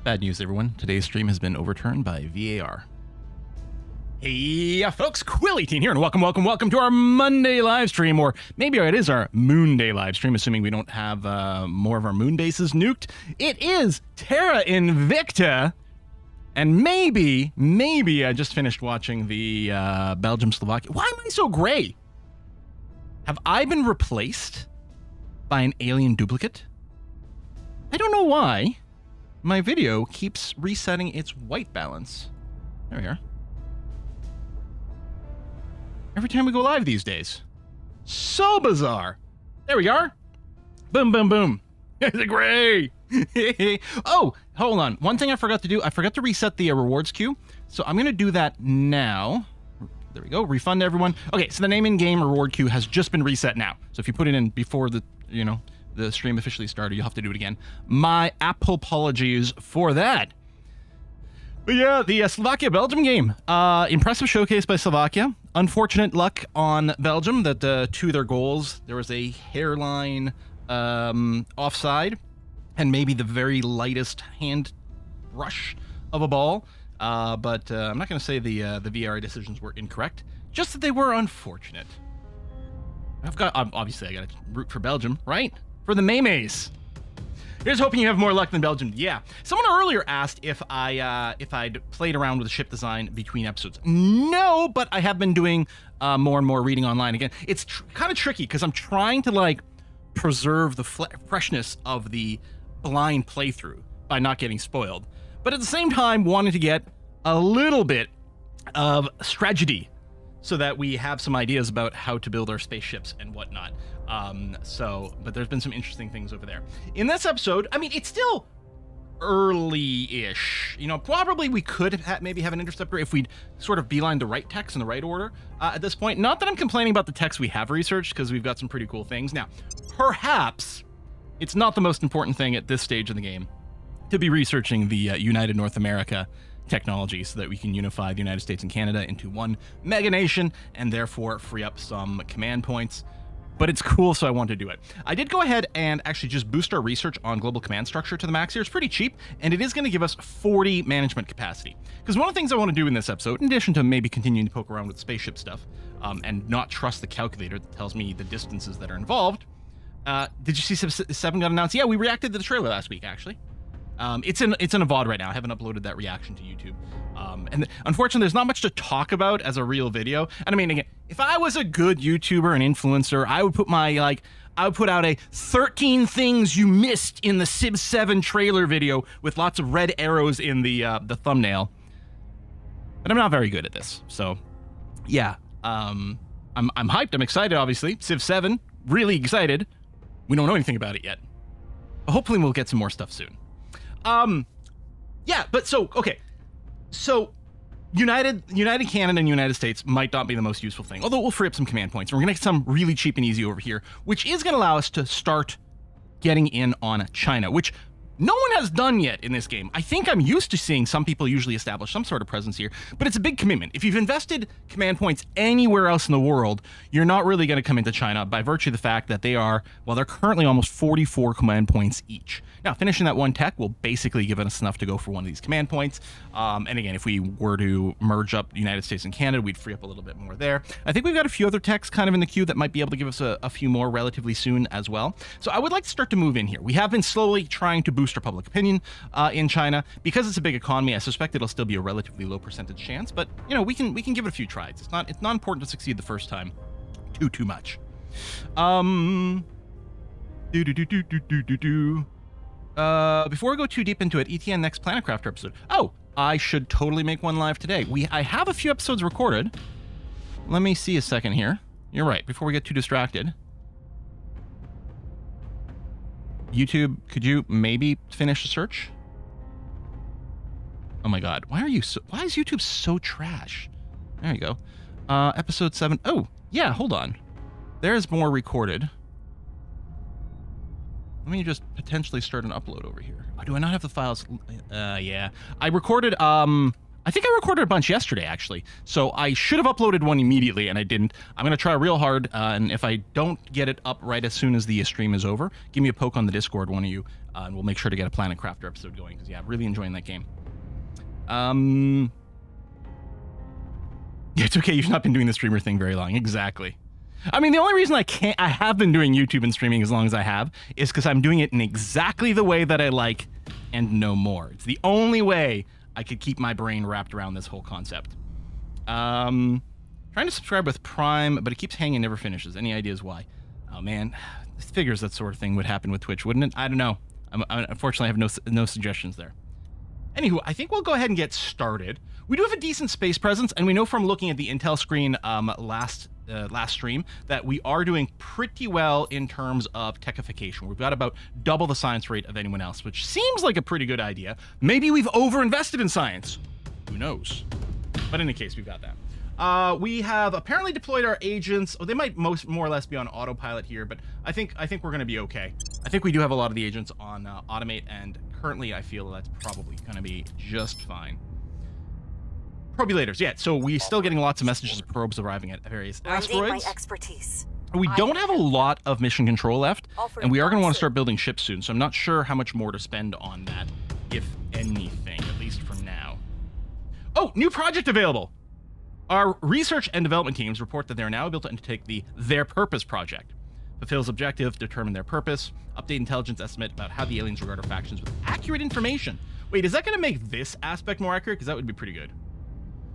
Bad news, everyone. Today's stream has been overturned by VAR. Hey, folks, Quilly18 here, and welcome to our Monday live stream, or maybe it is our Moon Day live stream, assuming we don't have more of our moon bases nuked. It is Terra Invicta, and maybe I just finished watching the Belgium-Slovakia. Why am I so gray? Have I been replaced by an alien duplicate? I don't know why. My video keeps resetting its white balance. There we are. Every time we go live these days. So bizarre. There we are. Boom, boom, boom. It's a gray. Oh, hold on. One thing I forgot to do. I forgot to reset the rewards queue. So I'm going to do that now. There we go. Refund everyone. Okay, so the name in-game reward queue has just been reset now. So if you put it in before the, the stream officially started, you'll have to do it again. My apologies for that. But yeah, the Slovakia-Belgium game. Impressive showcase by Slovakia. Unfortunate luck on Belgium that to their goals, there was a hairline offside and maybe the very lightest hand rush of a ball. But I'm not going to say the VAR decisions were incorrect, just that they were unfortunate. Obviously, I got to root for Belgium, right? For the Maymays. Here's hoping you have more luck than Belgium. Yeah. Someone earlier asked if I'd played around with ship design between episodes. No, but I have been doing more and more reading online again. It's kind of tricky because I'm trying to preserve the freshness of the blind playthrough by not getting spoiled, but at the same time wanting to get a little bit of strategy so that we have some ideas about how to build our spaceships and whatnot. But there's been some interesting things over there. In this episode, I mean, it's still early-ish. Probably we could maybe have an interceptor if we'd sort of beeline the right text in the right order at this point. Not that I'm complaining about the text we have researched, because we've got some pretty cool things. Now, perhaps it's not the most important thing at this stage of the game to be researching the United North America technology so that we can unify the United States and Canada into one mega nation and therefore free up some command points. But it's cool, so I want to do it. I did go ahead and actually just boost our research on global command structure to the max here. It's pretty cheap, and it is going to give us 40 management capacity. Because one of the things I want to do in this episode, in addition to maybe continuing to poke around with spaceship stuff, and not trust the calculator that tells me the distances that are involved, did you see Civ 7 got announced? Yeah, we reacted to the trailer last week, actually. It's in a VOD right now. I haven't uploaded that reaction to YouTube. And unfortunately, there's not much to talk about as a real video. And I mean, again, if I was a good YouTuber and influencer, I would put I would put out a 13 things you missed in the Civ 7 trailer video with lots of red arrows in the thumbnail. But I'm not very good at this. So, yeah. I'm hyped. I'm excited, obviously. Civ 7, really excited. We don't know anything about it yet. But hopefully we'll get some more stuff soon. Yeah, but okay. So, United Canada and United States might not be the most useful thing, although we'll free up some command points. And we're going to get some really cheap and easy over here, which is going to allow us to start getting in on China, which no one has done yet in this game. I think I'm used to seeing some people usually establish some sort of presence here, but it's a big commitment. If you've invested command points anywhere else in the world, you're not really going to come into China by virtue of the fact that they're currently almost 44 command points each. Now, finishing that one tech will basically give us enough to go for one of these command points. And again, if we were to merge up the United States and Canada, we'd free up a little bit more there. I think we've got a few other techs kind of in the queue that might be able to give us a few more relatively soon as well. So I would like to start to move in here. We have been slowly trying to boost our public opinion in China. Because it's a big economy, I suspect it'll still be a relatively low percentage chance, but we can give it a few tries. It's not important to succeed the first time too much. Before we go too deep into it, ETN next Planetcraft episode. Oh, I should totally make one live today. I have a few episodes recorded. Let me see a second here. You're right, before we get too distracted. YouTube, could you maybe finish the search? Oh my god, why is YouTube so trash? There you go. Episode 7. Oh, yeah, hold on. There's more recorded. Let me just potentially start an upload over here. Oh, do I not have the files? Yeah. I recorded I think I recorded a bunch yesterday, actually. So I should have uploaded one immediately, and I didn't. I'm going to try real hard, and if I don't get it up right as soon as the stream is over, give me a poke on the Discord, one of you, and we'll make sure to get a Planet Crafter episode going, because, yeah, I'm really enjoying that game. Yeah, it's okay. You've not been doing the streamer thing very long. Exactly. I mean, the only reason I have been doing YouTube and streaming as long as I have is because I'm doing it in exactly the way that I like and no more. It's the only way I could keep my brain wrapped around this whole concept. Trying to subscribe with Prime, but it keeps hanging, never finishes. Any ideas why? Oh, man. This figures that sort of thing would happen with Twitch, wouldn't it? I don't know. Unfortunately, I have no suggestions there. Anywho, I think we'll go ahead and get started. We do have a decent space presence, and we know from looking at the Intel screen last stream that we are doing pretty well in terms of techification. We've got about double the science rate of anyone else, which seems like a pretty good idea. Maybe we've overinvested in science. Who knows? But in any case, we've got that. We have apparently deployed our agents. Oh, they might more or less be on autopilot here, but I think we're going to be okay. I think we do have a lot of the agents on automate, and currently I feel that's probably going to be just fine. Probulators, yeah. So we're still getting lots of messages of probes arriving at various asteroids. My expertise. We don't have a lot of mission control left, and we are going to want to start building ships soon, so I'm not sure how much more to spend on that, if anything, at least for now. Oh, new project available! Our research and development teams report that they are now able to undertake the Their Purpose project. Fulfills objective, determine their purpose, update intelligence estimate about how the aliens regard our factions with accurate information. Wait, is that going to make this aspect more accurate? Because that would be pretty good.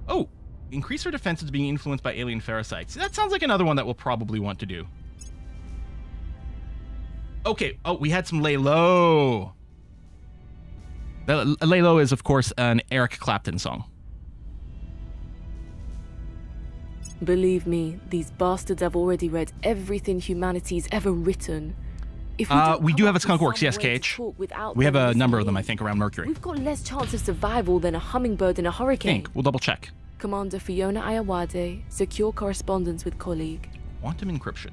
Oh, increase our defenses being influenced by alien parasites. That sounds like another one that we'll probably want to do. Okay, oh, we had some lay low. Lay low is, of course, an Eric Clapton song. Believe me, these bastards have already read everything humanity's ever written. If we do have a Skunk Works, yes, KH. We have a number of them, I think, around Mercury. We've got less chance of survival than a hummingbird in a hurricane. We'll double check. Commander Fiona Ayawade, secure correspondence with colleague. Quantum encryption.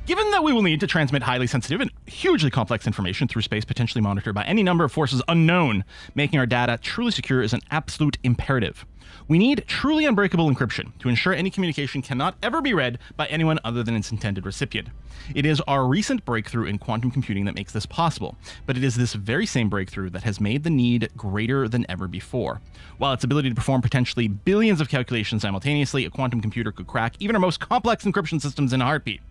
Given that we will need to transmit highly sensitive and hugely complex information through space potentially monitored by any number of forces unknown, making our data truly secure is an absolute imperative. We need truly unbreakable encryption to ensure any communication cannot ever be read by anyone other than its intended recipient. It is our recent breakthrough in quantum computing that makes this possible, but it is this very same breakthrough that has made the need greater than ever before. While its ability to perform potentially billions of calculations simultaneously, a quantum computer could crack even our most complex encryption systems in a heartbeat.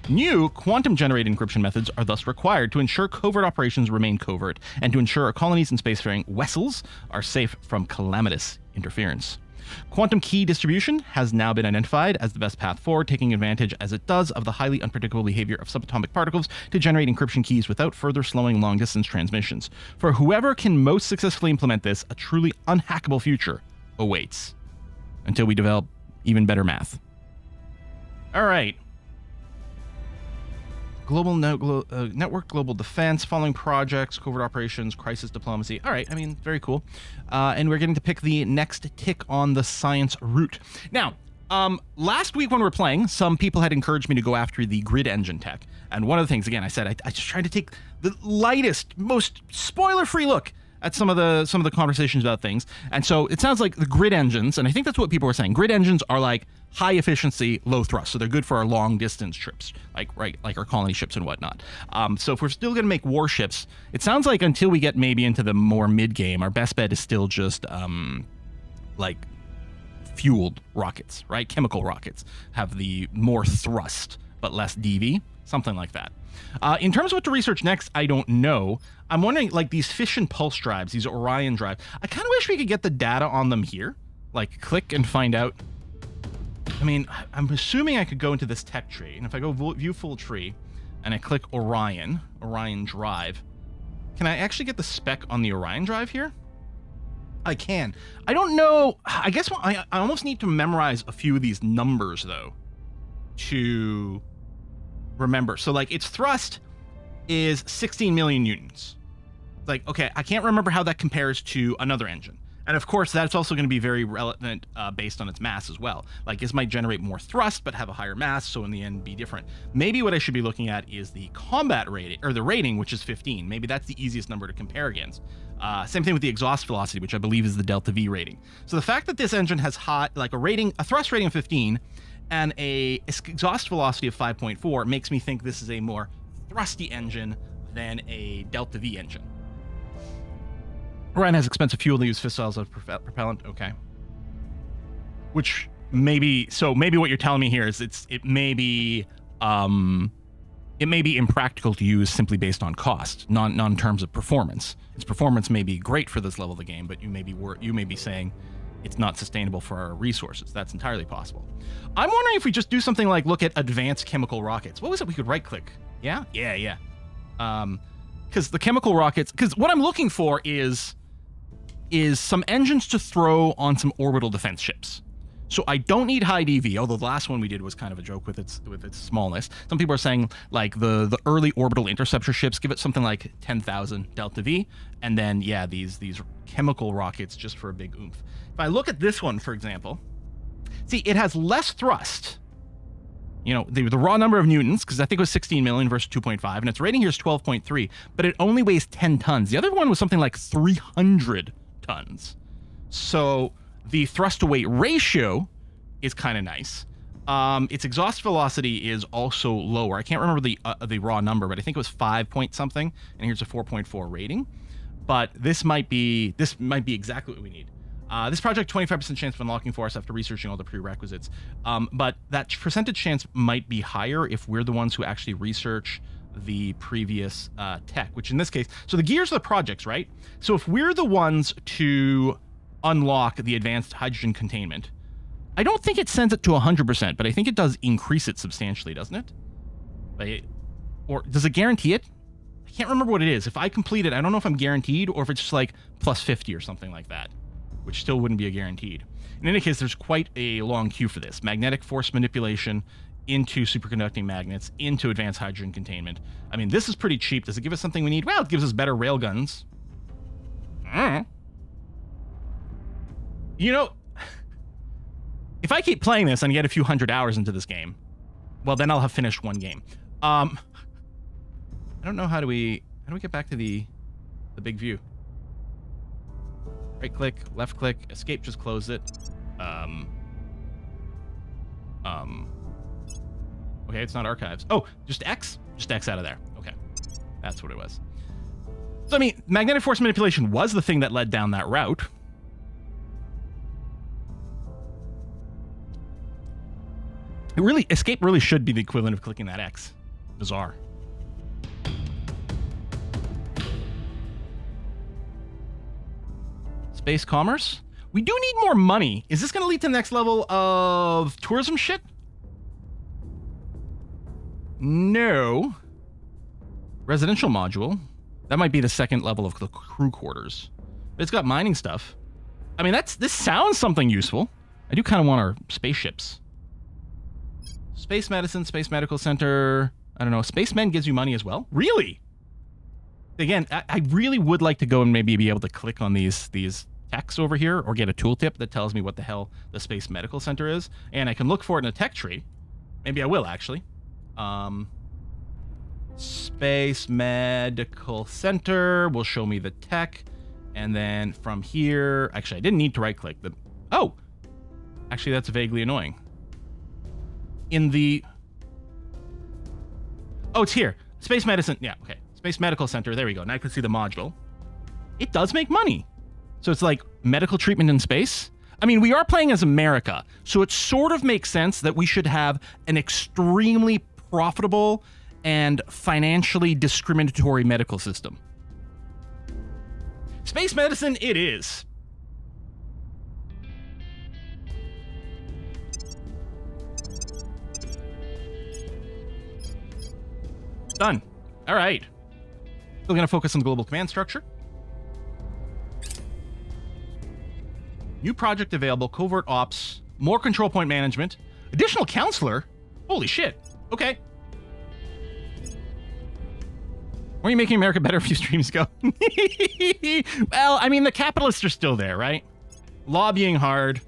New quantum-generated encryption methods are thus required to ensure covert operations remain covert and to ensure our colonies and spacefaring vessels are safe from calamitous interference. Quantum key distribution has now been identified as the best path forward, taking advantage as it does of the highly unpredictable behavior of subatomic particles to generate encryption keys without further slowing long-distance transmissions. For whoever can most successfully implement this, a truly unhackable future awaits. Until we develop even better math. All right. Global network, global defense, following projects, covert operations, crisis diplomacy. All right, I mean, very cool. And we're getting to pick the next tick on the science route. Now, last week when we were playing, some people had encouraged me to go after the grid engine tech. And one of the things, again, I said I just tried to take the lightest, most spoiler-free look at some of the conversations about things. And so it sounds like the grid engines, and I think that's what people were saying. Grid engines are like high efficiency, low thrust. So they're good for our long distance trips, like our colony ships and whatnot. So if we're still going to make warships, it sounds like until we get maybe into the more mid game, our best bet is still just like fueled rockets, right? Chemical rockets have the more thrust, but less DV, something like that. In terms of what to research next, I don't know. I'm wondering, like these fission pulse drives, these Orion drives, I kind of wish we could get the data on them here. Like click and find out. I mean, I'm assuming I could go into this tech tree, and if I go view full tree, and I click Orion drive, can I actually get the spec on the Orion drive here? I can. I don't know. I guess I almost need to memorize a few of these numbers, though, to remember. So, like, its thrust is 16 million newtons. Like, okay, I can't remember how that compares to another engine. And of course, that's also going to be very relevant based on its mass as well. Like, this might generate more thrust, but have a higher mass, so in the end be different. Maybe what I should be looking at is the combat rating, or the rating, which is 15. Maybe that's the easiest number to compare against. Same thing with the exhaust velocity, which I believe is the delta V rating. So the fact that this engine has a thrust rating of 15 and a exhaust velocity of 5.4 makes me think this is a more thrusty engine than a delta V engine. Orion has expensive fuel to use fistiles of propellant. Okay. Which maybe what you're telling me here is it may be impractical to use simply based on cost, not in terms of performance. Its performance may be great for this level of the game, but you may be saying it's not sustainable for our resources. That's entirely possible. I'm wondering if we just do something like look at advanced chemical rockets. What was it we could right click? Yeah. Because the chemical rockets, because what I'm looking for is some engines to throw on some orbital defense ships. So I don't need high DV, although the last one we did was kind of a joke with its smallness. Some people are saying like the early orbital interceptor ships, give it something like 10,000 delta V, and then yeah, these chemical rockets just for a big oomph. If I look at this one, for example, see, it has less thrust. You know, the raw number of newtons, because I think it was 16 million versus 2.5, and its rating here is 12.3, but it only weighs 10 tons. The other one was something like 300 tons. So the thrust to weight ratio is kind of nice. Its exhaust velocity is also lower. I can't remember the raw number, but I think it was 5 point something, and here's a 4.4 rating. But this might be exactly what we need. This project, 25% chance of unlocking for us after researching all the prerequisites. But that percentage chance might be higher if we're the ones who actually research the previous tech, which in this case, so the gears are the projects, right? So if we're the ones to unlock the advanced hydrogen containment, I don't think it sends it to 100%, but I think it does increase it substantially, doesn't it? Or does it guarantee it? I can't remember what it is. If I complete it, I don't know if I'm guaranteed or if it's just like plus 50 or something like that, which still wouldn't be a guaranteed. In any case, there's quite a long queue for this. Magnetic force manipulation into superconducting magnets, into advanced hydrogen containment. I mean, this is pretty cheap. Does it give us something we need? Well, it gives us better railguns. You know, if I keep playing this and get a few hundred hours into this game, well, then I'll have finished one game. I don't know how do we get back to the big view? Right click, left click, escape just closed it. Okay, it's not archives. Oh, just X? Just X out of there. Okay, that's what it was. So, I mean, magnetic force manipulation was the thing that led down that route. Escape really should be the equivalent of clicking that X. Bizarre. Space commerce? We do need more money. Is this going to lead to the next level of tourism shit? No. Residential module. That might be the second level of the crew quarters. But it's got mining stuff. I mean, this sounds something useful. I do kind of want our spaceships. Space medicine, space medical center. I don't know. Spacemen gives you money as well? Really? Again, I really would like to go and maybe be able to click on these techs over here or get a tooltip that tells me what the hell the space medical center is. And I can look for it in a tech tree. Maybe I will, actually. Space medical center will show me the tech. And then from here, actually, I didn't need to right click. Oh, actually, that's vaguely annoying. Oh, it's here. Space medicine. Yeah, okay. Space medical center. There we go. Now I can see the module. It does make money. So it's like medical treatment in space. I mean, we are playing as America, so it sort of makes sense that we should have an extremely profitable and financially discriminatory medical system. Space medicine it is. Done. All right. Still going to focus on the global command structure. New project available, covert ops, more control point management, additional counselor. Holy shit. Okay. Weren't you making America better a few streams ago? Well, I mean, the capitalists are still there, right? lobbying hard.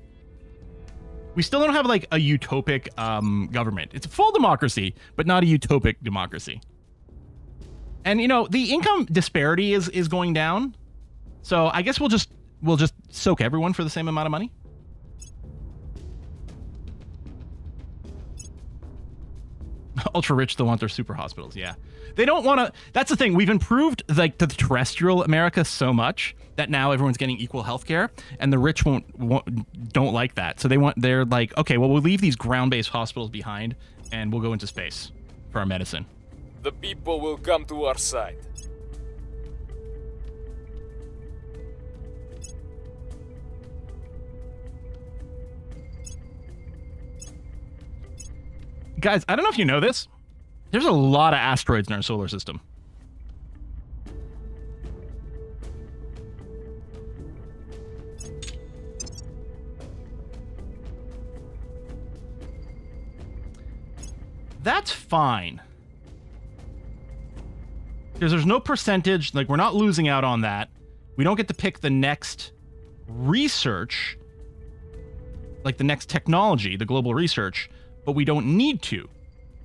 We still don't have like a utopic government. It's a full democracy, but not a utopic democracy. And you know, the income disparity is going down. So I guess we'll just soak everyone for the same amount of money. Ultra rich still want their super hospitals. Yeah, they don't want to. That's the thing. We've improved like the terrestrial America so much that now everyone's getting equal healthcare, and the rich don't like that. So they're like, okay, well, we'll leave these ground-based hospitals behind, and we'll go into space for our medicine. The people will come to our side. Guys, I don't know if you know this. There's a lot of asteroids in our solar system. That's fine. Because there's no percentage, like we're not losing out on that. We don't get to pick the next research, like the next technology, the global research, but we don't need to.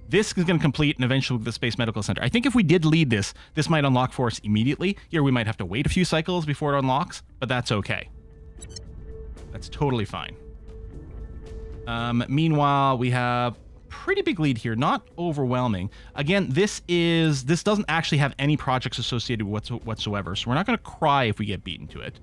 This is going to complete and eventually the Space Medical Center. I think if we did lead this might unlock for us immediately. Here we might have to wait a few cycles before it unlocks, but that's okay. That's totally fine. Meanwhile, we have a pretty big lead here, not overwhelming. Again, this doesn't actually have any projects associated whatsoever, so we're not going to cry if we get beaten to it.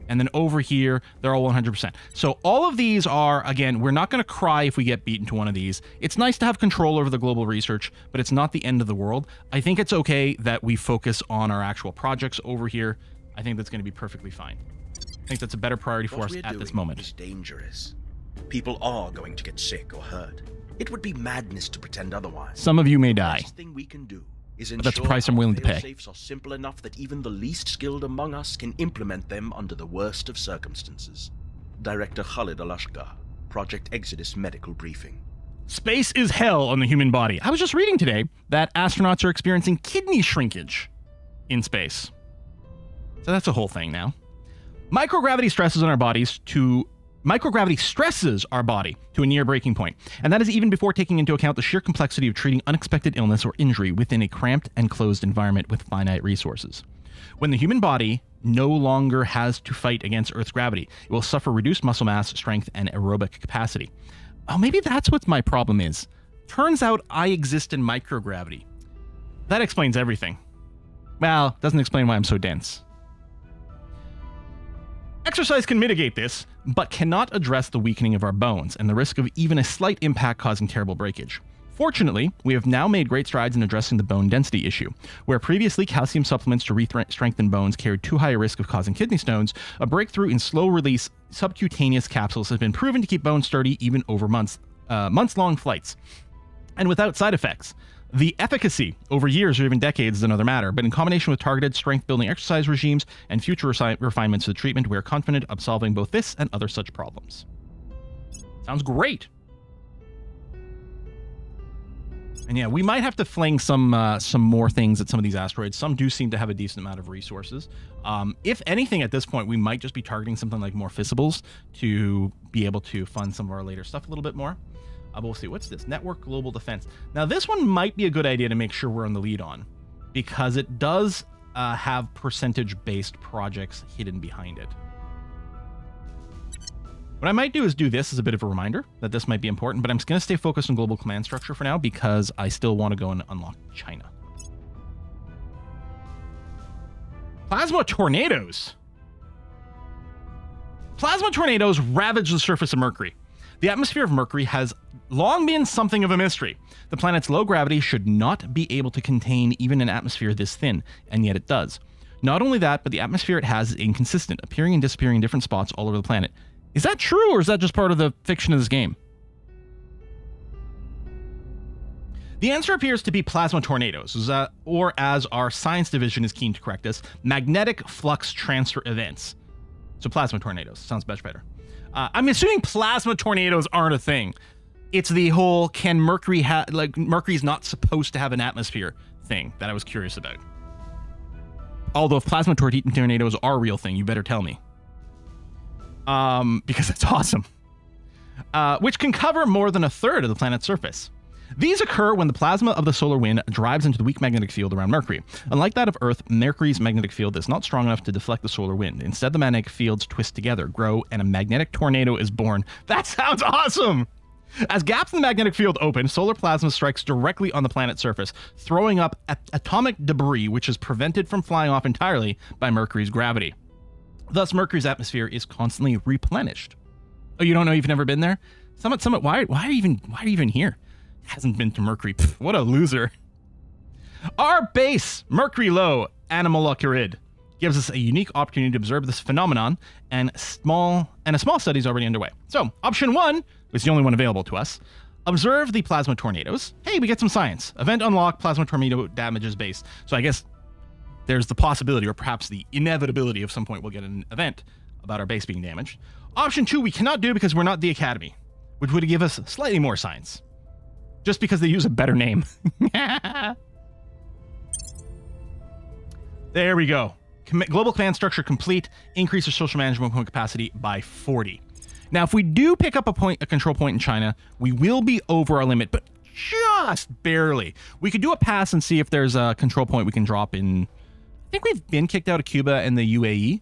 And then over here, they're all 100%. So all of these are, again, we're not going to cry if we get beaten to one of these. It's nice to have control over the global research, but it's not the end of the world. I think it's okay that we focus on our actual projects over here. I think that's going to be perfectly fine. I think that's a better priority for us at this moment. It's dangerous. People are going to get sick or hurt. It would be madness to pretend otherwise. Some of you may die. The best thing we can do is but that's the price I'm willing to pay. Safes are simple enough that even the least skilled among us can implement them under the worst of circumstances. Director Khalid Alashkar, Project Exodus Medical Briefing. Space is hell on the human body. I was just reading today that astronauts are experiencing kidney shrinkage in space. So that's a whole thing now. Microgravity stresses our body to a near breaking point, and that is even before taking into account the sheer complexity of treating unexpected illness or injury within a cramped and closed environment with finite resources. When the human body no longer has to fight against Earth's gravity, it will suffer reduced muscle mass, strength, and aerobic capacity. Oh, maybe that's what my problem is. Turns out I exist in microgravity. That explains everything. Well, doesn't explain why I'm so dense. Exercise can mitigate this, but cannot address the weakening of our bones and the risk of even a slight impact causing terrible breakage. Fortunately, we have now made great strides in addressing the bone density issue. Where previously calcium supplements to re-strengthen bones carried too high a risk of causing kidney stones, a breakthrough in slow-release subcutaneous capsules has been proven to keep bones sturdy even over months-long flights, and without side effects. The efficacy over years or even decades is another matter, but in combination with targeted strength-building exercise regimes and future refinements to the treatment, we are confident of solving both this and other such problems. Sounds great. And yeah, we might have to fling some more things at some of these asteroids. Some do seem to have a decent amount of resources. If anything, at this point, we might just be targeting something like more fissibles to be able to fund some of our later stuff a little bit more. But we'll see. What's this? Network Global Defense. Now, this one might be a good idea to make sure we're on the lead on, because it does have percentage-based projects hidden behind it. What I might do is do this as a bit of a reminder that this might be important, but I'm just going to stay focused on global command structure for now because I still want to go and unlock China. Plasma tornadoes. Plasma tornadoes ravage the surface of Mercury. The atmosphere of Mercury has long been something of a mystery. The planet's low gravity should not be able to contain even an atmosphere this thin, and yet it does. Not only that, but the atmosphere it has is inconsistent, appearing and disappearing in different spots all over the planet. Is that true, or is that just part of the fiction of this game? The answer appears to be plasma tornadoes, or as our science division is keen to correct us, magnetic flux transfer events. So plasma tornadoes. Sounds much better. I'm assuming plasma tornadoes aren't a thing. It's the whole, can Mercury Mercury's not supposed to have an atmosphere thing that I was curious about. Although if plasma tornadoes are a real thing, you better tell me. because it's awesome. Which can cover more than a third of the planet's surface. These occur when the plasma of the solar wind drives into the weak magnetic field around Mercury. Unlike that of Earth, Mercury's magnetic field is not strong enough to deflect the solar wind. Instead, the magnetic fields twist together, grow, and a magnetic tornado is born. That sounds awesome! As gaps in the magnetic field open, solar plasma strikes directly on the planet's surface, throwing up atomic debris, which is prevented from flying off entirely by Mercury's gravity. Thus, Mercury's atmosphere is constantly replenished. Oh, you don't know? You've never been there? Summit, why are you even here? Hasn't been to Mercury. Pff, what a loser. Our base, Mercury Low Animalcurid, gives us a unique opportunity to observe this phenomenon, and a small study is already underway. So, option 1 is the only one available to us. Observe the plasma tornadoes. Hey, we get some science. Event unlock, plasma tornado damages base. So I guess there's the possibility, or perhaps the inevitability, of some point we'll get an event about our base being damaged. Option 2 we cannot do because we're not the Academy, which would give us slightly more science. Just because they use a better name. There we go. Global command structure complete. Increase our social management point capacity by 40. Now, if we do pick up a control point in China, we will be over our limit, but just barely. We could do a pass and see if there's a control point we can drop in. I think we've been kicked out of Cuba and the UAE,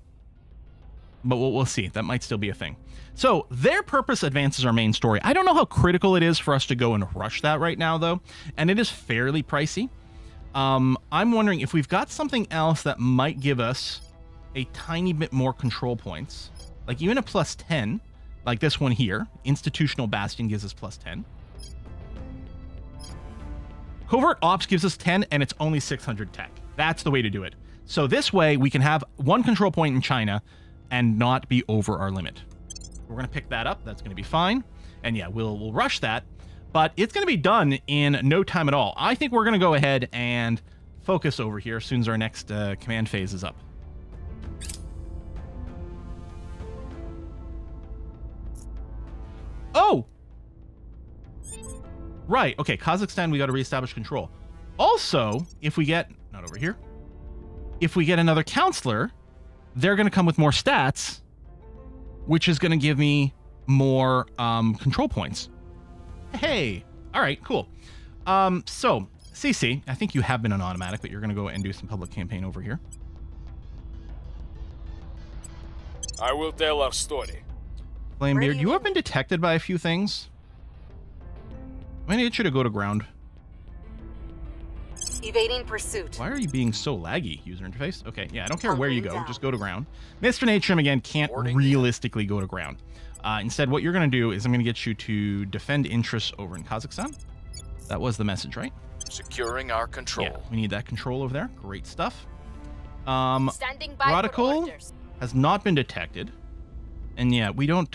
but we'll see. That might still be a thing. So their purpose advances our main story. I don't know how critical it is for us to go and rush that right now, though, and it is fairly pricey. I'm wondering if we've got something else that might give us a tiny bit more control points, like even a plus 10, like this one here. Institutional Bastion gives us plus 10. Covert Ops gives us 10, and it's only 600 tech. That's the way to do it. So this way, we can have one control point in China and not be over our limit. We're going to pick that up. That's going to be fine. And yeah, we'll rush that. But it's going to be done in no time at all. I think we're going to go ahead and focus over here as soon as our next command phase is up. Oh! Right. Okay, Kazakhstan, we got to reestablish control. Also, if we get... Not over here. If we get another counselor, they're going to come with more stats, which is going to give me more control points. Hey! Alright, cool. So, CC, I think you have been on automatic, but you're going to go and do some public campaign over here. I will tell our story. Flamebeard, you have been detected by a few things. I mean, it should have go to ground. Evading pursuit. Why are you being so laggy, user interface? Okay, yeah, I don't care where you go, just go to ground. Mr. Natrum, again, can't realistically go to ground. Instead, what you're going to do is I'm going to get you to defend interests over in Kazakhstan. That was the message, right? Securing our control. Yeah, we need that control over there. Great stuff. Standing by Radical has not been detected. And yeah, we don't...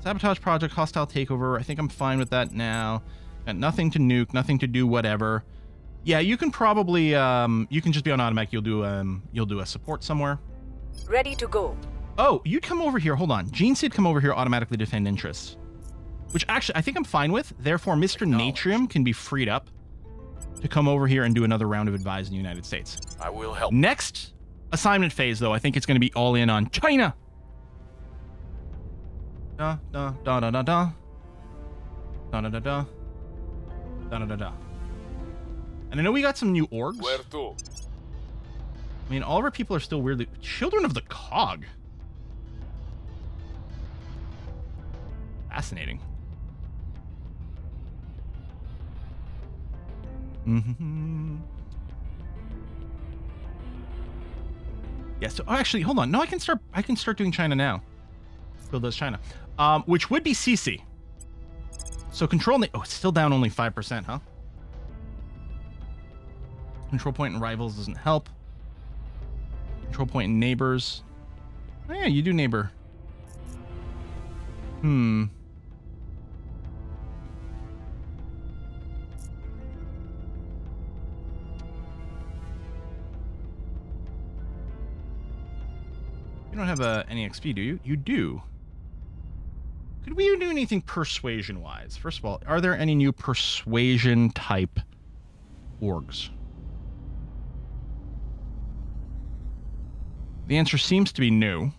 Sabotage project, hostile takeover. I think I'm fine with that now. Got nothing to nuke, nothing to do whatever. Yeah, you can probably you can just be on automatic. You'll do a support somewhere. Ready to go. Oh, you'd come over here. Hold on. Gene Sid come over here, automatically defend interests. Which actually I think I'm fine with. Therefore, Mr. Natrium can be freed up to come over here and do another round of advise in the United States. I will help. Next assignment phase, though, I think it's going to be all in on China. Da da da da da da. Da da da da. Da da da da. And I know we got some new orgs. Where to? I mean, all of our people are still weirdly... Children of the Cog. Fascinating. Mm-hmm. Yeah, so actually, hold on. No, I can start doing China now. Build as China. Which would be CC. So control... Oh, it's still down only 5%, huh? Control point in rivals doesn't help. Control point in neighbors. Oh, yeah, you do neighbor. Hmm. You don't have any XP, do you? You do. Could we do anything persuasion-wise? First of all, are there any new persuasion-type orgs? The answer seems to be no.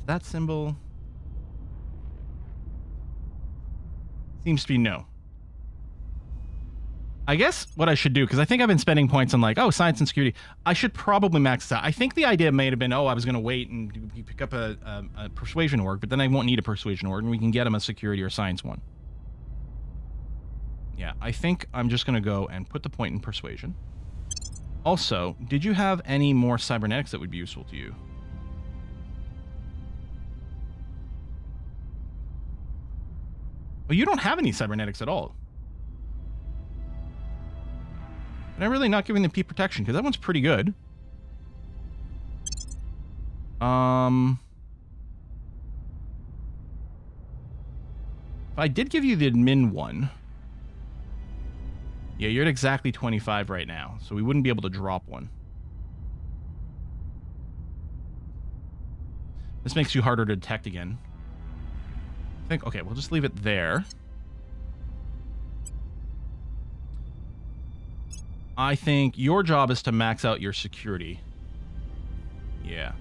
That symbol seems to be no. I guess what I should do, because I think I've been spending points on like, oh, science and security. I should probably max this out. I think the idea may have been, oh, I was going to wait and pick up a persuasion org, but then I won't need a persuasion org, and we can get him a security or science one. Yeah, I think I'm just going to go and put the point in persuasion. Also, did you have any more cybernetics that would be useful to you? Well, you don't have any cybernetics at all. But I'm really not giving them P protection, because that one's pretty good. If I did give you the admin one... Yeah, you're at exactly 25 right now, so we wouldn't be able to drop one. This makes you harder to detect again. I think, okay, we'll just leave it there. I think your job is to max out your security. Yeah.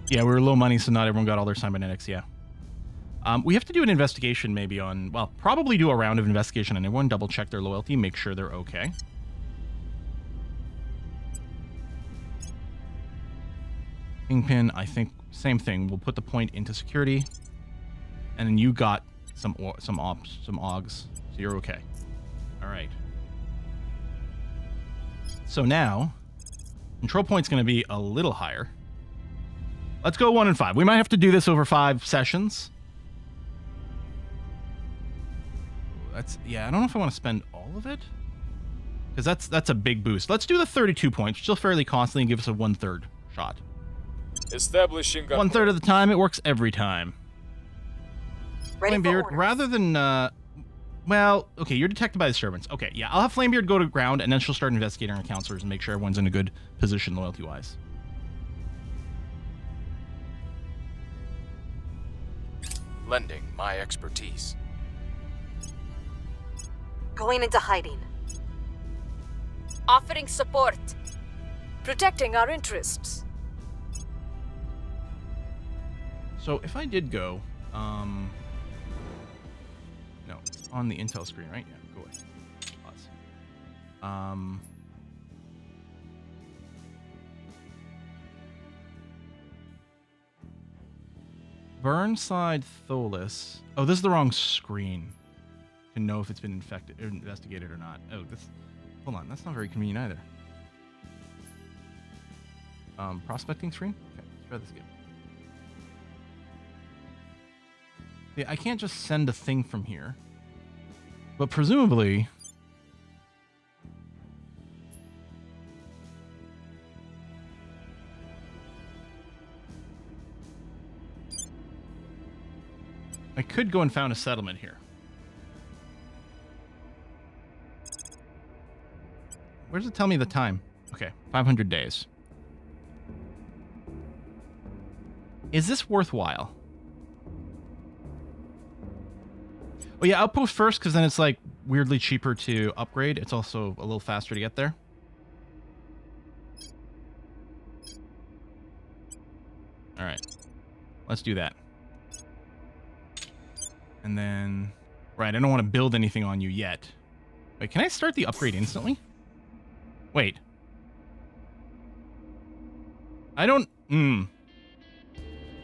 Yeah, we were low money, so not everyone got all their cybernetics, yeah. We have to do an investigation maybe on... Well, probably do a round of investigation on everyone, double-check their loyalty, make sure they're okay. Kingpin, I think, same thing. We'll put the point into security. And then you got some augs, so you're okay. All right. So now, control point's going to be a little higher. Let's go 1 and 5. We might have to do this over 5 sessions. That's, yeah, I don't know if I want to spend all of it. Because that's a big boost. Let's do the 32 points, still fairly costly, and give us a 1/3 shot. Establishing 1/3 of the time, it works every time. Flamebeard, rather than, well, okay, you're detected by disturbance. Okay, yeah, I'll have Flamebeard go to ground, and then she'll start investigating our counselors and make sure everyone's in a good position loyalty-wise. Lending my expertise. Going into hiding. Offering support. Protecting our interests. So if I did go, no, on the intel screen, right? Yeah, go away. Pause. Burnside Tholis. Oh, this is the wrong screen to know if it's been infected or investigated or not. Oh, this. Hold on, that's not very convenient either. Prospecting screen. Okay, let's try this again. Yeah, I can't just send a thing from here. But presumably... I could go and found a settlement here. Where does it tell me the time? Okay, 500 days. Is this worthwhile? Oh yeah, outpost first, because then it's like weirdly cheaper to upgrade. It's also a little faster to get there. All right, let's do that. And then, right, I don't want to build anything on you yet. Wait, can I start the upgrade instantly? Wait. I don't,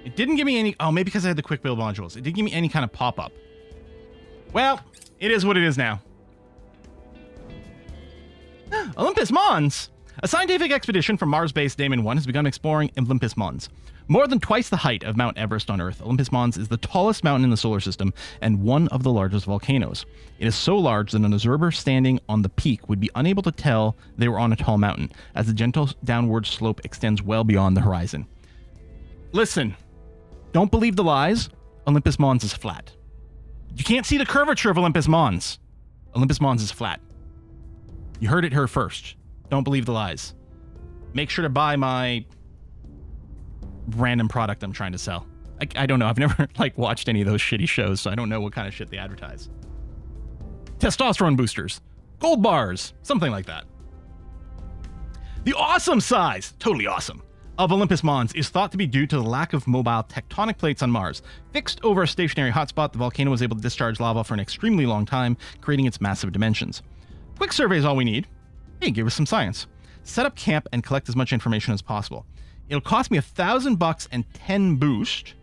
It didn't give me any, oh, maybe because I had the quick build modules. It didn't give me any kind of pop-up. Well, it is what it is now. Olympus Mons! A scientific expedition from Mars-based Damon 1 has begun exploring Olympus Mons. More than twice the height of Mount Everest on Earth, Olympus Mons is the tallest mountain in the solar system and one of the largest volcanoes. It is so large that an observer standing on the peak would be unable to tell they were on a tall mountain, as the gentle downward slope extends well beyond the horizon. Listen, don't believe the lies. Olympus Mons is flat. You can't see the curvature of Olympus Mons. Olympus Mons is flat. You heard it here first. Don't believe the lies. Make sure to buy my random product I'm trying to sell. I don't know. I've never like watched any of those shitty shows, so I don't know what kind of shit they advertise. Testosterone boosters, gold bars, something like that. The awesome size, totally awesome, of Olympus Mons is thought to be due to the lack of mobile tectonic plates on Mars. Fixed over a stationary hotspot, the volcano was able to discharge lava for an extremely long time, creating its massive dimensions. Quick survey is all we need. Hey, give us some science. Set up camp and collect as much information as possible. It'll cost me $1,000 and 10 boost.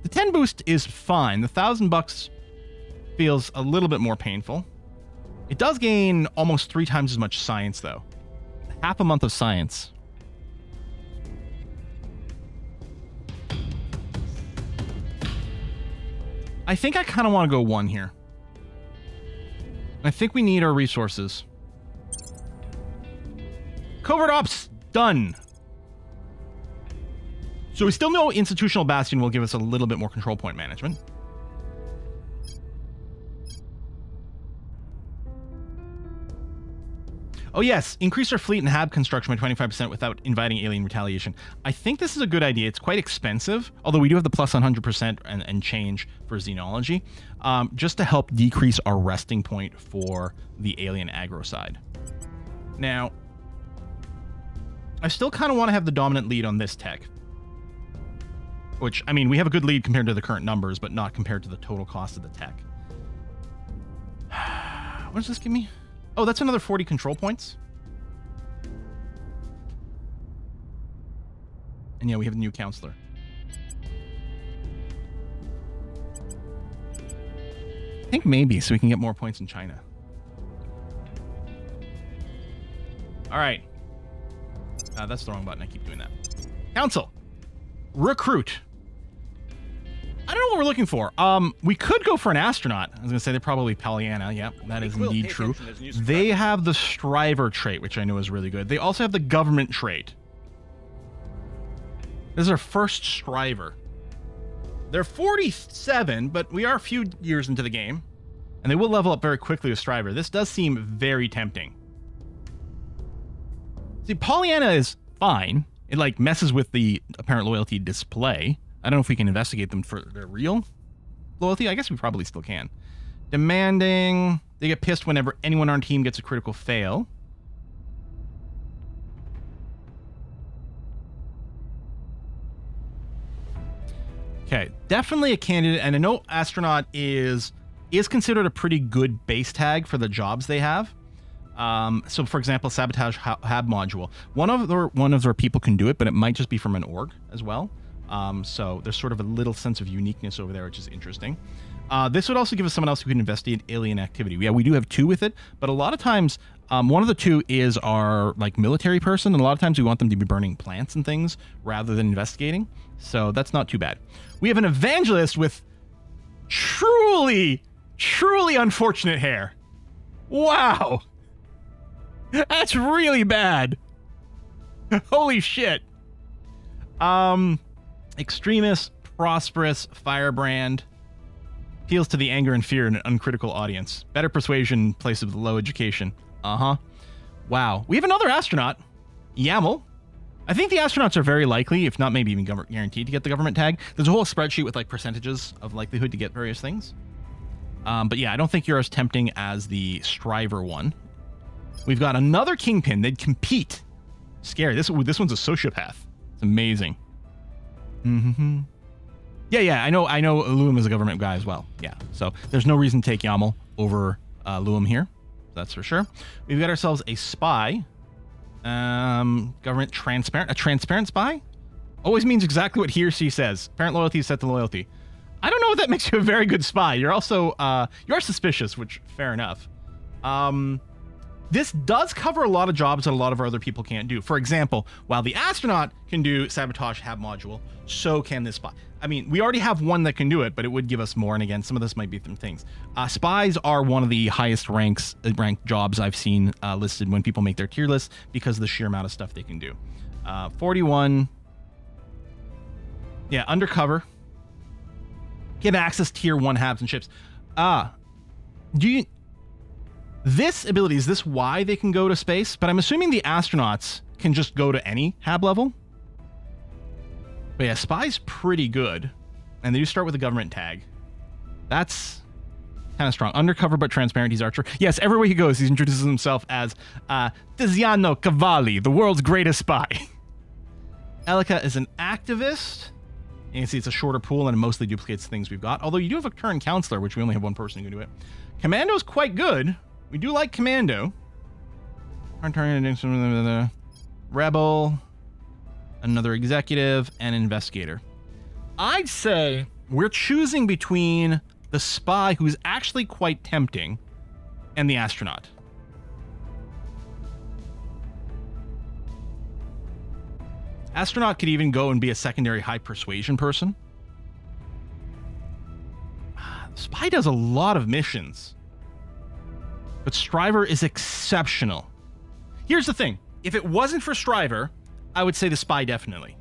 The 10 boost is fine. The $1,000 feels a little bit more painful. It does gain almost 3 times as much science, though. Half a month of science. I think I kind of want to go 1 here. I think we need our resources. Covert Ops, done. So we still know Institutional Bastion will give us a little bit more control point management. Oh yes, increase our fleet and hab construction by 25% without inviting alien retaliation. I think this is a good idea. It's quite expensive, although we do have the plus 100% and change for xenology, just to help decrease our resting point for the alien aggro side. Now, I still kind of want to have the dominant lead on this tech. Which, I mean, we have a good lead compared to the current numbers, but not compared to the total cost of the tech. What does this give me? Oh, that's another 40 control points. And yeah, we have a new counselor. I think maybe so we can get more points in China. All right. That's the wrong button. I keep doing that. Council. Recruit. I don't know what we're looking for. We could go for an astronaut. I was going to say they're probably Pollyanna. Yep, that is indeed true. They have the Striver trait, which I know is really good. They also have the Government trait. This is our first Striver. They're 47, but we are a few years into the game. And they will level up very quickly with Striver. This does seem very tempting. See, Pollyanna is fine. It, like, messes with the apparent loyalty display. I don't know if we can investigate them for their real loyalty. I guess we probably still can. Demanding. They get pissed whenever anyone on our team gets a critical fail. Okay, definitely a candidate. And I know astronaut is considered a pretty good base tag for the jobs they have. So, for example, sabotage hab module. One of their people can do it, but it might just be from an org as well. So there's sort of a little sense of uniqueness over there, which is interesting. This would also give us someone else who can investigate alien activity. Yeah, we do have 2 with it, but a lot of times, one of the 2 is our like military person, and a lot of times we want them to be burning plants and things rather than investigating. So that's not too bad. We have an evangelist with truly unfortunate hair. Wow. That's really bad. Holy shit. Extremist, prosperous, firebrand. Appeals to the anger and fear in an uncritical audience. Better persuasion, place of low education. Uh-huh. Wow. We have another astronaut. YAML. I think the astronauts are very likely, if not maybe even guaranteed, to get the government tag. There's a whole spreadsheet with like percentages of likelihood to get various things. But yeah, I don't think you're as tempting as the Striver one. We've got another Kingpin. They'd compete. Scary. This one's a sociopath. It's amazing. Mm-hmm. Yeah, I know Luum is a government guy as well. Yeah, so there's no reason to take YAML over Luum here. That's for sure. We've got ourselves a spy. Government transparent. A transparent spy? Always means exactly what he or she says. Parent loyalty is set to loyalty. I don't know if that makes you a very good spy. You're also, you are suspicious, which, fair enough. This does cover a lot of jobs that a lot of our other people can't do. For example, while the astronaut can do sabotage hab module, so can this spy. I mean, we already have one that can do it, but it would give us more. And again, some of this might be some things. Spies are one of the highest ranked jobs I've seen listed when people make their tier lists because of the sheer amount of stuff they can do. 41. Yeah, undercover. Give access tier 1 habs and ships. This ability, is this why they can go to space? But I'm assuming the astronauts can just go to any hab level. But yeah, spy's pretty good. And they do start with a government tag. That's kind of strong. Undercover but transparent, he's Archer. Yes, everywhere he goes, he introduces himself as Tiziano Cavalli, the world's greatest spy. Elika is an activist. You can see it's a shorter pool and it mostly duplicates the things we've got. Although you do have a current counselor, which we only have one person who can do it. Commando's quite good. We do like Commando. Rebel, another executive, and investigator. I'd say we're choosing between the spy, who's actually quite tempting, and the astronaut. Astronaut could even go and be a secondary high persuasion person. Spy does a lot of missions. But Striver is exceptional. Here's the thing. If it wasn't for Striver, I would say the spy definitely.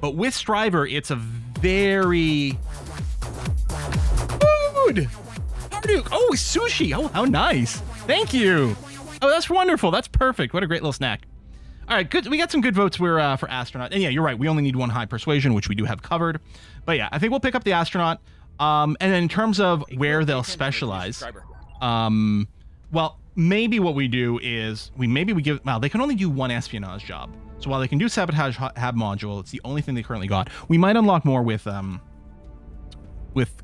But with Striver, it's a very... Food! Oh, sushi! Oh, how nice. Thank you. Oh, that's wonderful. That's perfect. What a great little snack. All right, good. We got some good votes for astronaut. And yeah, you're right. We only need one high persuasion, which we do have covered. But yeah, I think we'll pick up the astronaut. And then in terms of where they'll specialize, well, maybe what we do is we give, well, they can only do one espionage job. So while they can do sabotage hab module, it's the only thing they currently got. We might unlock more with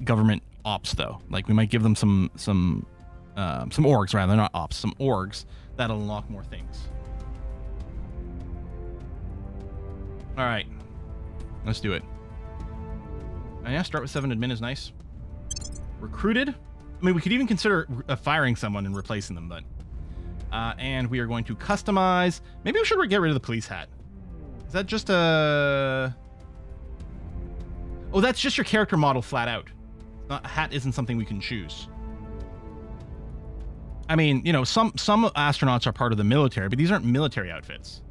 government ops though. Like we might give them some orgs rather, not ops, some orgs that'll unlock more things. All right, let's do it. And yeah, start with 7 admin is nice. Recruited. I mean, we could even consider firing someone and replacing them, but... and we are going to customize... Maybe we should get rid of the police hat. Is that just a... Oh, that's just your character model flat out. A hat isn't something we can choose. I mean, you know, some astronauts are part of the military, but these aren't military outfits.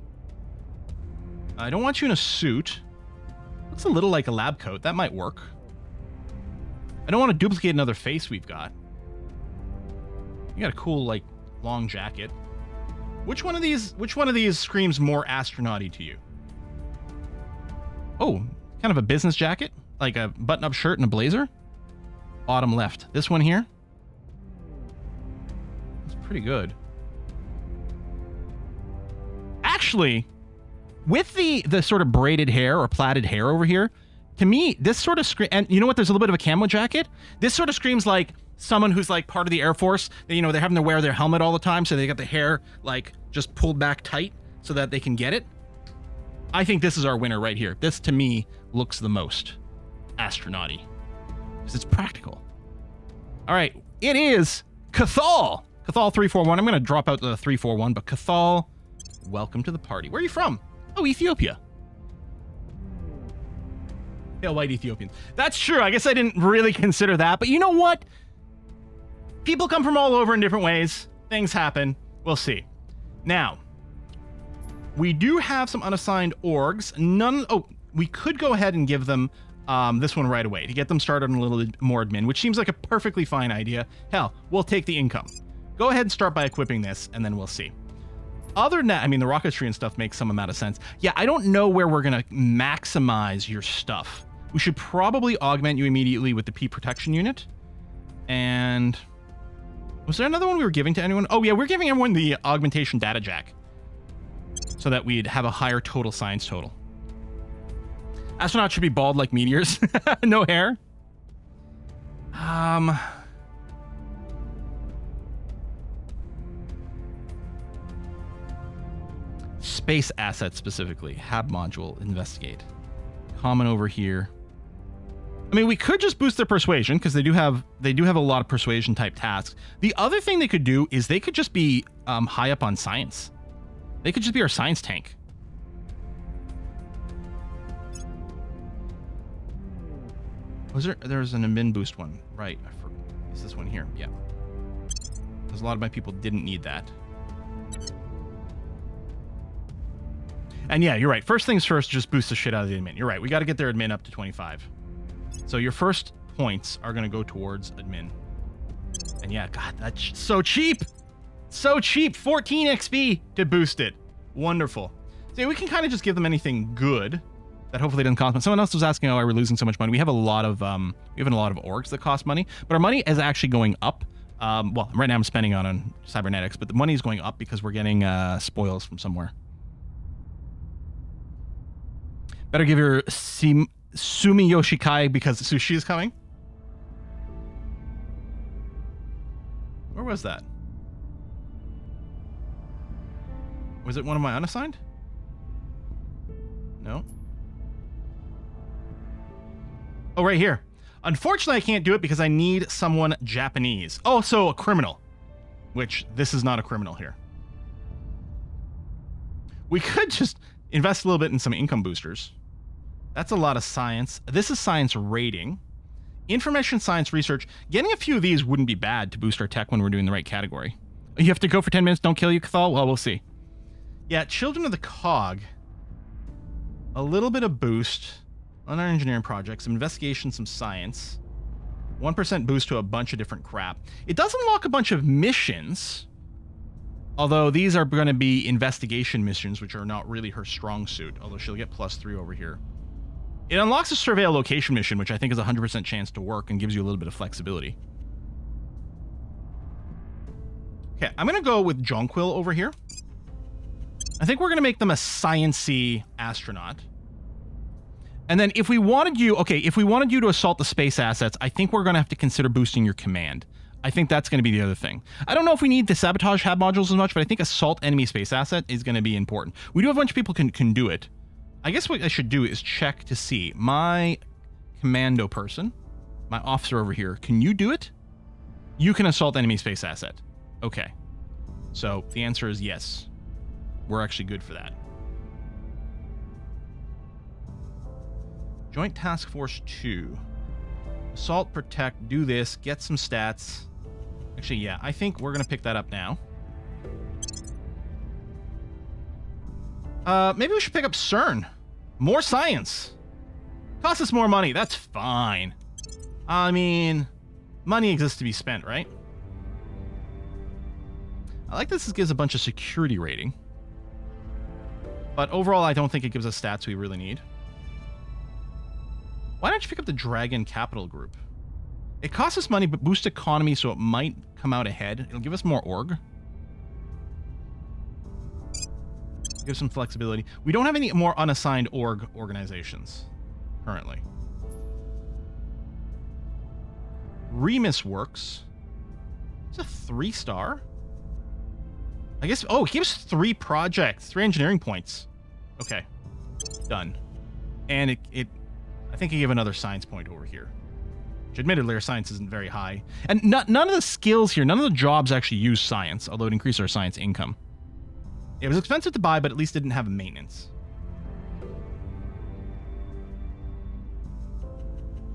I don't want you in a suit. Looks a little like a lab coat. That might work. I don't want to duplicate another face we've got. You got a cool, like, long jacket. Which one of these screams more astronaut-y to you? Oh, kind of a business jacket? Like a button-up shirt and a blazer? Bottom left. This one here? It's pretty good. Actually, with the sort of braided hair or plaited hair over here, to me, this sort of screams, and you know what, there's a little bit of a camo jacket. This sort of screams like someone who's like part of the Air Force. You know, they're having to wear their helmet all the time, so they got the hair like just pulled back tight so that they can get it. I think this is our winner right here. This, to me, looks the most astronaut-y because it's practical. All right, it is Cathal. Cathal 341. I'm going to drop out the 341, but Cathal, welcome to the party. Where are you from? Oh, Ethiopia. Pale white Ethiopians. That's true. I guess I didn't really consider that. But you know what? People come from all over in different ways. Things happen. We'll see. Now, we do have some unassigned orgs. Oh, we could go ahead and give them this one right away to get them started on a little more admin, which seems like a perfectly fine idea. Hell, we'll take the income. Go ahead and start by equipping this, and then we'll see. Other than that, I mean, the rocketry and stuff makes some amount of sense. Yeah, I don't know where we're going to maximize your stuff. We should probably augment you immediately with the P protection unit. And was there another one we were giving to anyone? Oh, yeah, we're giving everyone the augmentation data jack so that we'd have a higher total science total. Astronauts should be bald like meteors. No hair. Space assets specifically. Hab module, investigate. Common over here. I mean, we could just boost their persuasion because they do have a lot of persuasion type tasks. The other thing they could do is they could just be high up on science. They could just be our science tank. Was there's an admin boost one, right? I forgot. Is this one here? Yeah. Because a lot of my people didn't need that. And yeah, you're right. First things first, just boost the shit out of the admin. You're right. We got to get their admin up to 25. So your first points are going to go towards admin. And yeah, God, that's so cheap. So cheap. 14 XP to boost it. Wonderful. So yeah, we can kind of just give them anything good. That hopefully doesn't cost money. Someone else was asking why we're losing so much money. We have a lot of orgs that cost money, but our money is actually going up. Well, right now I'm spending on cybernetics, but the money is going up because we're getting spoils from somewhere. Better give your Sumi Yoshikai because sushi is coming. Where was that? Was it one of my unassigned? No. Oh, right here. Unfortunately, I can't do it because I need someone Japanese. Oh, so a criminal. Which, this is not a criminal here. We could just invest a little bit in some income boosters. That's a lot of science. This is science rating. Information science research. Getting a few of these wouldn't be bad to boost our tech when we're doing the right category. You have to go for 10 minutes, don't kill you, Cathal? Well, we'll see. Yeah, Children of the Cog. A little bit of boost on our engineering project, some investigation, some science. 1% boost to a bunch of different crap. It does unlock a bunch of missions, although these are going to be investigation missions, which are not really her strong suit, although she'll get +3 over here. It unlocks a surveil location mission, which I think is a 100% chance to work and gives you a little bit of flexibility. Okay, I'm going to go with Jonquil over here. I think we're going to make them a science-y astronaut. And then if we wanted you, okay, if we wanted you to assault the space assets, I think we're going to have to consider boosting your command. I think that's going to be the other thing. I don't know if we need the sabotage hab modules as much, but I think assault enemy space asset is going to be important. We do have a bunch of people can do it. I guess what I should do is check to see my commando person, my officer over here. Can you do it? You can assault enemy space asset. Okay. So the answer is yes. We're actually good for that. Joint Task Force 2. Assault, protect, do this, get some stats. Actually, yeah, I think we're going to pick that up now. Maybe we should pick up CERN. More science. Costs us more money. That's fine. I mean, money exists to be spent, right? I like this gives a bunch of security rating. But overall, I don't think it gives us stats we really need. Why don't you pick up the Dragon Capital Group? It costs us money, but boosts economy, so it might come out ahead. It'll give us more org. Give some flexibility. We don't have any more unassigned org organizations currently. Remus Works. It's a 3-star. I guess, oh, it gives 3 projects, 3 engineering points. Okay, done. And I think I give another science point over here. Which admittedly, our science isn't very high. And none of the skills here, none of the jobs actually use science, although it increased our science income. It was expensive to buy, but at least didn't have maintenance.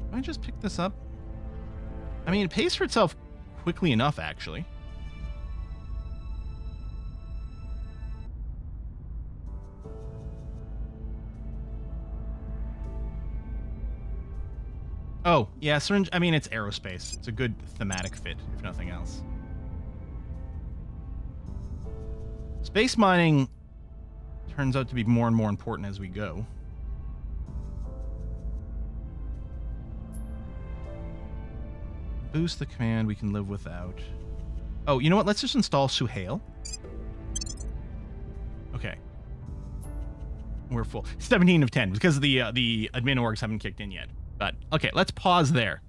Can I just pick this up? I mean, it pays for itself quickly enough, actually. Oh, yeah, syringe. I mean, it's aerospace. It's a good thematic fit, if nothing else. Space mining turns out to be more and more important as we go. Boost the command we can live without. Oh, you know what? Let's just install Suhail. Okay. We're full. 17 of 10 because the admin orgs haven't kicked in yet. But okay, let's pause there.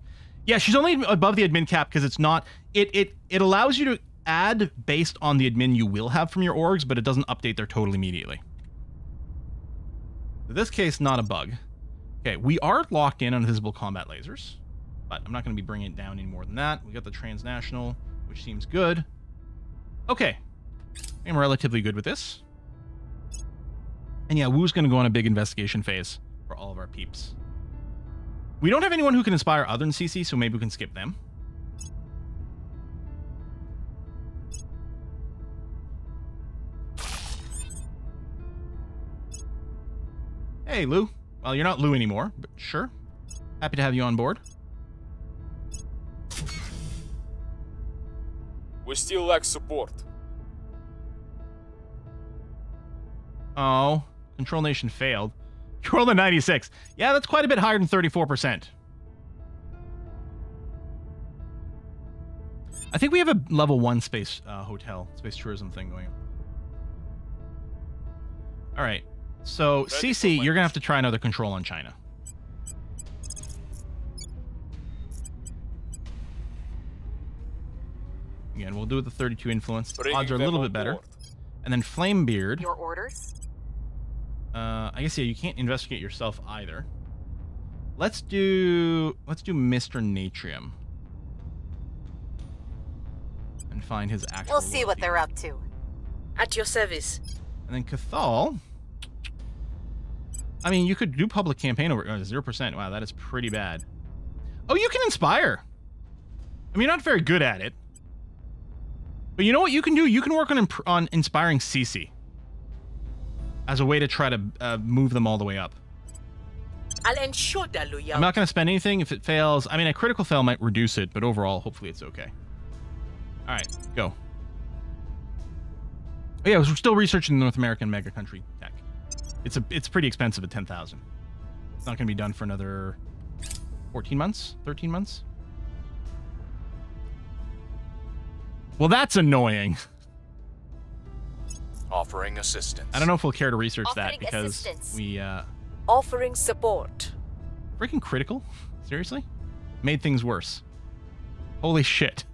Yeah, she's only above the admin cap because it's not. It allows you to add based on the admin you will have from your orgs, but it doesn't update their total immediately. In this case, not a bug. Okay, we are locked in on visible combat lasers, but I'm not going to be bringing it down any more than that. We got the transnational, which seems good. Okay, I'm relatively good with this. And yeah, Wu's going to go on a big investigation phase for all of our peeps. We don't have anyone who can inspire other than CC, so maybe we can skip them. Hey, Lou. Well, you're not Lou anymore, but sure. Happy to have you on board. We still lack support. Oh, Control Nation failed. You rolled a 96. Yeah, that's quite a bit higher than 34%. I think we have a level 1 space hotel, space tourism thing going on. All right. So, CC, you're going to have to try another control on China. Again, we'll do it with the 32 influence. Odds are a little bit better. And then Flamebeard. Your orders? I guess, yeah, you can't investigate yourself either. Let's do Mr. Natrium. And find his actual We'll see what they're up to. At your service. And then Cathal. I mean, you could do public campaign over 0%. Wow, that is pretty bad. Oh, you can inspire. I mean, you're not very good at it. But you know what you can do? You can work on inspiring CC as a way to try to move them all the way up. I'll ensure that I'm not going to spend anything. If it fails, I mean, a critical fail might reduce it, but overall, hopefully it's okay. All right, go. Oh, yeah, we're still researching the North American mega country tech. It's pretty expensive at 10,000. It's not going to be done for another 14 months, 13 months. Well, that's annoying. Offering assistance. I don't know if we'll care to research that because we Offering support. freaking critical. Seriously, made things worse. Holy shit.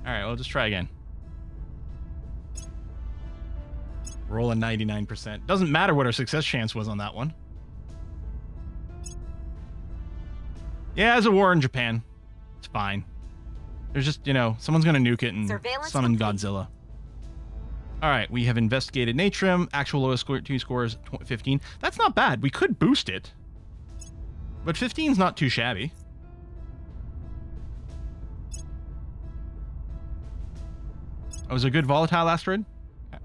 All right, we'll just try again. Roll a 99%. Doesn't matter what our success chance was on that one. Yeah, there's a war in Japan. It's fine. There's just, you know, someone's going to nuke it and summon Godzilla. All right, we have investigated Natrium. Actual lowest score, 2 scores, 15. That's not bad. We could boost it. But 15 is not too shabby. Oh, was it a good volatile asteroid? Okay.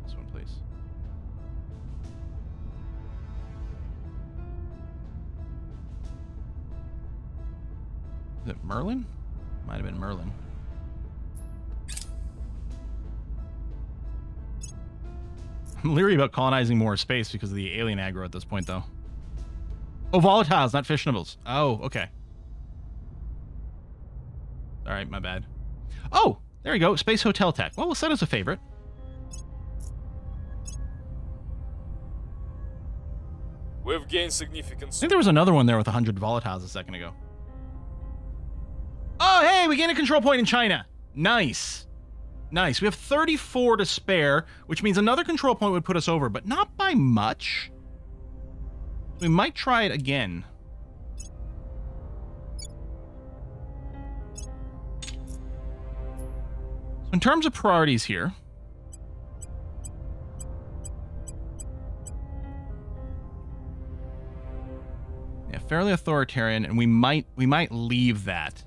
This one, please. Is it Merlin? Might have been Merlin. I'm leery about colonizing more space because of the alien aggro at this point, though. Oh, volatiles, not fissionables. Oh, okay. All right, my bad. Oh, there we go. Space Hotel Tech. Well, we'll set as a favorite. We've gained significance. I think there was another one there with 100 volatiles a second ago. Oh, hey, we gained a control point in China. Nice. Nice. We have 34 to spare, which means another control point would put us over, but not by much. We might try it again. So in terms of priorities here, yeah, fairly authoritarian, and we might leave that.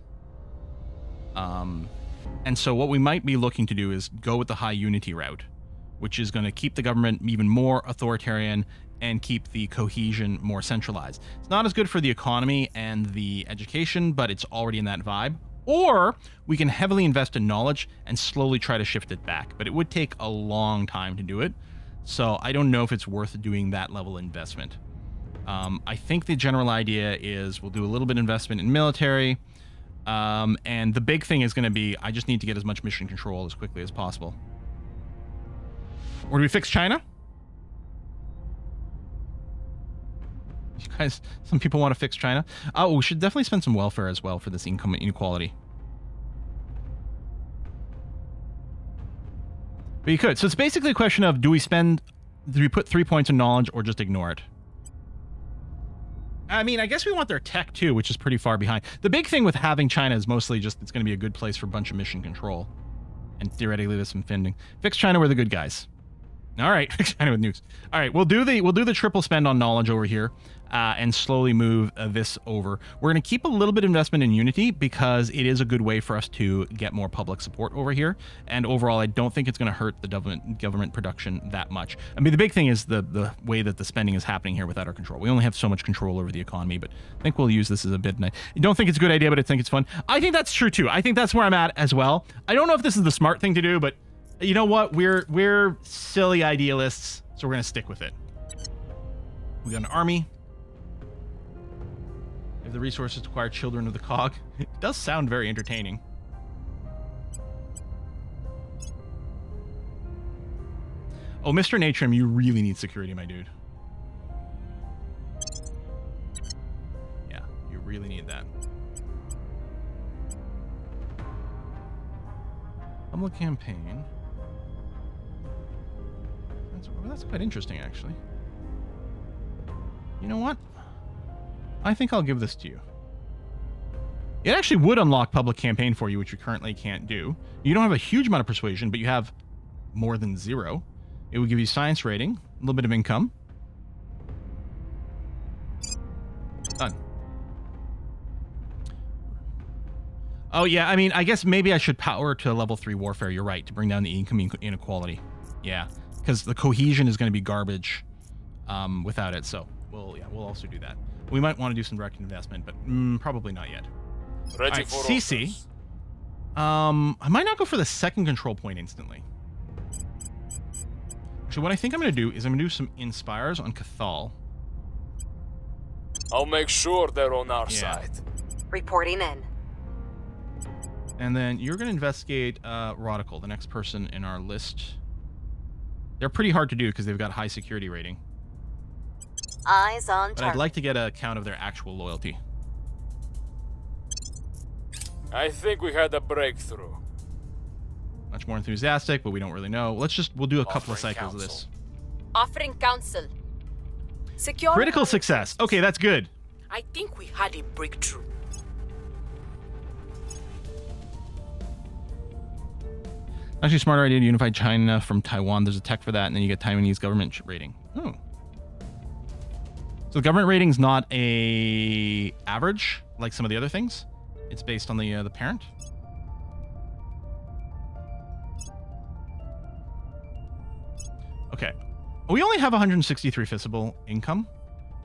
And so what we might be looking to do is go with the high unity route, which is going to keep the government even more authoritarian and keep the cohesion more centralized. It's not as good for the economy and the education, but it's already in that vibe. Or we can heavily invest in knowledge and slowly try to shift it back, but it would take a long time to do it. So I don't know if it's worth doing that level of investment. I think the general idea is we'll do a little bit of investment in military. And the big thing is going to be, I just need to get as much mission control as quickly as possible. Or do we fix China? You guys, some people want to fix China. Oh, we should definitely spend some welfare as well for this income inequality. But you could. So it's basically a question of, do we put 3 points in knowledge or just ignore it? I mean, I guess we want their tech too, which is pretty far behind. The big thing with having China is mostly just it's going to be a good place for a bunch of mission control. And theoretically there's some funding. Fix China, we're the good guys. All right, kind of with nukes. All right, we'll do the triple spend on knowledge over here, and slowly move this over. We're going to keep a little bit of investment in Unity because it is a good way for us to get more public support over here. And overall, I don't think it's going to hurt the government production that much. I mean, the big thing is the way that the spending is happening here without our control. We only have so much control over the economy, but I think we'll use this as a bit. I don't think it's a good idea, but I think it's fun. I think that's true too. I think that's where I'm at as well. I don't know if this is the smart thing to do, but you know what? We're silly idealists, so we're gonna stick with it. We got an army. We have the resources to acquire children of the cog. It does sound very entertaining. Oh, Mr. Natrum, you really need security, my dude. Yeah, you really need that. Public campaign. That's quite interesting, actually. You know what? I think I'll give this to you. It actually would unlock public campaign for you, which you currently can't do. You don't have a huge amount of persuasion, but you have more than 0. It would give you science rating, a little bit of income. Done. Oh, yeah, I mean, I guess maybe I should power to level 3 warfare. You're right, to bring down the income inequality. Yeah, because the cohesion is going to be garbage without it, so we'll also do that. We might want to do some direct investment, but probably not yet. Ready right, for CC. orders. I might not go for the second control point instantly. Actually, what I think I'm going to do is I'm going to do some inspires on Cathal. I'll make sure they're on our side. Reporting in. And then you're going to investigate Rodical, the next person in our list. They're pretty hard to do because they've got high security rating. Eyes on But target. I'd like to get a count of their actual loyalty. I think we had a breakthrough. Much more enthusiastic, but we don't really know. We'll do a couple of Offering cycles of counsel. this. Offering counsel. Secure. Critical success. Okay, that's good. I think we had a breakthrough. Actually, smarter idea to unify China from Taiwan. There's a tech for that, and then you get Taiwanese government rating. Oh. So the government rating's not a average like some of the other things. It's based on the parent. Okay. We only have 163 fiscal income.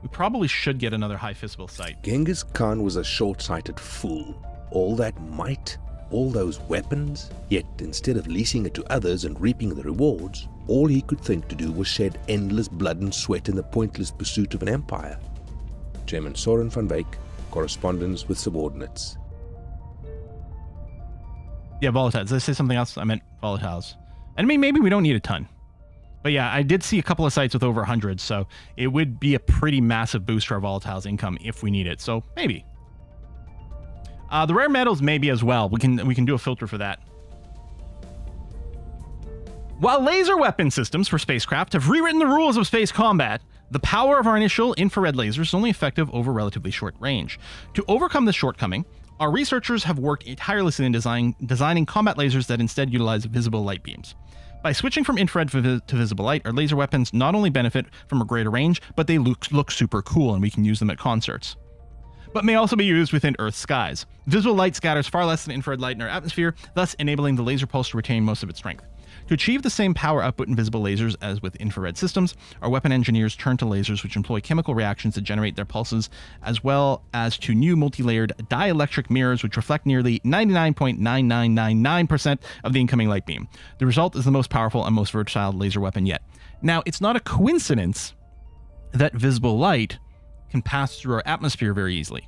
We probably should get another high fiscal site. Genghis Khan was a short-sighted fool. All that might, all those weapons, yet instead of leasing it to others and reaping the rewards, all he could think to do was shed endless blood and sweat in the pointless pursuit of an empire. Chairman Soren van Wyk, Correspondence with Subordinates. Yeah, volatiles. Did I say something else? I meant volatiles. And I mean, maybe we don't need a ton. But yeah, I did see a couple of sites with over 100, so it would be a pretty massive boost to our volatiles income if we need it. So maybe. The rare metals maybe as well. We can do a filter for that. While laser weapon systems for spacecraft have rewritten the rules of space combat, the power of our initial infrared lasers is only effective over relatively short range. To overcome this shortcoming, our researchers have worked tirelessly in designing combat lasers that instead utilize visible light beams. By switching from infrared to visible light, our laser weapons not only benefit from a greater range, but they look super cool and we can use them at concerts. But may also be used within Earth's skies. Visible light scatters far less than infrared light in our atmosphere, thus enabling the laser pulse to retain most of its strength. To achieve the same power output in visible lasers as with infrared systems, our weapon engineers turn to lasers which employ chemical reactions to generate their pulses, as well as to new multi-layered dielectric mirrors which reflect nearly 99.9999% of the incoming light beam. The result is the most powerful and most versatile laser weapon yet. Now, it's not a coincidence that visible light can pass through our atmosphere very easily.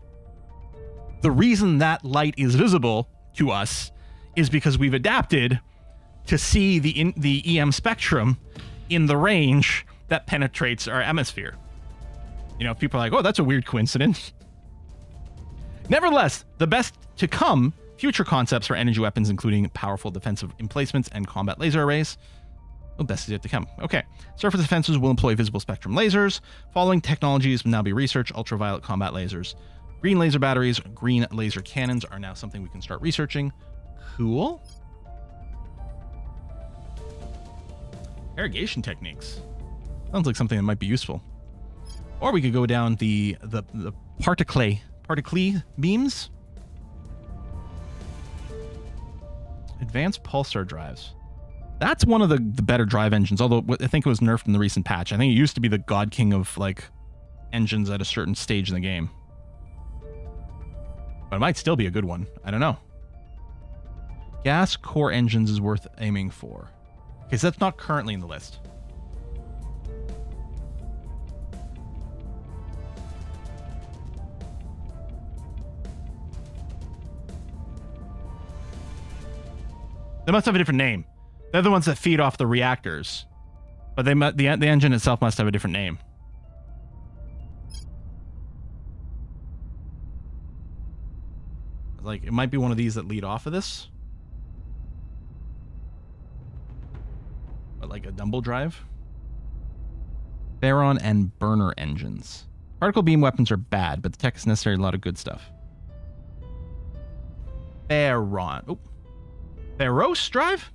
The reason that light is visible to us is because we've adapted to see the EM spectrum in the range that penetrates our atmosphere. You know, people are like, oh, that's a weird coincidence. Nevertheless, the best to come future concepts for energy weapons, including powerful defensive emplacements and combat laser arrays. Well, best is yet to come. Okay. Surface defenses will employ visible spectrum lasers. Following technologies will now be researched. Ultraviolet combat lasers. Green laser batteries, green laser cannons are now something we can start researching. Cool. Irrigation techniques. Sounds like something that might be useful. Or we could go down the particle beams. Advanced pulsar drives. That's one of the better drive engines, although I think it was nerfed in the recent patch. I think it used to be the god king of like engines at a certain stage in the game. But it might still be a good one. I don't know. Gas core engines is worth aiming for. Because that's not currently in the list. They must have a different name. They're the ones that feed off the reactors. But the engine itself must have a different name. Like, it might be one of these that lead off of this. But like a dumble drive. Baron and burner engines. Particle beam weapons are bad, but the tech is necessary. A lot of good stuff. Baron. Oh. Baros drive?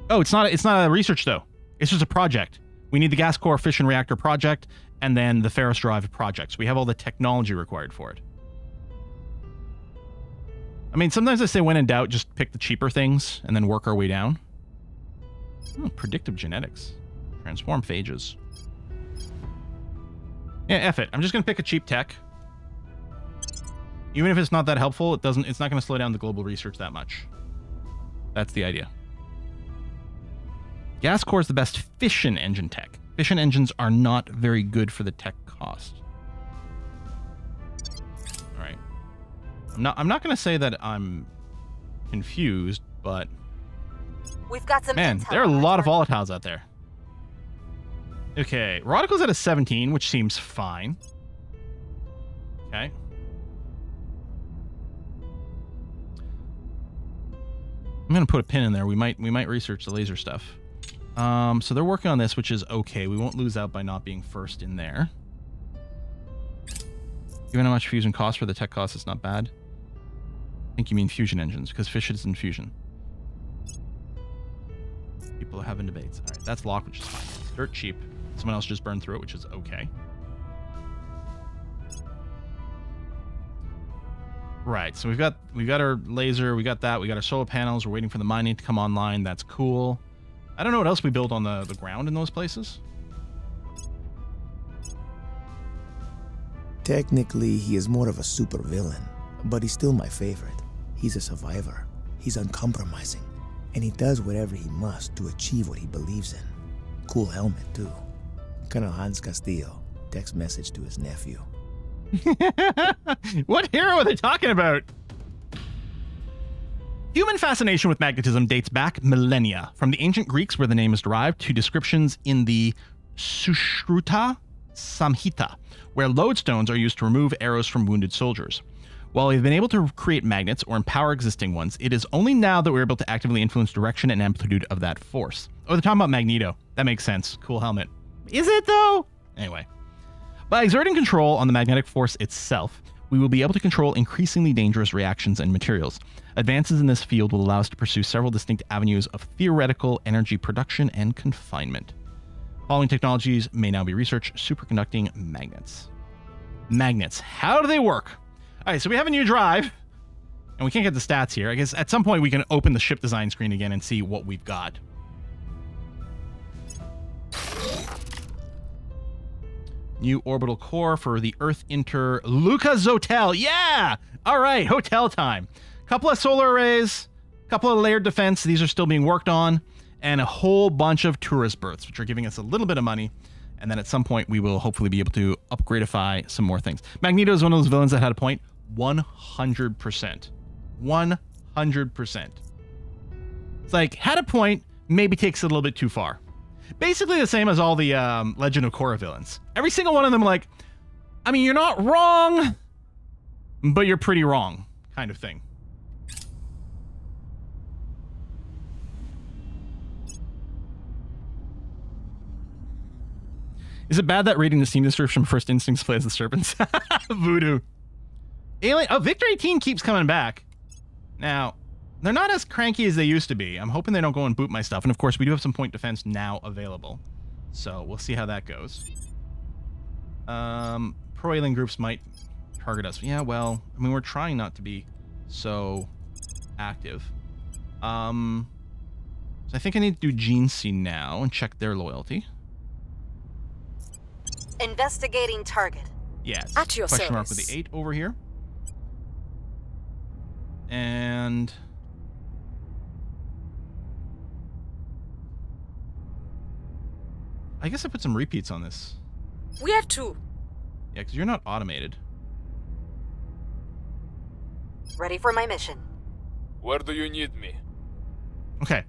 Oh, it's not a research though. It's just a project. We need the gas core fission reactor project and then the Ferris drive project. So we have all the technology required for it. I mean, sometimes I say when in doubt, just pick the cheaper things and then work our way down. Oh, predictive genetics. Transform phages. Yeah, F it. I'm just going to pick a cheap tech. Even if it's not that helpful, it's not going to slow down the global research that much. That's the idea. Gas core is the best fission engine tech. Fission engines are not very good for the tech cost. All right. I'm not going to say that I'm confused, but we've got some man, intel there are a lot of volatiles out there. Okay, Rodical's at a 17, which seems fine. Okay. I'm gonna put a pin in there. We might research the laser stuff. So they're working on this, which is okay. We won't lose out by not being first in there. Given how much fusion costs for the tech cost, it's not bad. I think you mean fusion engines, because fission is in fusion. People are having debates. All right, that's locked, which is fine. It's dirt cheap. Someone else just burned through it, which is okay. Right, so we've got our laser, we got that, we got our solar panels, we're waiting for the mining to come online. That's cool. I don't know what else we build on the ground in those places. Technically, he is more of a supervillain, but he's still my favorite. He's a survivor. He's uncompromising, and he does whatever he must to achieve what he believes in. Cool helmet, too. Colonel Hans Castillo, text message to his nephew. What hero are they talking about? Human fascination with magnetism dates back millennia, from the ancient Greeks, where the name is derived, to descriptions in the Sushruta Samhita, where lodestones are used to remove arrows from wounded soldiers. While we've been able to create magnets or empower existing ones, it is only now that we're able to actively influence direction and amplitude of that force. Oh, they're talking about Magneto. That makes sense. Cool helmet. Is it, though? Anyway. By exerting control on the magnetic force itself, we will be able to control increasingly dangerous reactions and materials. Advances in this field will allow us to pursue several distinct avenues of theoretical energy production and confinement. Following technologies may now be researched: superconducting magnets. Magnets. How do they work? All right, so we have a new drive, and we can't get the stats here. I guess at some point we can open the ship design screen again and see what we've got. New orbital core for the Earth Inter Lucas Hotel. Yeah! All right, hotel time. Couple of solar arrays, couple of layered defense. These are still being worked on, and a whole bunch of tourist berths, which are giving us a little bit of money. And then at some point, we will hopefully be able to upgradeify some more things. Magneto is one of those villains that had a point. 100%. 100%. It's like, had a point, maybe takes it a little bit too far. Basically the same as all the Legend of Korra villains. Every single one of them, like, I mean, you're not wrong, but you're pretty wrong, kind of thing. Is it bad that reading the Steam description First Instincts plays the serpents? Voodoo. Alien. Oh, Victor 18 keeps coming back. Now, They're not as cranky as they used to be. I'm hoping they don't go and boot my stuff. And of course, we do have some point defense now available. So we'll see how that goes. Pro-alien groups might target us. Yeah, well, I mean, we're trying not to be so active. So I think I need to do Genesi now and check their loyalty. Investigating target. Yes. At your Question mark service. with the 8 over here. And I guess I put some repeats on this. Where to? Yeah, because you're not automated. Ready for my mission. Where do you need me? Okay.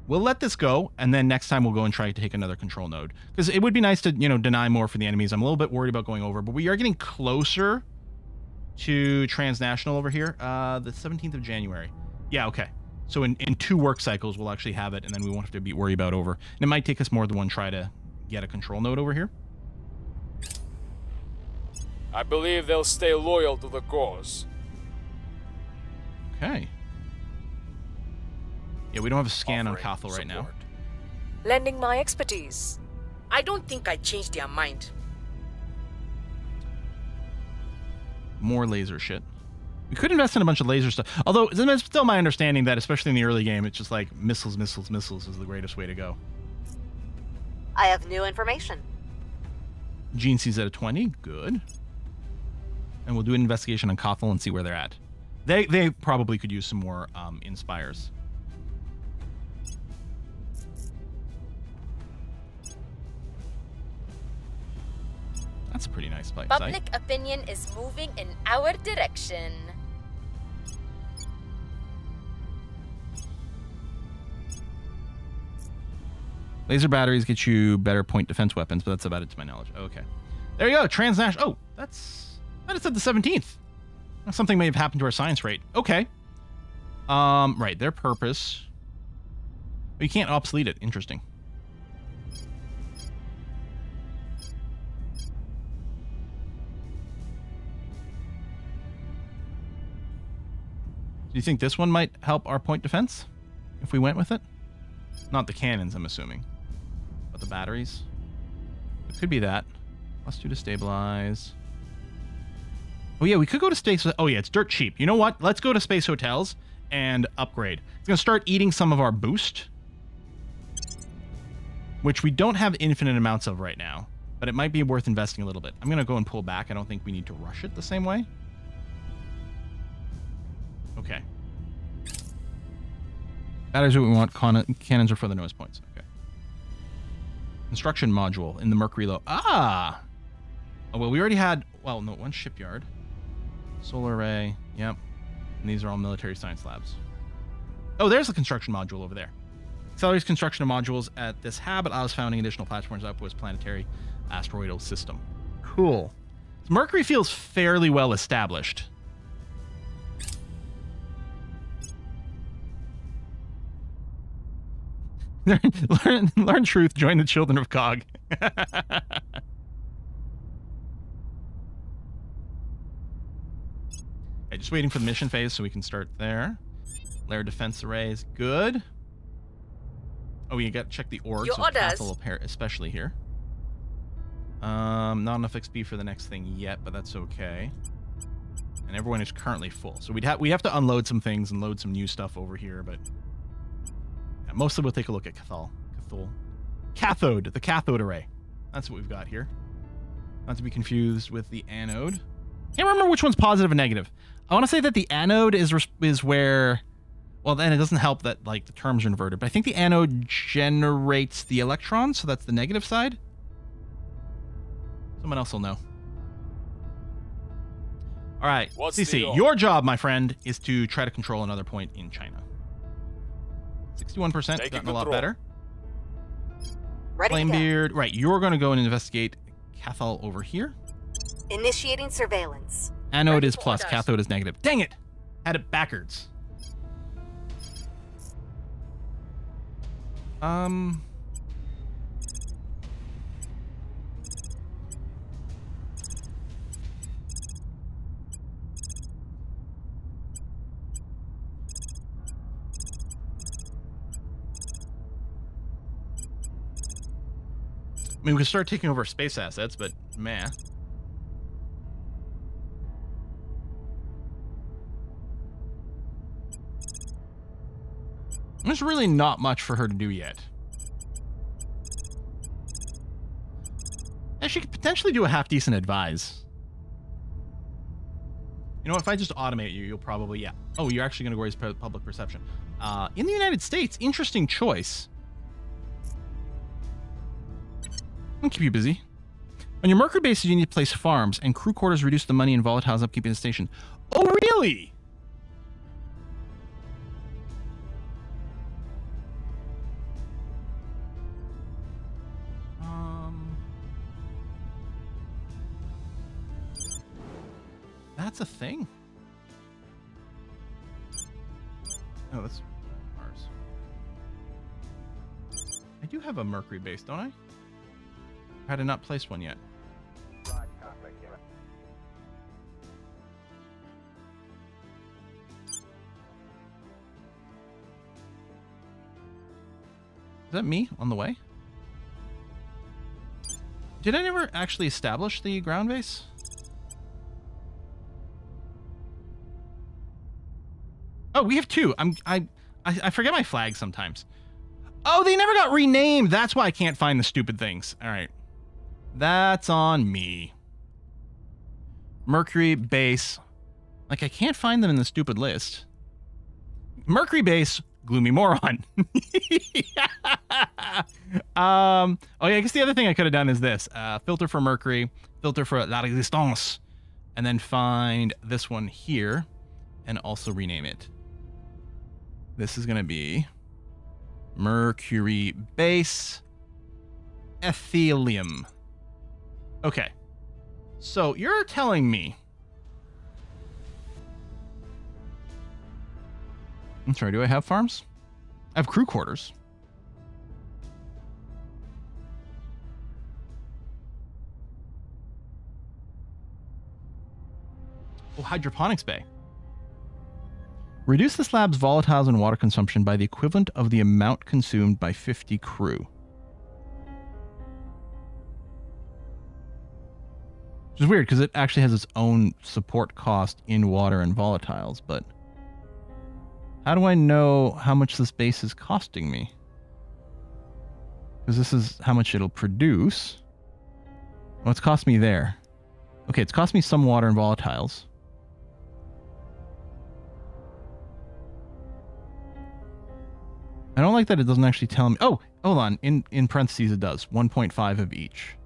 We'll let this go, and then next time we'll go and try to take another control node. Because it would be nice to, you know, deny more for the enemies. I'm a little bit worried about going over, but we are getting closer to transnational over here. The 17th of January. Yeah, okay. So in 2 work cycles, we'll actually have it, and then we won't have to be worried about over. And it might take us more than one try to get a control node over here. I believe they'll stay loyal to the cause. Okay. Yeah, we don't have a scan on Offering Cathal right now. support. Lending my expertise. I don't think I changed their mind. More laser shit. We could invest in a bunch of laser stuff. Although, it's still my understanding that, especially in the early game, it's just like missiles, missiles, missiles is the greatest way to go. I have new information. Genesi's at a 20. Good. And we'll do an investigation on Cathal and see where they're at. They probably could use some more Inspires. That's a pretty nice site. Public opinion is moving in our direction. Laser batteries get you better point defense weapons, but that's about it to my knowledge. Okay. There you go. Transnational. Oh, that said the 17th. Something may have happened to our science rate. Okay. Right. Their purpose. You can't obsolete it. Interesting. Do you think this one might help our point defense if we went with it? Not the cannons, I'm assuming, but the batteries. It could be that. +2 to stabilize. Oh yeah, we could go to space. Oh yeah, it's dirt cheap. You know what? Let's go to Space Hotels and upgrade. It's going to start eating some of our boost, which we don't have infinite amounts of right now, but it might be worth investing a little bit. I'm going to go and pull back. I don't think we need to rush it the same way. Okay. Batteries are what we want. Cannons are for the nose points. Okay. Construction module in the Mercury low. Ah! Oh, well, we already had... Well, no, 1 shipyard. Solar array. Yep. And these are all military science labs. Oh, there's the construction module over there. Accelerates construction of modules at this hab. It allows founding additional platforms up with planetary asteroidal system. Cool. So Mercury feels fairly well established. learn truth, join the children of Cog. Okay, just waiting for the mission phase so we can start there. Layer defense arrays, good. Oh, you got to check the orgs Your of orders. Cathal, especially here. Not enough XP for the next thing yet, but that's okay. And everyone is currently full, so we have to unload some things and load some new stuff over here, but. Mostly we'll take a look at Cathode, the cathode array. That's what we've got here. Not to be confused with the anode. Can't remember which one's positive and negative. I want to say that the anode is where... Well, then it doesn't help that, like, the terms are inverted. But I think the anode generates the electrons, so that's the negative side. Someone else will know. All right, CC, your job, my friend, is to try to control another point in China. 61%, gotten a lot better. Flamebeard, right, you're going to go and investigate Cathal over here. Initiating surveillance. Anode is plus, cathode is negative. Dang it! Had it backwards. I mean, we could start taking over space assets, but meh. There's really not much for her to do yet. And she could potentially do a half-decent advise. You know what? If I just automate you, you'll probably, yeah. Oh, you're actually going to raise public perception. In the United States, interesting choice. I'll keep you busy. On your Mercury bases, you need to place farms, and crew quarters reduce the money and volatiles upkeep in the station. Oh, really? That's a thing. Oh, that's ours. I do have a Mercury base, don't I? Or had I not placed one yet? Is that me on the way? Did I never actually establish the ground base? Oh, we have two. I forget my flag sometimes. Oh, they never got renamed. That's why I can't find the stupid things. All right. That's on me. Mercury base. Like, I can't find them in the stupid list. Mercury base, gloomy moron. Oh, yeah, I guess the other thing I could have done is this. Filter for Mercury, filter for La Resistance, and then find this one here and also rename it. This is going to be Mercury base Ethelium. Okay. So you're telling me. I'm sorry, do I have farms? I have crew quarters. Oh, hydroponics bay. Reduce the slab's volatiles and water consumption by the equivalent of the amount consumed by 50 crew. Which is weird because it actually has its own support cost in water and volatiles, but how do I know how much this base is costing me? Because this is how much it'll produce. Well, it's cost me there. Okay, it's cost me some water and volatiles. I don't like that it doesn't actually tell me. Oh, hold on. In parentheses, it does. 1.5 of each.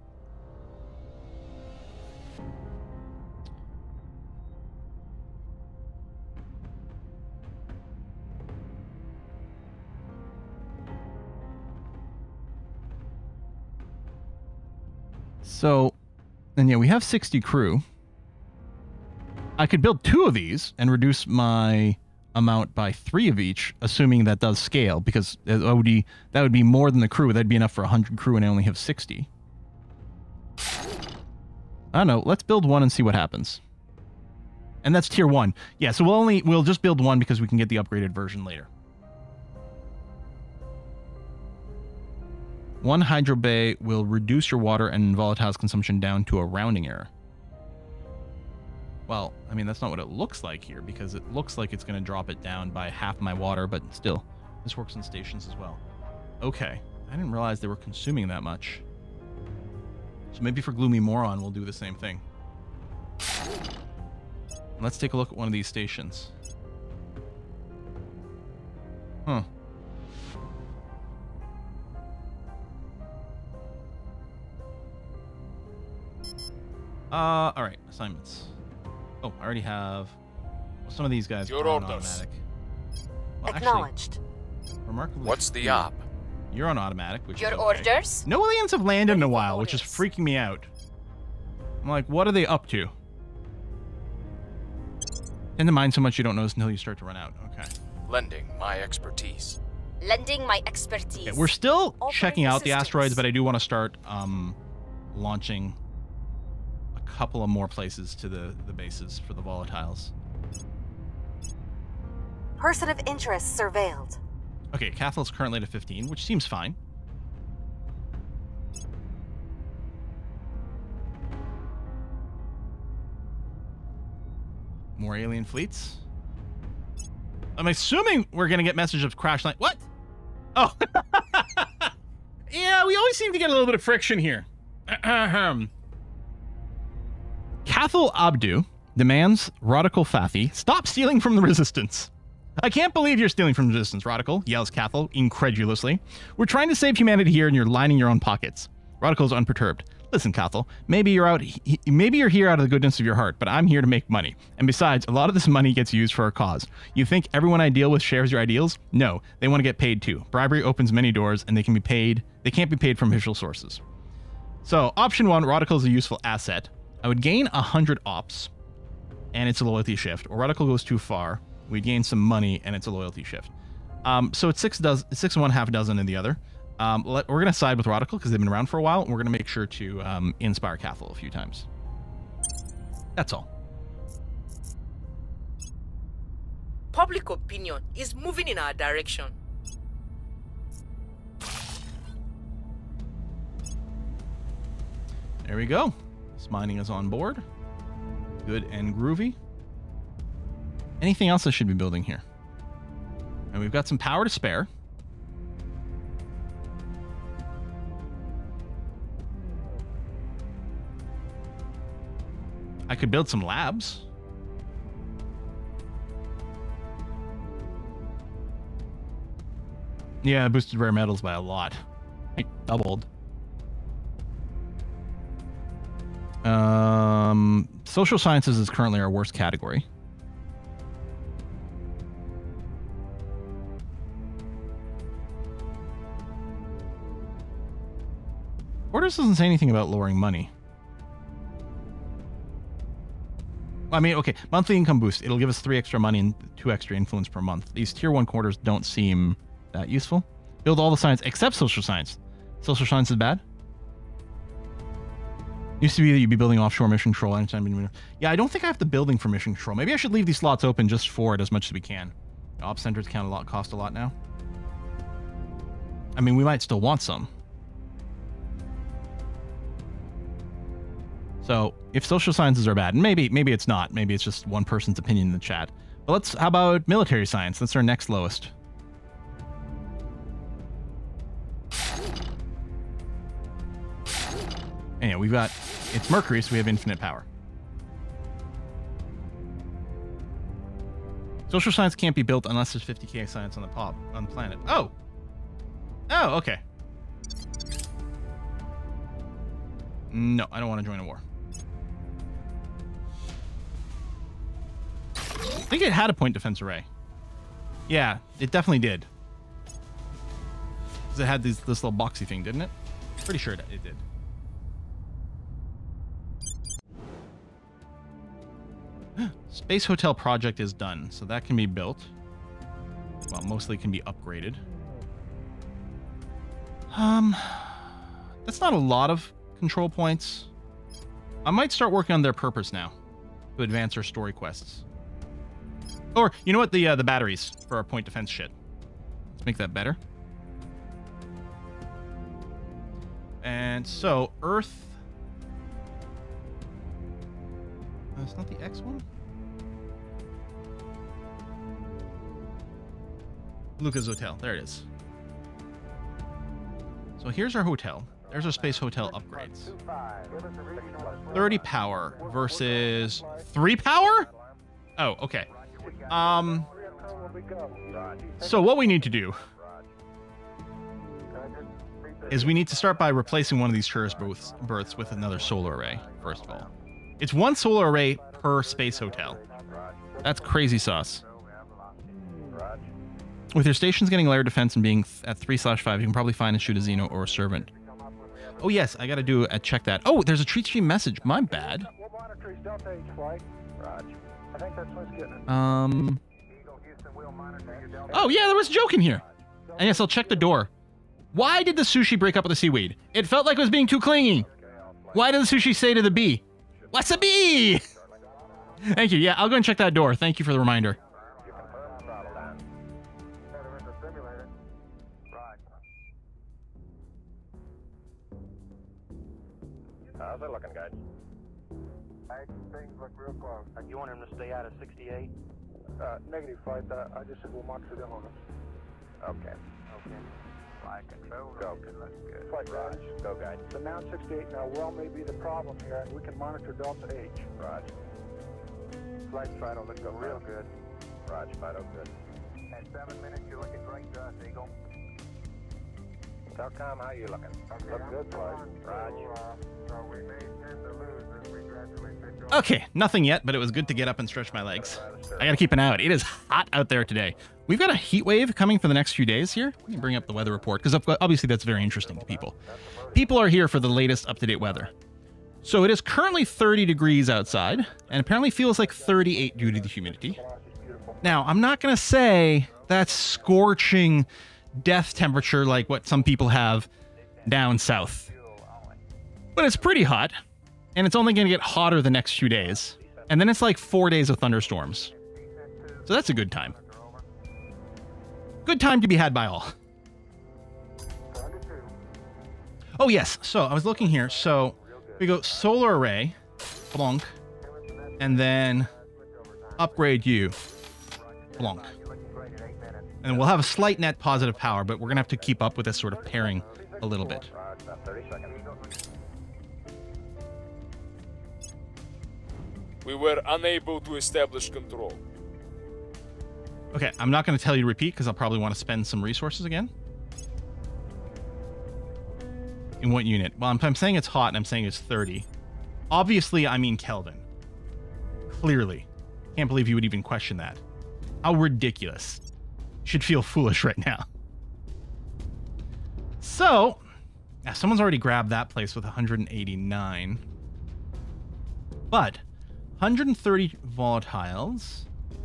So, and yeah, we have 60 crew. I could build 2 of these and reduce my amount by 3 of each, assuming that does scale, because that would be more than the crew. That'd be enough for 100 crew, and I only have 60. I don't know. Let's build 1 and see what happens. And that's tier 1. Yeah, so we'll just build 1 because we can get the upgraded version later. 1 hydro bay will reduce your water and volatiles consumption down to a rounding error. Well, I mean, that's not what it looks like here, because it looks like it's going to drop it down by half my water, but still, this works in stations as well. Okay, I didn't realize they were consuming that much. So maybe for Gloomy Moron, we'll do the same thing. Let's take a look at one of these stations. Huh. All right, assignments. Oh, I already have. Well, some of these guys are on automatic. Well, Acknowledged. Actually, remarkably. What's the op? You're on automatic, which Your is okay. orders? No aliens have landed in a while, which is freaking me out. I'm like, what are they up to? Tend to mind so much you don't notice until you start to run out. Okay. Lending my expertise. Lending my expertise. Okay, we're still checking out the assistance. asteroids, but I do want to start launching a couple of more places to the bases for the volatiles. Person of interest surveilled. Okay, Cathal's currently at 15, which seems fine. More alien fleets. I'm assuming we're going to get message of crash line. What? Oh. Yeah, we always seem to get a little bit of friction here. Cathal Abdu demands Radical Fathi stop stealing from the Resistance. I can't believe you're stealing from the Resistance, Radical, yells Cathal incredulously. We're trying to save humanity here and you're lining your own pockets. Radical is unperturbed. Listen, Cathal, maybe you're here out of the goodness of your heart, but I'm here to make money. And besides, a lot of this money gets used for our cause. You think everyone I deal with shares your ideals? No, they want to get paid too. Bribery opens many doors and they can't be paid from official sources. So, option 1, Radical is a useful asset. I would gain 100 ops, and it's a loyalty shift. Or Radical goes too far, we gain some money, and it's a loyalty shift. So it's 6 and 1 half dozen in the other. We're going to side with Radical because they've been around for a while, and we're going to make sure to inspire Cathal a few times. That's all. Public opinion is moving in our direction. There we go. This mining is on board. Good and groovy. Anything else I should be building here? And we've got some power to spare. I could build some labs. Yeah, I boosted rare metals by a lot. Like doubled. Social sciences is currently our worst category. Orders doesn't say anything about lowering money. I mean, okay, monthly income boost. It'll give us 3 extra money and 2 extra influence per month. These tier 1 quarters don't seem that useful. Build all the science except social science. Social science is bad? Used to be that you'd be building offshore mission control anytime. Yeah, I don't think I have the building for mission control. Maybe I should leave these slots open just for it as much as we can. Op centers cost a lot now. I mean, we might still want some. So, if social sciences are bad, and maybe it's not. Maybe it's just one person's opinion in the chat. But how about military science? That's our next lowest. Anyway, we've got, it's Mercury, so we have infinite power. Social science can't be built unless there's 50k science on the planet. Oh! Oh, okay. No, I don't want to join a war. I think it had a point defense array. Yeah, it definitely did. Because it had this little boxy thing, didn't it? Pretty sure it did. Space Hotel project is done, so that can be built. Well, mostly can be upgraded. That's not a lot of control points. I might start working on their purpose now to advance our story quests. Or, you know what? The batteries for our point defense shit. Let's make that better. And so, Earth... it's not the X one? Lucas Hotel. There it is. So here's our hotel. There's our space hotel upgrades. 30 power versus 3 power? Oh, okay. So what we need to do is we need to start by replacing one of these tourist berths with another solar array, first of all. It's 1 solar array per space hotel. That's crazy sauce. With your stations getting layered defense and being at 3/5, you can probably find and shoot a Xeno or a Servant. Oh yes, I gotta do a check that. Oh, there's a treat stream message. My bad. Oh yeah, there was a joke in here. And yes, I'll check the door. Why did the sushi break up with the seaweed? It felt like it was being too clingy. Why did the sushi say to the bee, "What's a bee?" Thank you. Yeah, I'll go and check that door. Thank you for the reminder. How's it looking, guys? Things look real close. You want him to stay out of 68? Negative, Flight. I just said we'll monitor them on us. Okay. Flight control. Go. That's good. Flight Raj. Go, guide. So now 68. Now, well may be the problem here, and we can monitor Delta H. Raj. Flight Fido, let's go. Real good. Raj, Fido, good. At 7 minutes, you're looking great to us, Eagle. Telcom, how you looking? Okay, look good, Flight. Raj. So we may tend to lose as we gradually pick up. Okay, nothing yet, but it was good to get up and stretch my legs. I gotta keep an eye out. It is hot out there today. We've got a heat wave coming for the next few days here. Let me bring up the weather report, because obviously that's very interesting to people. People are here for the latest up-to-date weather. So it is currently 30 degrees outside, and apparently feels like 38 due to the humidity. Now, I'm not going to say that's scorching death temperature like what some people have down south. But it's pretty hot, and it's only going to get hotter the next few days. And then it's like 4 days of thunderstorms. So that's a good time. Good time to be had by all. Oh, yes. So I was looking here. So we go solar array, blonk, and then upgrade you, blonk. And we'll have a slight net positive power, but we're going to have to keep up with this sort of pairing a little bit. We were unable to establish control. Okay, I'm not going to tell you to repeat because I'll probably want to spend some resources again. In what unit? Well, I'm saying it's hot and I'm saying it's 30. Obviously, I mean Kelvin. Clearly. Can't believe you would even question that. How ridiculous. You should feel foolish right now. So, now someone's already grabbed that place with 189. But, 130 volatiles.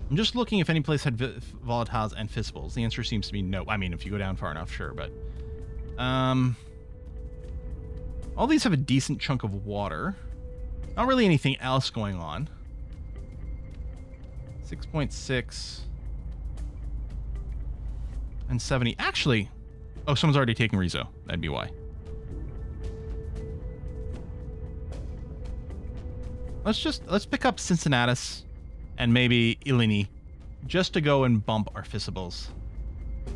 I'm just looking if any place had volatiles and fissibles. The answer seems to be no. I mean, if you go down far enough, sure, but... all these have a decent chunk of water. Not really anything else going on. 6.6 and 70. Actually, oh, someone's already taking Rezo. That'd be why. Let's pick up Cincinnatus and maybe Illini just to go and bump our fissibles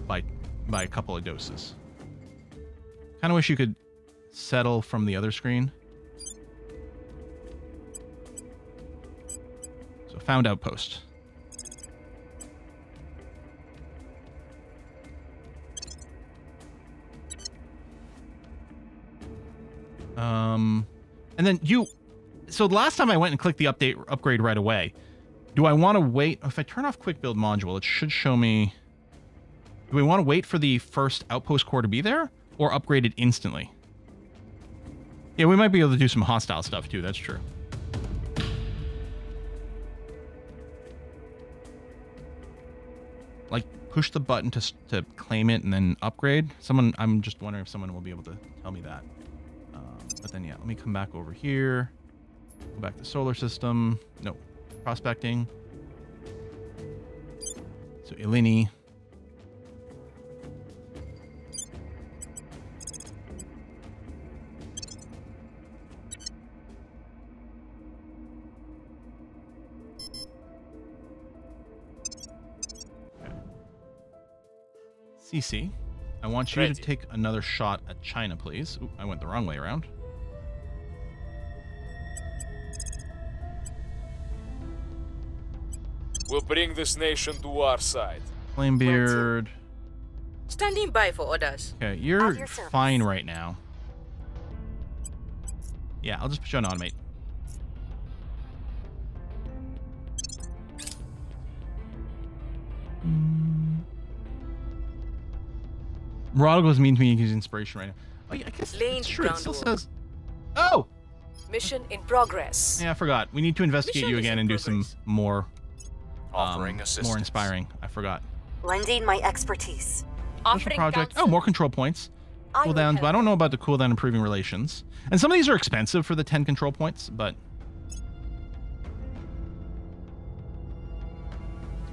by a couple of doses. Kind of wish you could settle from the other screen. So found outpost. And then so the last time I went and clicked the upgrade right away. Do I want to wait? If I turn off quick build module, it should show me. Do we want to wait for the first outpost core to be there or upgrade it instantly? Yeah, we might be able to do some hostile stuff too. That's true. Like push the button to claim it and then upgrade. I'm just wondering if someone will be able to tell me that. But then, yeah, let me come back over here. Go back to solar system. No, prospecting. So Illini. Okay. CC. I want you to take another shot at China, please. Ooh, I went the wrong way around. We'll bring this nation to our side. Flamebeard. Standing by for orders. Okay, you're fine right now. Yeah, I'll just put you on automate. Rodrigo was mean to me using inspiration right now. Oh, yeah, I guess it's true. It still says... Oh! Mission in progress. Yeah, I forgot. We need to investigate you again and do some more... Offering assistance. More inspiring. I forgot. Lending my expertise. Offering project. Oh, more control points. Cooldowns, but I don't know about the cooldown improving relations. And some of these are expensive for the 10 control points, but...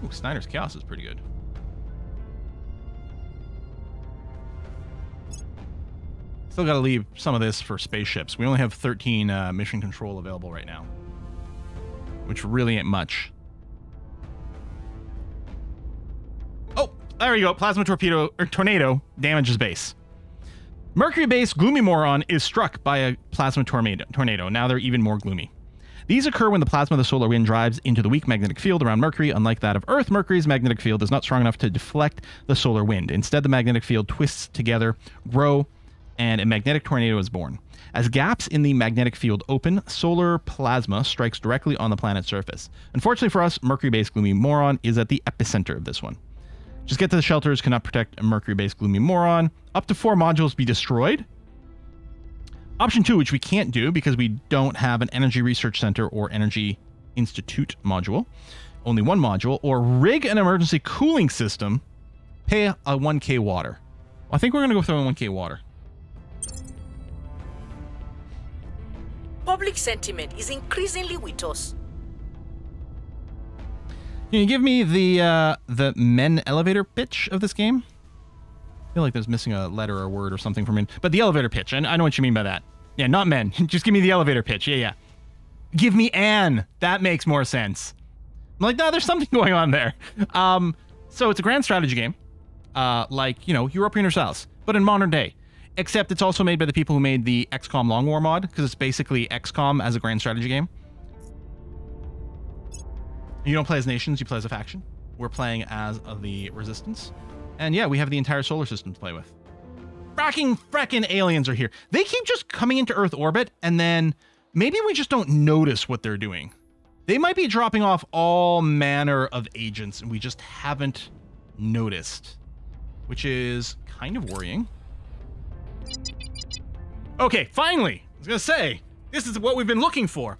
Ooh, Snyder's Chaos is pretty good. Still got to leave some of this for spaceships. We only have 13 mission control available right now. which really ain't much. Oh, there we go. Plasma tornado damages base. Mercury-based Gloomy Moron is struck by a plasma tornado. Now they're even more gloomy. These occur when the plasma of the solar wind drives into the weak magnetic field around Mercury. Unlike that of Earth, Mercury's magnetic field is not strong enough to deflect the solar wind. Instead, the magnetic field twists together, grow, and a magnetic tornado is born. As gaps in the magnetic field open, solar plasma strikes directly on the planet's surface. Unfortunately for us, Mercury-based Gloomy Moron is at the epicenter of this one. Just get to the shelters, cannot protect a Mercury-based Gloomy Moron. Up to 4 modules be destroyed. Option 2, which we can't do because we don't have an Energy Research Center or Energy Institute module. Only 1 module. Or rig an emergency cooling system. Pay a 1K water. Well, I think we're going to go through a 1K water. Public sentiment is increasingly with us. Can you give me the men elevator pitch of this game? I feel like there's missing a letter or a word or something from it. But the elevator pitch, and I know what you mean by that. Yeah, not men. Just give me the elevator pitch. Yeah. Give me Anne. That makes more sense. I'm like, no, there's something going on there. So it's a grand strategy game. Like, you know, European Universalis, but in modern day. Except it's also made by the people who made the XCOM Long War mod, because it's basically XCOM as a grand strategy game. You don't play as nations, you play as a faction. We're playing as the Resistance. And yeah, we have the entire solar system to play with. Fracking aliens are here. They keep just coming into Earth orbit, and then maybe we just don't notice what they're doing. They might be dropping off all manner of agents, and we just haven't noticed. Which is kind of worrying. Okay, finally! I was gonna say, this is what we've been looking for.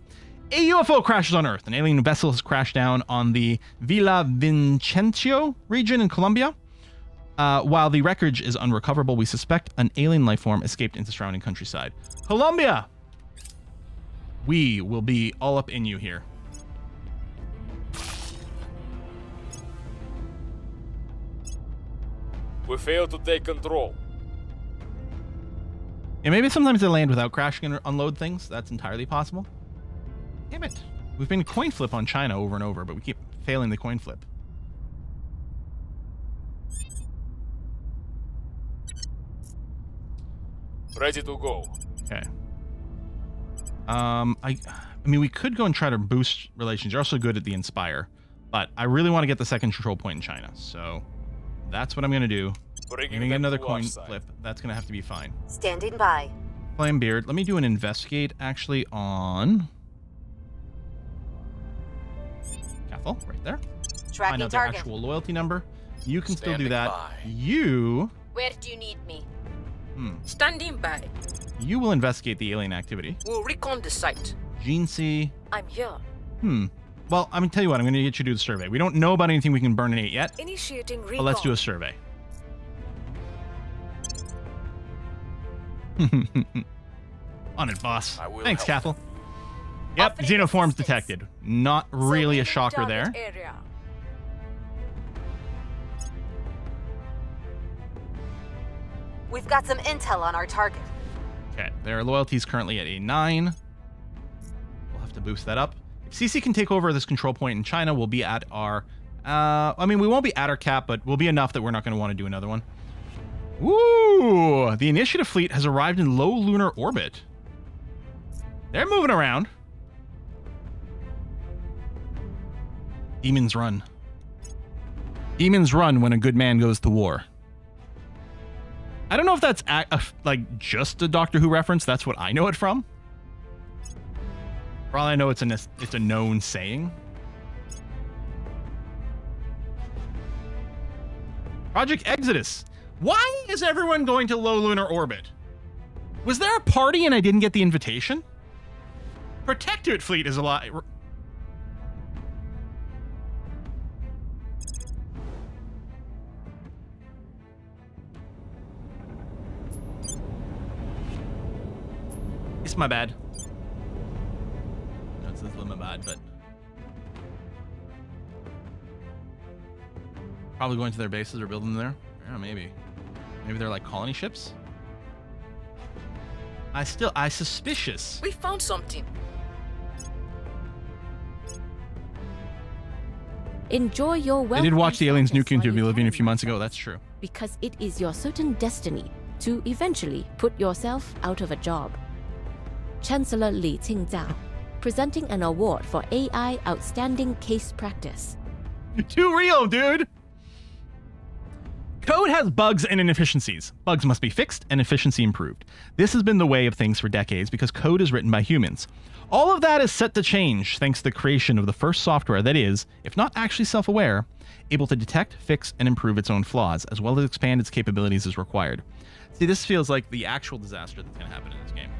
A UFO crashes on Earth. An alien vessel has crashed down on the Villa Vicencio region in Colombia. While the wreckage is unrecoverable, we suspect an alien life form escaped into surrounding countryside. Colombia! We will be all up in you here. We failed to take control. Yeah, maybe sometimes they land without crashing and unload things. That's entirely possible. Damn it. We've been coin flip on China over and over, but we keep failing the coin flip. Ready to go. Okay. I mean, we could go and try to boost relations. You're also good at the Inspire, but I really want to get the second control point in China, so that's what I'm going to do. I'm going to get another coin flip. That's going to have to be fine. Standing by. Flame Beard. Let me do an investigate, actually, on Cathal, right there. Tracking Find out their target. actual loyalty number. You can still do Standing that. by. You... Where do you need me? Standing by. You will investigate the alien activity. We'll recon the site. Gene C. I'm here. Well, I'm going to tell you what. I'm going to get you to do the survey. We don't know about anything we can burninate yet. Initiating recon. But let's do a survey. On it, boss. Thanks, Cathal. Yep, xenoforms detected. Not really a shocker there. Area. We've got some intel on our target. Okay, their loyalty is currently at a 9. We'll have to boost that up. If CC can take over this control point in China, we'll be at our... I mean, we won't be at our cap, but we'll be enough that we're not going to want to do another one. Woo! The initiative fleet has arrived in low lunar orbit. They're moving around. Demons run. Demons run when a good man goes to war. I don't know if that's like just a Doctor Who reference. That's what I know it from. For all I know, it's a known saying. Project Exodus. Why is everyone going to low lunar orbit? Was there a party and I didn't get the invitation? Protectorate fleet is a lot. It's my bad. No, it's my bad, but probably going to their bases or building them there. Yeah, maybe. Maybe they're like colony ships. I suspicious. We found something. Enjoy your wealth. I did watch the aliens nuke into oblivion a few months ago. That's true. Because it is your certain destiny to eventually put yourself out of a job. Chancellor Li Qingzhao, presenting an award for AI Outstanding Case Practice. Too real, dude! Code has bugs and inefficiencies. Bugs must be fixed and efficiency improved. This has been the way of things for decades because code is written by humans. All of that is set to change thanks to the creation of the first software that is, if not actually self-aware, able to detect, fix, and improve its own flaws, as well as expand its capabilities as required. See, this feels like the actual disaster that's going to happen in this game.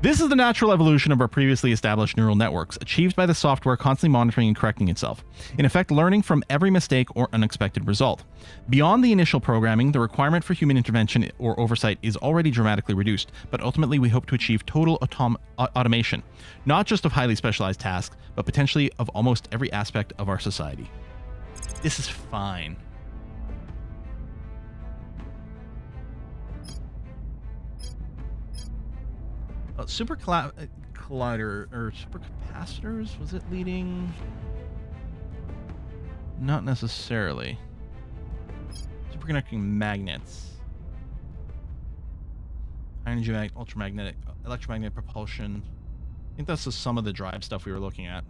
This is the natural evolution of our previously established neural networks, achieved by the software constantly monitoring and correcting itself, in effect learning from every mistake or unexpected result. Beyond the initial programming, the requirement for human intervention or oversight is already dramatically reduced, but ultimately we hope to achieve total automation, not just of highly specialized tasks, but potentially of almost every aspect of our society. This is fine. Super collider or super capacitors, was it leading? Not necessarily. Superconducting magnets. High energy ultramagnetic electromagnetic propulsion. I think that's just some of the drive stuff we were looking at.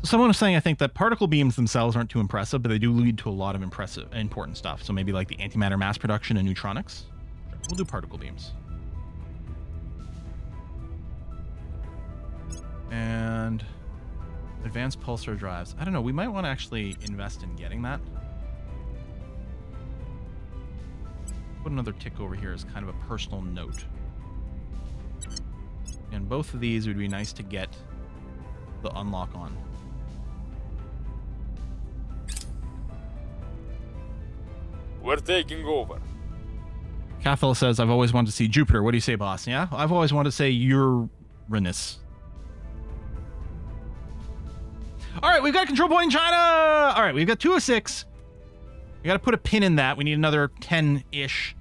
Someone was saying, I think that particle beams themselves aren't too impressive, but they do lead to a lot of important stuff. So maybe like the antimatter mass production and neutronics. We'll do particle beams. And advanced pulsar drives. I don't know. We might want to actually invest in getting that. Put another tick over here as kind of a personal note. And both of these would be nice to get the unlock on. We're taking over. Cathal says, I've always wanted to see Jupiter. What do you say, boss? Yeah? I've always wanted to say Uranus. All right, we've got a control point in China. All right, we've got 206. We got to put a pin in that. We need another 10-ish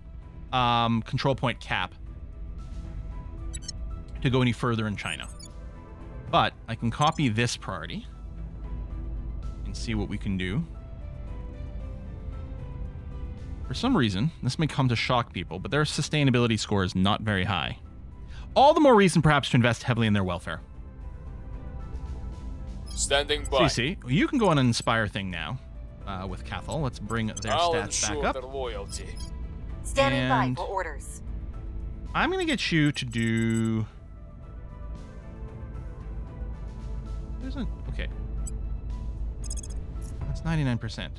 control point cap to go any further in China. But I can copy this priority and see what we can do. For some reason, this may come to shock people, but their sustainability score is not very high. All the more reason, perhaps, to invest heavily in their welfare. Standing by. CC, you can go on an Inspire thing now with Cathal. Let's bring their stats back up. Their loyalty. Standing by for orders. I'm going to get you to do... Okay. That's 99%.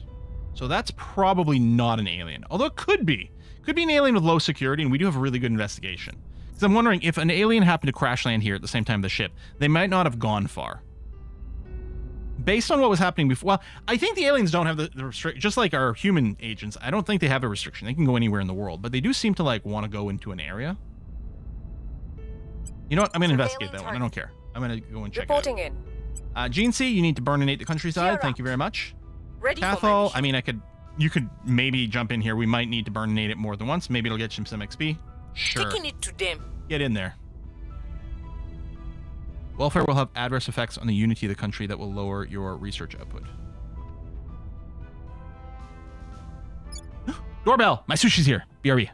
So that's probably not an alien. Although it could be. Could be an alien with low security, and we do have a really good investigation. Because I'm wondering, if an alien happened to crash land here at the same time as the ship, they might not have gone far. Based on what was happening before... Well, I think the aliens don't have the restriction. Just like our human agents, I don't think they have a restriction. They can go anywhere in the world. But they do seem to, like, want to go into an area. You know what? I'm going to investigate that one. I don't care. I'm going to go and check it out. Reporting in. Gene C, you need to burninate the countryside. Terra. Thank you very much. Ready Cathal, I mean, you could maybe jump in here. We might need to burninate it more than once. Maybe it'll get you some XP. Sure. Taking it to them. Get in there. Welfare will have adverse effects on the unity of the country that will lower your research output. Doorbell! My sushi's here. BRB.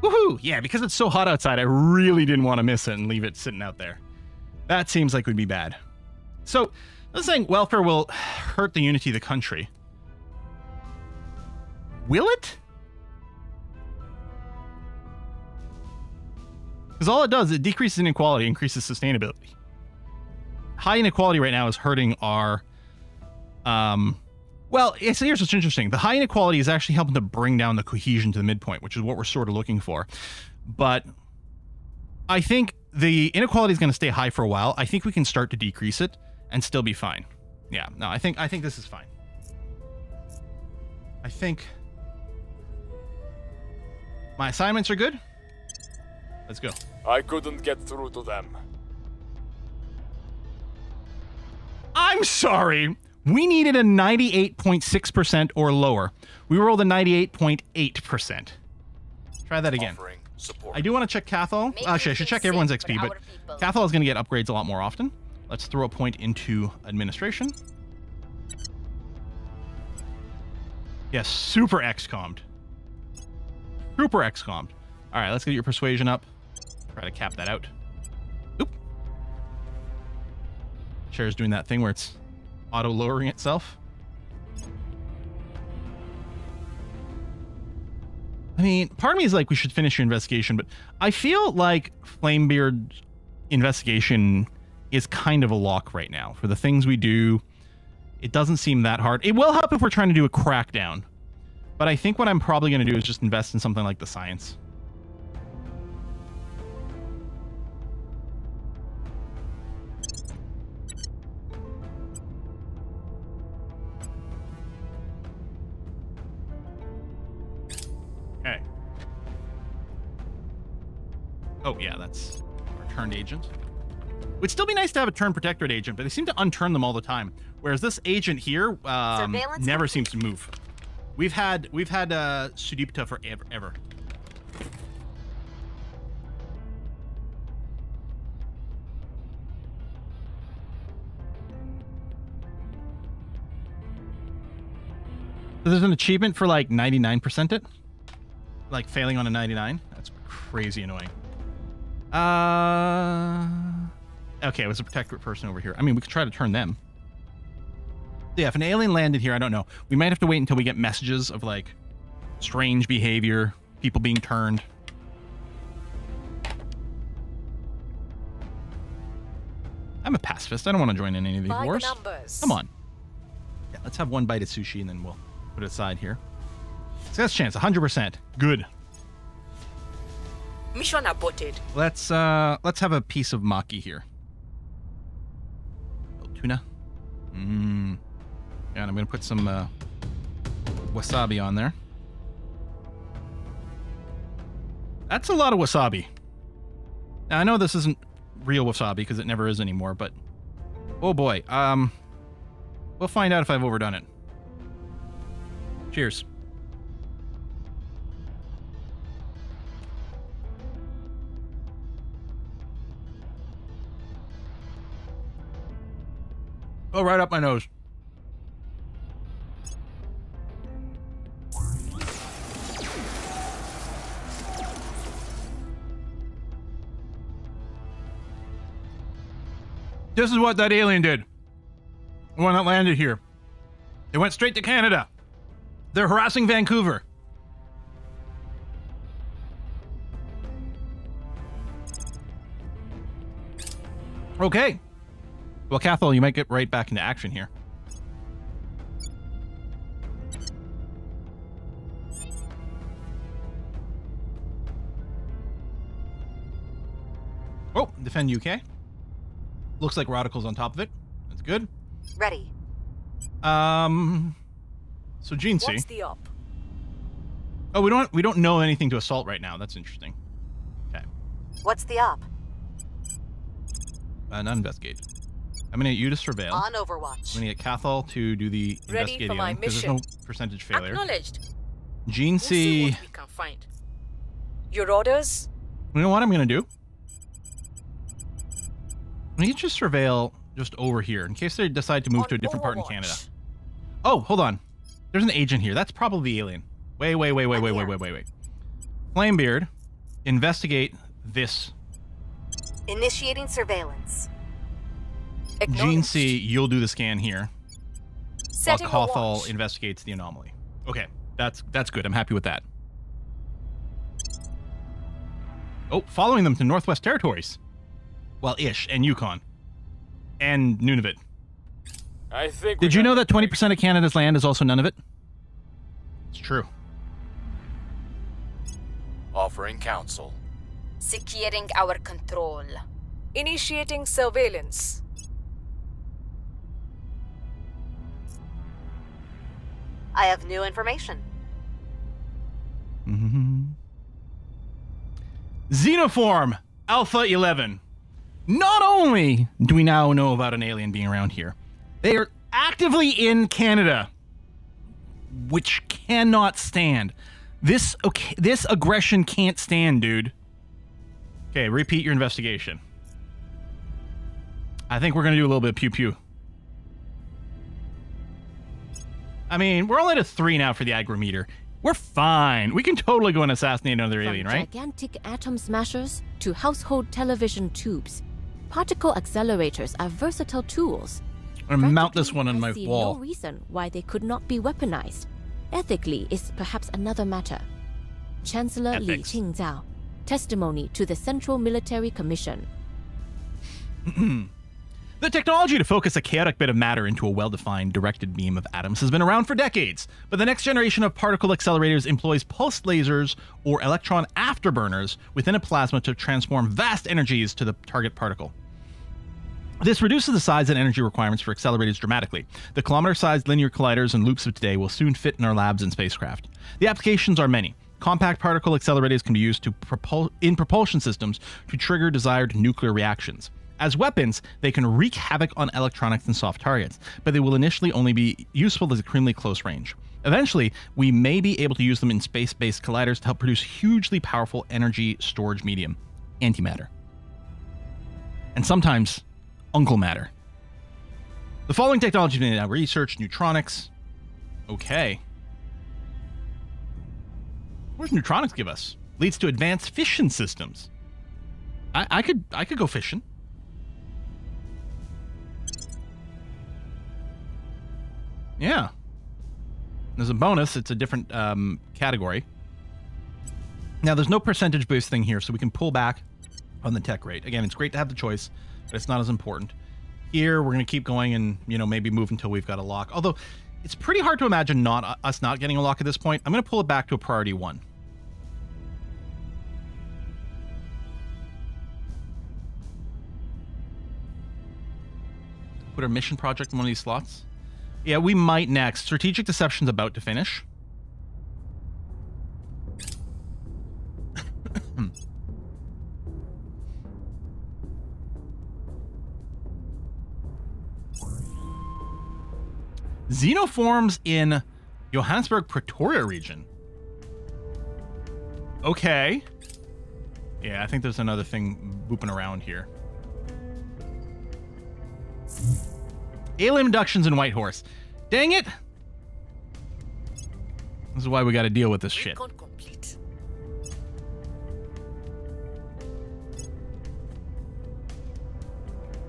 Woohoo! Yeah, because it's so hot outside, I really didn't want to miss it and leave it sitting out there. That seems like would be bad. So, I was saying welfare will hurt the unity of the country. Will it? Because Because all it does, it decreases inequality, increases sustainability. High inequality right now is hurting our... well, here's what's interesting. The high inequality is actually helping to bring down the cohesion to the midpoint, which is what we're sort of looking for. But I think the inequality is going to stay high for a while. I think we can start to decrease it and still be fine. Yeah, no, I think this is fine. I think my assignments are good. Let's go. I couldn't get through to them. I'm sorry. We needed a 98.6% or lower. We rolled a 98.8%. Try that again. I do want to check Cathal. Actually, I should check everyone's XP, but Cathal is going to get upgrades a lot more often. Let's throw a point into administration. Yes, super XCOM'd. Super XCOM'd. All right, let's get your persuasion up. Try to cap that out. Oop. Chair's doing that thing where it's auto-lowering itself. I mean, part of me is like, we should finish your investigation, but I feel like Flamebeard's investigation is kind of a lock right now. For the things we do, it doesn't seem that hard. It will help if we're trying to do a crackdown. But I think what I'm probably going to do is just invest in something like the science. Okay. Oh, yeah, that's our turned agent. Would still be nice to have a turn protectorate agent, but they seem to unturn them all the time. Whereas this agent here never seems to move. We've had Sudipta forever. So there's an achievement for like 99% it, like failing on a 99. That's crazy annoying. Okay, it was a protectorate person over here. I mean, we could try to turn them. Yeah, if an alien landed here, I don't know. We might have to wait until we get messages of, like, strange behavior, people being turned. I'm a pacifist. I don't want to join in any of these wars. Come on. Yeah, let's have one bite of sushi, and then we'll put it aside here. Success chance, 100%. Good. Mission aborted. Let's have a piece of maki here. Oh, tuna. Mmm. And I'm going to put some wasabi on there. That's a lot of wasabi. Now, I know this isn't real wasabi because it never is anymore, but oh boy. We'll find out if I've overdone it. Cheers. Oh, right up my nose. This is what that alien did. The one that landed here. They went straight to Canada. They're harassing Vancouver. Okay. Well, Cathal, you might get right back into action here. Oh, defend UK. Looks like Radical's on top of it. That's good. Ready. So Gene C. What's the op? Oh, we don't know anything to assault right now. That's interesting. Okay. What's the op? Not investigate. I'm gonna get you to surveil. On Overwatch. I'm gonna get Cathal to do the investigating because there's no percentage failure. Acknowledged. Gene We'll C. see what we can find. Your orders? You know what I'm gonna do? I'm gonna just surveil just over here in case they decide to move to a different part in Canada. Oh, hold on. There's an agent here. That's probably alien. Wait. Flamebeard, investigate this. Initiating surveillance. Gene C, you'll do the scan here. Setting while a Cathal watch. investigates the anomaly. Okay, that's good. I'm happy with that. Oh, following them to Northwest Territories. Well, ish, and Yukon. And Nunavut. I think. Did you know that 20% of Canada's land is also Nunavut? It's true. Offering counsel. Securing our control. Initiating surveillance. I have new information. Xenoform Alpha 11. Not only do we now know about an alien being around here, they are actively in Canada, which cannot stand. This aggression can't stand, dude. Okay, repeat your investigation. I think we're going to do a little bit of pew-pew. I mean, we're only at a 3 now for the aggro-meter. We're fine. We can totally go and assassinate another alien, right? Gigantic atom smashers to household television tubes, particle accelerators are versatile tools. I'm gonna mount this one on my wall. No reason why they could not be weaponized. Ethically is perhaps another matter. Chancellor Li Qingzhao, testimony to the Central Military Commission. The technology to focus a chaotic bit of matter into a well-defined, directed beam of atoms has been around for decades, but the next generation of particle accelerators employs pulsed lasers or electron afterburners within a plasma to transform vast energies to the target particle. This reduces the size and energy requirements for accelerators dramatically. The kilometer-sized linear colliders and loops of today will soon fit in our labs and spacecraft. The applications are many. Compact particle accelerators can be used in propulsion systems to trigger desired nuclear reactions. As weapons, they can wreak havoc on electronics and soft targets, but they will initially only be useful at extremely close range. Eventually, we may be able to use them in space-based colliders to help produce hugely powerful energy storage medium, antimatter. And sometimes, uncle matter. The following technology is now research, neutronics. Okay. What does neutronics give us? Leads to advanced fission systems. I could go fishing. Yeah. There's a bonus. It's a different category. Now, there's no percentage boost thing here, so we can pull back on the tech rate. Again, it's great to have the choice, but it's not as important. Here, we're going to keep going and, you know, maybe move until we've got a lock. Although, it's pretty hard to imagine us not getting a lock at this point. I'm going to pull it back to a priority 1. Put our mission project in one of these slots. Yeah, we might next. Strategic Deception's about to finish. Xenoforms in Johannesburg, Pretoria region. Okay. Yeah, I think there's another thing booping around here. Alien abductions in Whitehorse. Dang it! This is why we got to deal with this shit.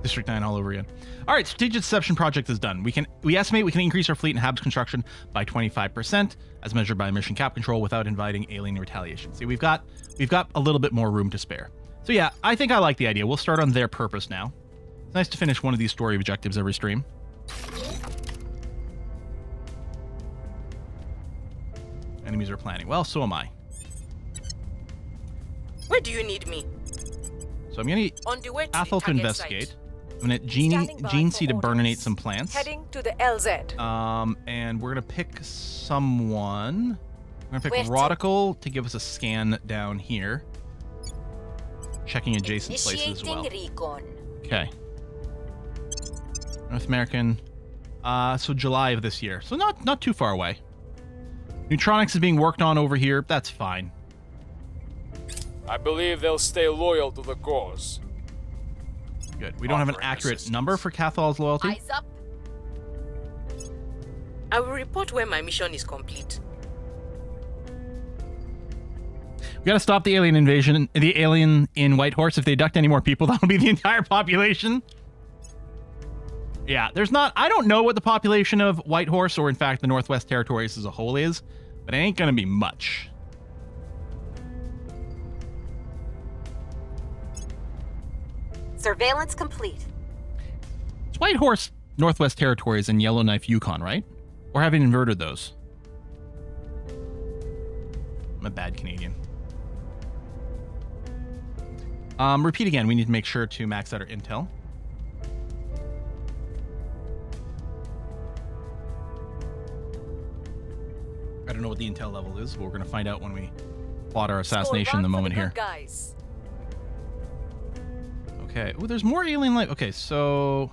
District 9 all over again. All right, strategic deception project is done. We estimate we can increase our fleet and HABS construction by 25% as measured by mission cap control without inviting alien retaliation. See, we've got a little bit more room to spare. So yeah, I think I like the idea. We'll start on their purpose now. It's nice to finish one of these story objectives every stream. Enemies are planning. Well, so am I. Where do you need me? So I'm going to Athel to investigate. I'm going to Gene C to burninate some plants. Heading to the LZ. And we're going to pick someone. We're going to pick Rodical to give us a scan down here. Checking adjacent places as well. Okay. North American. So July of this year. So not too far away. Neutronics is being worked on over here. That's fine. I believe they'll stay loyal to the cause. Good. We don't have an accurate number for Cathal's loyalty. Eyes up. I will report when my mission is complete. We gotta stop the alien invasion. The alien in Whitehorse. If they abduct any more people, that'll be the entire population. Yeah, there's not... I don't know what the population of Whitehorse, or in fact the Northwest Territories as a whole is, but it ain't gonna be much. Surveillance complete. It's White Horse, Northwest Territories, and Yellowknife, Yukon, right? Or have I inverted those? I'm a bad Canadian. Repeat again. We need to make sure to max out our intel. I don't know what the intel level is, but we're going to find out when we plot our assassination in the moment here. Guys. Okay. Oh, there's more alien life. Okay, so...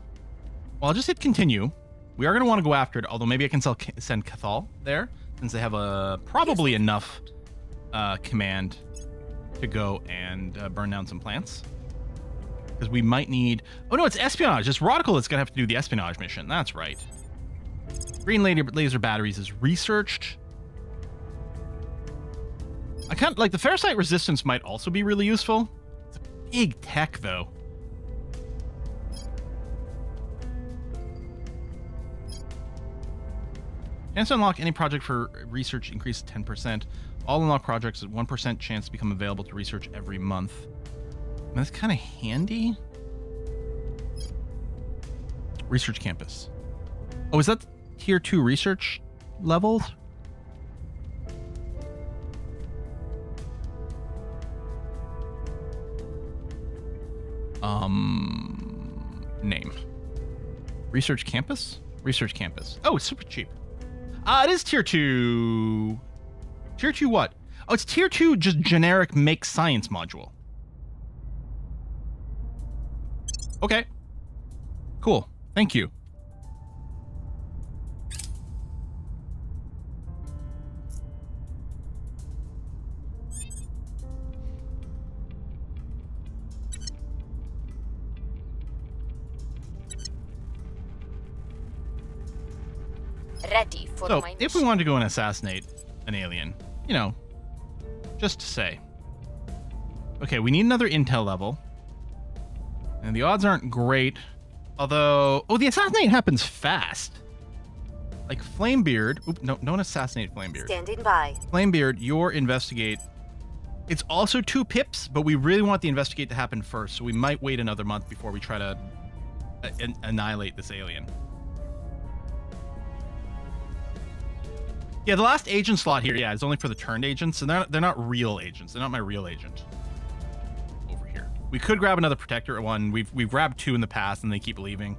Well, I'll just hit continue. We are going to want to go after it, although maybe I can send Cathal there, since they have probably enough command to go and burn down some plants. Because we might need... Oh, no, it's espionage. It's Rodical that's going to have to do the espionage mission. That's right. Green laser batteries is researched. I can't... Like, the Ferrocite resistance might also be really useful. It's a big tech, though. Chance to unlock any project for research increase 10%. All unlock projects at 1% chance to become available to research every month. That's kind of handy. Research campus. Oh, is that tier 2 research levels? Name. Research campus? Research campus. Oh, it's super cheap. It is tier 2. Tier 2 what? Oh, it's tier 2 just generic make science module. Okay. Cool. Thank you. Ready for So, my mission. if we wanted to go and assassinate an alien, you know, just to say. Okay, we need another intel level. And the odds aren't great. Although, oh, the assassinate happens fast. Like Flamebeard. Oop, no, don't assassinate Flamebeard. Standing by. Flamebeard, your investigate. It's also 2 pips, but we really want the investigate to happen first. So we might wait another month before we try to annihilate this alien. Yeah, the last agent slot here, yeah, is only for the turned agents, and they're not real agents. They're not my real agent. Over here, we could grab another protector one. We've grabbed 2 in the past, and they keep leaving.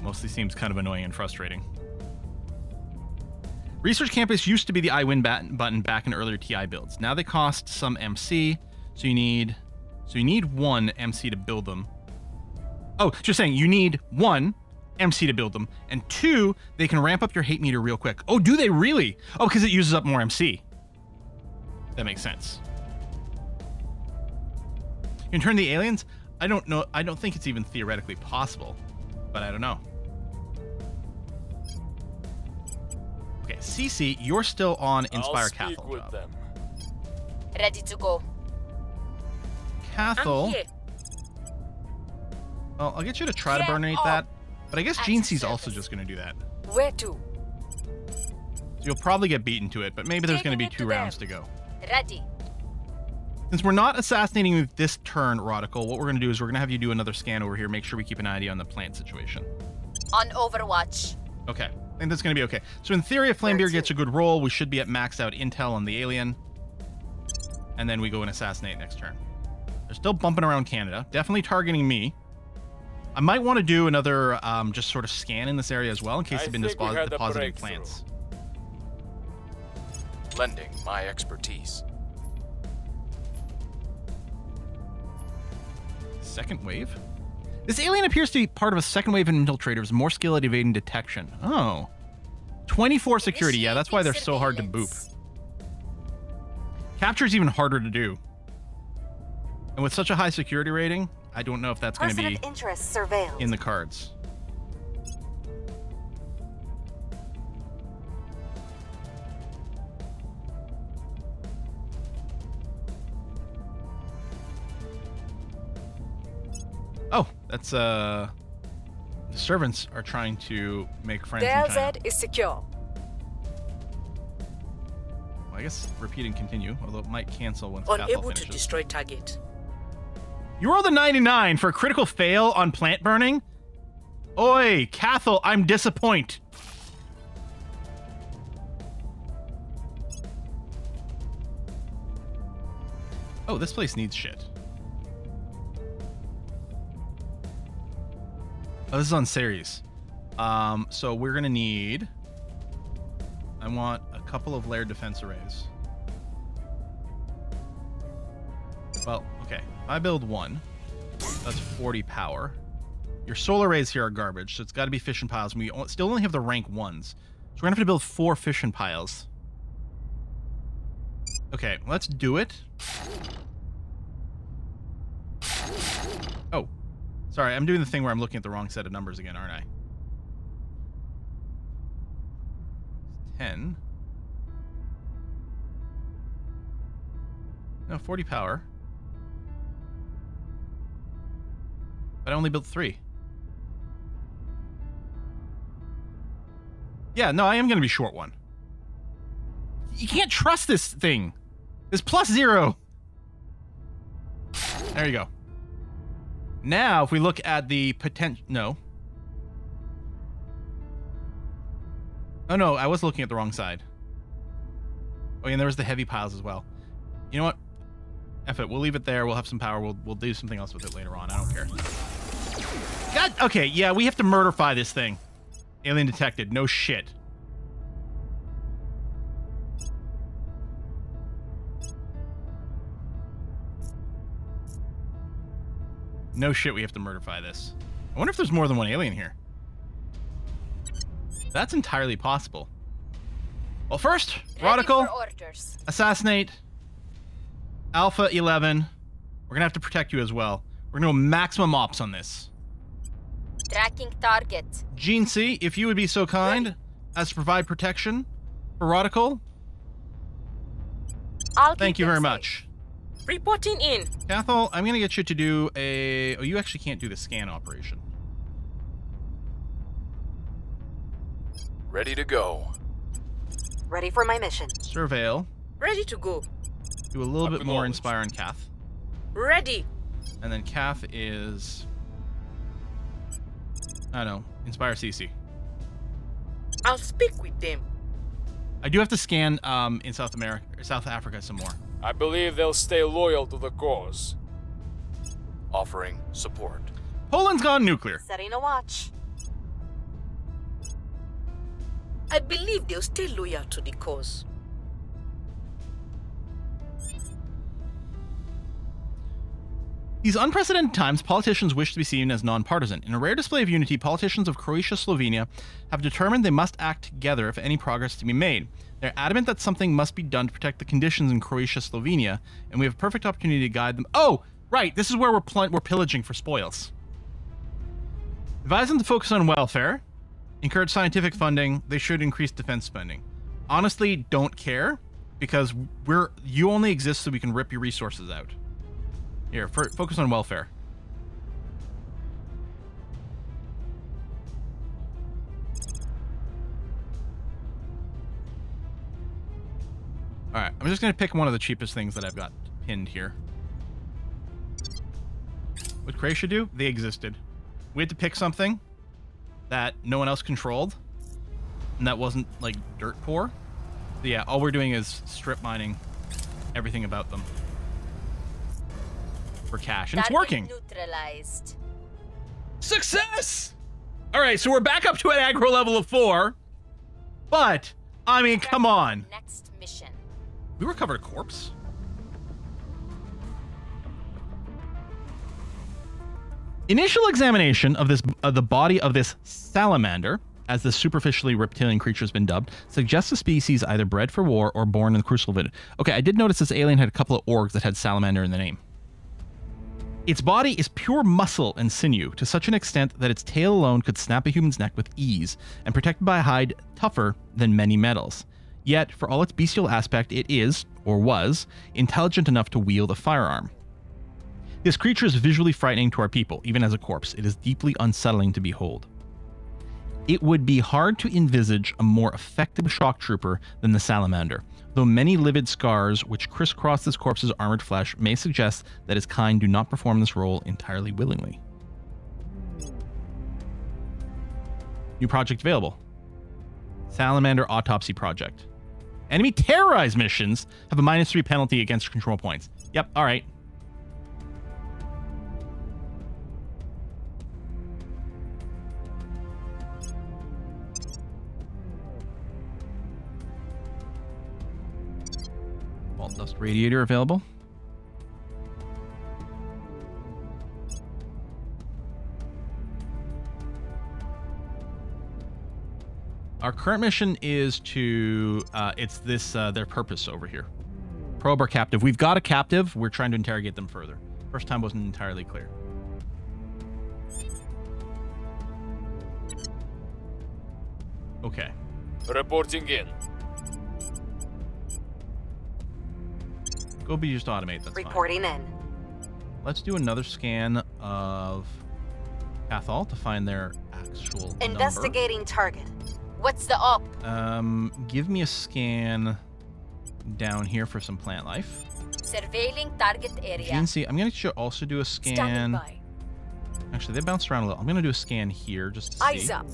Mostly seems kind of annoying and frustrating. Research campus used to be the I win button back in earlier TI builds. Now they cost some MC, so you need 1 MC to build them. Oh, just saying, you need 1 MC to build them, and 2, they can ramp up your hate meter real quick. Oh, do they really? Oh, because it uses up more MC. That makes sense. You can turn the aliens? I don't know. I don't think it's even theoretically possible, but I don't know. Okay, CC, you're still on Inspire Cathal job. Them. Ready to go. Cathal. Well, I'll get you to try to burnate that. But I guess Gene C's also just going to do that. Where to? So you'll probably get beaten to it, but maybe there's going to be 2 rounds to go. Ready. Since we're not assassinating with this turn, Rodical, what we're going to do is we're going to have you do another scan over here, make sure we keep an eye on the plant situation. On Overwatch. Okay. I think that's going to be okay. So in theory, if Flamebeard gets a good roll, we should be at maxed out intel on the alien. And then we go and assassinate next turn. They're still bumping around Canada. Definitely targeting me. I might want to do another just sort of scan in this area as well in case they've been depositing plants. Lending my expertise. Second wave? This alien appears to be part of a second wave of infiltrators, more skill at evading detection. Oh. 24 security. Yeah, that's why they're so hard to boop. Capture is even harder to do. And with such a high security rating, I don't know if that's going to be in the cards. Oh, that's the servants are trying to make friends in China. DZ is secure. Well, I guess repeat and continue, although it might cancel once Cathal Unable finishes. to destroy target. You rolled a 99 for a critical fail on plant burning? Oi, Cathal, I'm disappointed. Oh, this place needs shit. Oh, this is on Ceres. So we're gonna need... I want a couple of layered defense arrays. Well, okay. If I build one, that's 40 power. Your solar arrays here are garbage, so it's got to be fission piles. We still only have the rank 1s. So we're gonna have to build 4 fission piles. Okay, let's do it. Oh. Sorry, I'm doing the thing where I'm looking at the wrong set of numbers again, aren't I? 10. No, 40 power. But I only built 3. Yeah, no, I am going to be short one. You can't trust this thing. It's +0. There you go. Now, if we look at the potential... No. Oh, no, I was looking at the wrong side. Oh, yeah, and there was the heavy piles as well. You know what? F it. We'll leave it there. We'll have some power. We'll do something else with it later on. I don't care. God, okay, yeah, we have to murderfy this thing. Alien detected. No shit. No shit, we have to murderfy this. I wonder if there's more than one alien here. That's entirely possible. Well, first, Radical, assassinate, Alpha 11. We're gonna have to protect you as well. We're gonna go maximum ops on this. Tracking target. Gene C, if you would be so kind as to provide protection for Radical. Thank you very much. Reporting in. Cathal, I'm gonna get you to do a... Oh, you actually can't do the scan operation. Ready to go. Ready for my mission. Surveil. Ready to go. Do a little bit more Inspire on Cath. Ready. And then Cath is... I don't know. Inspire CC. I'll speak with them. I do have to scan in South Africa some more. I believe they'll stay loyal to the cause. Offering support. Poland's gone nuclear. Setting a watch. I believe they'll stay loyal to the cause. These unprecedented times, politicians wish to be seen as non-partisan. In a rare display of unity, politicians of Croatia, Slovenia have determined they must act together if any progress is to be made. They're adamant that something must be done to protect the conditions in Croatia, Slovenia, and we have a perfect opportunity to guide them. Oh, right, this is where we're pillaging for spoils. Advise them to focus on welfare, encourage scientific funding. They should increase defense spending. Honestly, don't care, because you only exist so we can rip your resources out. Here, focus on welfare. Alright, I'm just going to pick one of the cheapest things that I've got pinned here. What Croatia do? They existed. We had to pick something that no one else controlled, and that wasn't, like, dirt poor. So yeah, all we're doing is strip mining everything about them for cash, and it's working. Neutralized. Success! All right, so we're back up to an aggro level of 4, but I mean, come on. Next mission. We recovered a corpse. Initial examination of the body of this salamander, as the superficially reptilian creature has been dubbed, suggests a species either bred for war or born in the crucible of it. Okay, I did notice this alien had a couple of orgs that had salamander in the name. Its body is pure muscle and sinew, to such an extent that its tail alone could snap a human's neck with ease, and protected by a hide tougher than many metals. Yet, for all its bestial aspect, it is, or was, intelligent enough to wield a firearm. This creature is visually frightening to our people, even as a corpse. It is deeply unsettling to behold. It would be hard to envisage a more effective shock trooper than the salamander. though many livid scars which crisscross this corpse's armored flesh may suggest that his kind do not perform this role entirely willingly. New project available. Salamander Autopsy Project. Enemy terrorized missions have a -3 penalty against control points. Yep, alright. Vault Dust Radiator available. Our current mission is to, it's this, their purpose over here. Probe our captive. We've got a captive. We're trying to interrogate them further. First time wasn't entirely clear. Okay. Reporting in. Go be just automate. That's Reporting fine. in. Let's do another scan of Cathal to find their actual Investigating number. target. What's the op? Give me a scan down here for some plant life. Surveilling target If you area. can see, I'm going to also do a scan. Standing by. Actually, they bounced around a little. I'm going to do a scan here just to Eyes see. up.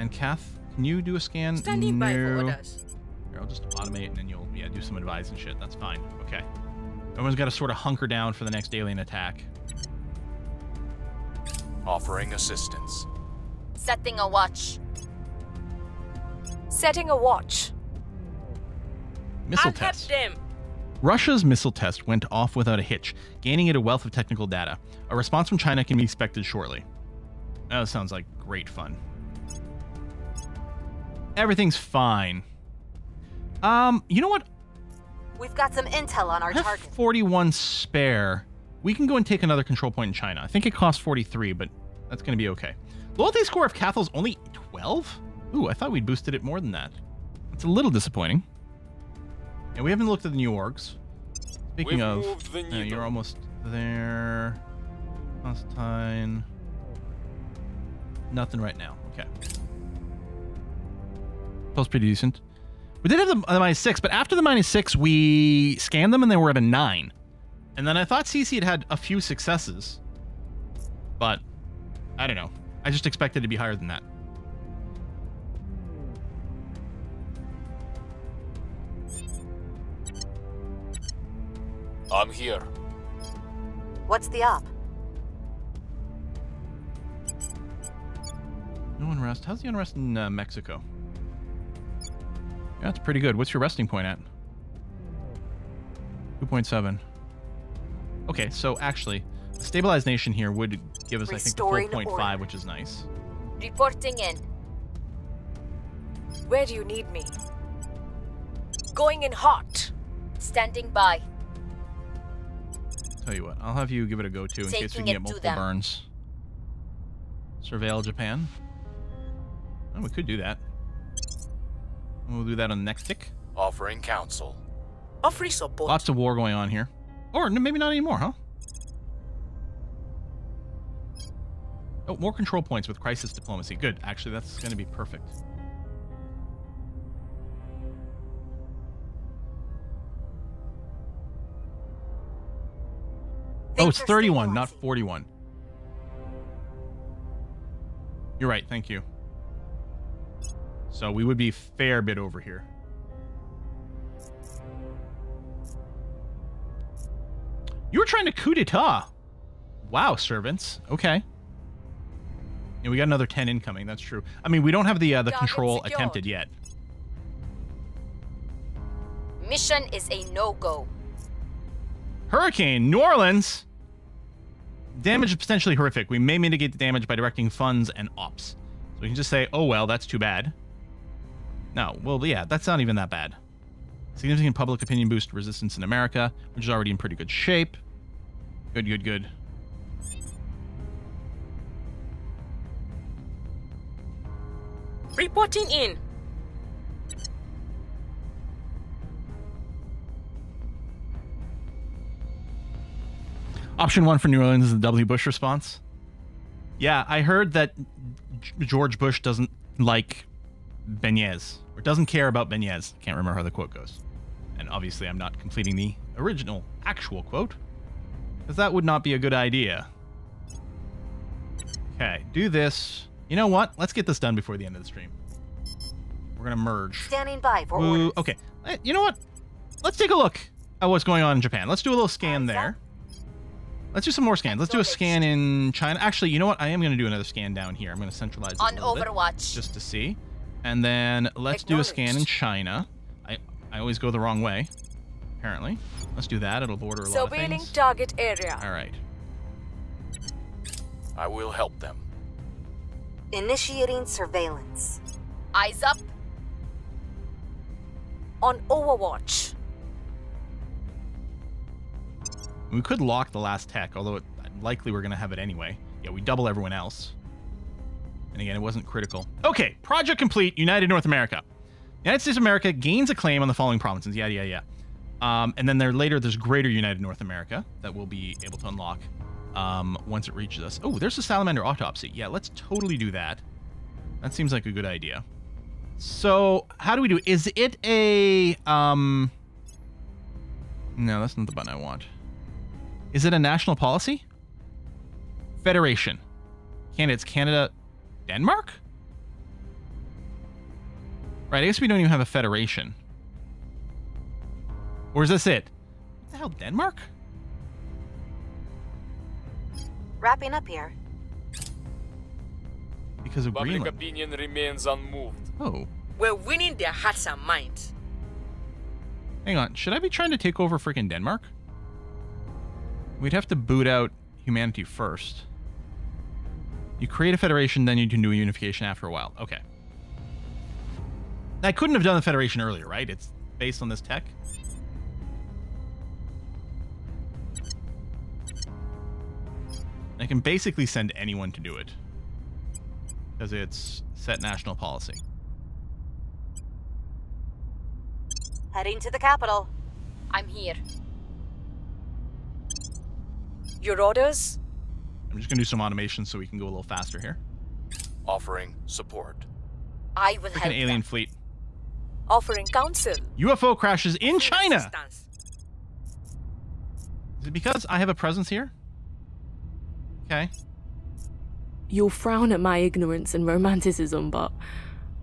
And Kath, can you do a scan? Standing by for No. orders. Here, I'll just automate and then you'll do some advice and shit. That's fine. Okay. Everyone's got to sort of hunker down for the next alien attack. Offering assistance. Setting a watch. Setting a watch. Missile I'll help test. them. Russia's missile test went off without a hitch, gaining it a wealth of technical data. A response from China can be expected shortly. That sounds like great fun. Everything's fine. You know what? We've got some intel on our I have target. 41 spare. We can go and take another control point in China. I think it costs 43, but that's going to be okay. Loyalty score of Cathal's only 12? Ooh, I thought we'd boosted it more than that. It's a little disappointing. And we haven't looked at the new orgs. Speaking We've of, moved the needle. you're almost there. Constantine. Nothing right now. Okay. Feels pretty decent. We did have the -6, but after the -6, we scanned them and they were at a 9. And then I thought CC had a few successes. But, I don't know. I just expected it to be higher than that. I'm here. What's the op? No unrest. How's the unrest in Mexico? Yeah, it's pretty good. What's your resting point at? 2.7. Okay, so actually, a stabilized nation here would give us, Restoring I think, the full 0.5, order. which is nice. Reporting in. Where do you need me? Going in hot. Standing by. Tell you what, I'll have you give it a go too in case we Taking can get it to multiple them. burns. Surveil Japan. Oh, we could do that. We'll do that on the next tick. Offering counsel. Offering support. Lots of war going on here. Or maybe not anymore, huh? Oh, more control points with crisis diplomacy. Good. Actually, that's going to be perfect. Oh, it's 31, not 41. You're right. Thank you. So we would be a fair bit over here. You were trying to coup d'etat. Wow, servants. Okay. Yeah, we got another 10 incoming. That's true. I mean, we don't have the control secured. attempted yet. Mission is a no-go. Hurricane, New Orleans. Damage is potentially horrific. We may mitigate the damage by directing funds and ops. So we can just say, oh, well, that's too bad. No, well, yeah, that's not even that bad. Significant public opinion boost resistance in America, which is already in pretty good shape. Good, good, good. Reporting in. Option 1 for New Orleans is the W. Bush response. Yeah, I heard that George Bush doesn't like beignets, or doesn't care about beignets. Can't remember how the quote goes. And obviously I'm not completing the original actual quote, because that would not be a good idea. Okay, do this. You know what? Let's get this done before the end of the stream. We're going to merge. Standing by for orders. Okay, you know what? Let's take a look at what's going on in Japan. Let's do a little scan there. Let's do some more scans. Let's do a scan in China. Actually, you know what? I am going to do another scan down here. I'm going to centralize it On a little Overwatch. bit, just to see. And then let's do a scan in China. I always go the wrong way, apparently. Let's do that. It'll border a lot of things. Surveilling target area. All right. I will help them. Initiating surveillance. Eyes up. On Overwatch. We could lock the last tech, although likely we're going to have it anyway. Yeah, we double everyone else. And again, it wasn't critical. Okay, project complete, United North America. United States of America gains a claim on the following provinces. Yeah. And then there's Greater United North America that we'll be able to unlock once it reaches us. Oh, there's a salamander autopsy. Yeah, let's totally do that. That seems like a good idea. So, how do we do it? Is it a... No, that's not the button I want. Is it a national policy? Federation. Candidates Canada, Denmark? Right, I guess we don't even have a federation. Or is this it? What the hell, Denmark? Wrapping up here. Because of Public Greenland. opinion remains unmoved. Oh. We're winning their hearts and minds. Hang on, should I be trying to take over freaking Denmark? We'd have to boot out humanity first. You create a federation, then you can do a unification after a while. Okay. I couldn't have done the federation earlier, right? It's based on this tech. I can basically send anyone to do it, because it's set national policy. Heading to the capital. I'm here. Your orders? I'm just going to do some automation so we can go a little faster here. Offering support. I will Freaking help alien them. fleet. Offering counsel. UFO crashes in China! Assistance. Is it because I have a presence here? Okay. You'll frown at my ignorance and romanticism, but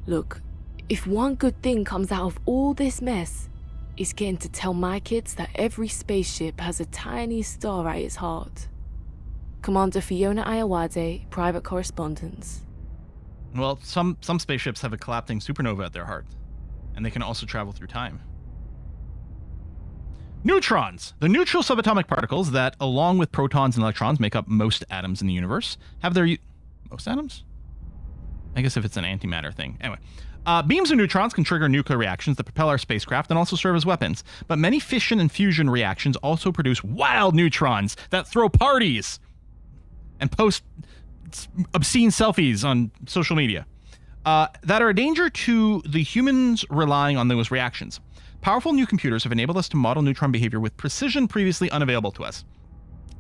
look, if one good thing comes out of all this mess, it's getting to tell my kids that every spaceship has a tiny star at its heart. Commander Fiona Ayawade, private correspondence. Well, some spaceships have a collapsing supernova at their heart, and they can also travel through time. Neutrons! The neutral subatomic particles that, along with protons and electrons, make up most atoms in the universe, have their... Most atoms? I guess if it's an antimatter thing. Anyway. Beams of neutrons can trigger nuclear reactions that propel our spacecraft and also serve as weapons. But many fission and fusion reactions also produce wild neutrons that throw parties and post obscene selfies on social media that are a danger to the humans relying on those reactions. Powerful new computers have enabled us to model neutron behavior with precision previously unavailable to us.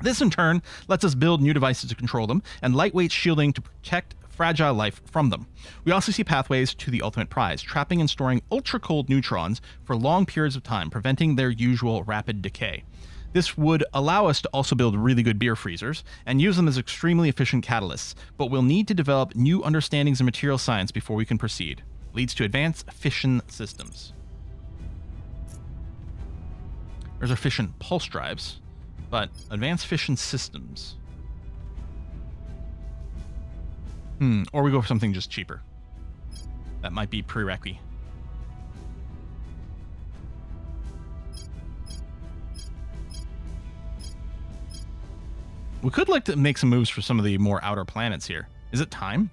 This, in turn, lets us build new devices to control them and lightweight shielding to protect fragile life from them. We also see pathways to the ultimate prize, trapping and storing ultra-cold neutrons for long periods of time, preventing their usual rapid decay. This would allow us to also build really good beer freezers and use them as extremely efficient catalysts, but we'll need to develop new understandings of material science before we can proceed. Leads to advanced fission systems. There's our fission pulse drives, but advanced fission systems. Or we go for something just cheaper. That might be prerequisite. We could like to make some moves for some of the more outer planets here. Is it time?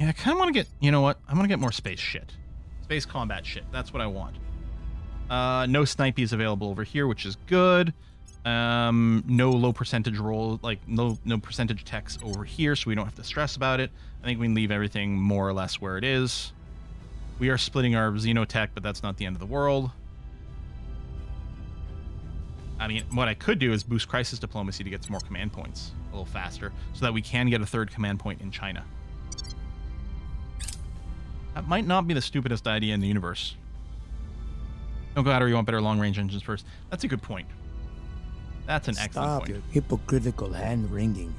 Yeah, I kind of want to get, you know what? I want to get more space shit. Space combat shit. That's what I want. No snipies available over here, which is good. No low percentage roll, like no percentage techs over here, so we don't have to stress about it. I think we can leave everything more or less where it is. We are splitting our xenotech, but that's not the end of the world. I mean, what I could do is boost crisis diplomacy to get some more command points a little faster so that we can get a 3rd command point in China. That might not be the stupidest idea in the universe. Don't go out or you want better long-range engines first. That's a good point. That's an excellent point. Stop your hypocritical hand-wringing.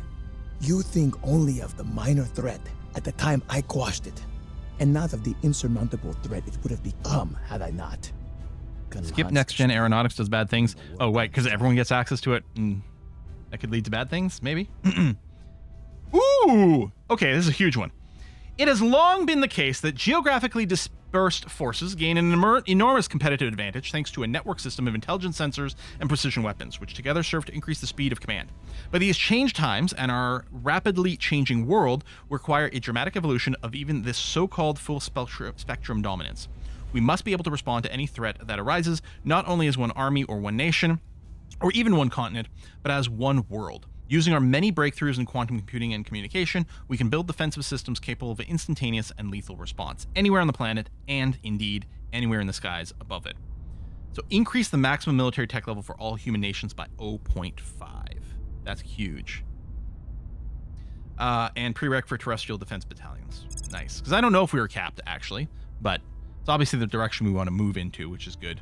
You think only of the minor threat at the time I quashed it, and not of the insurmountable threat it would have become had I not. Skip next-gen aeronautics does bad things. Oh, wait, because everyone gets access to it, and that could lead to bad things, maybe? Ooh! Okay, this is a huge one. It has long been the case that geographically dispersed forces gain an enormous competitive advantage thanks to a network system of intelligence sensors and precision weapons, which together serve to increase the speed of command. But these changed times and our rapidly changing world require a dramatic evolution of even this so-called full spectrum dominance. We must be able to respond to any threat that arises, not only as one army or one nation, or even one continent, but as one world. Using our many breakthroughs in quantum computing and communication, we can build defensive systems capable of instantaneous and lethal response, anywhere on the planet, and, indeed, anywhere in the skies above it. So increase the maximum military tech level for all human nations by 0.5. That's huge. And prereq for terrestrial defense battalions. Nice. Because I don't know if we were capped, actually, but it's obviously the direction we want to move into, which is good.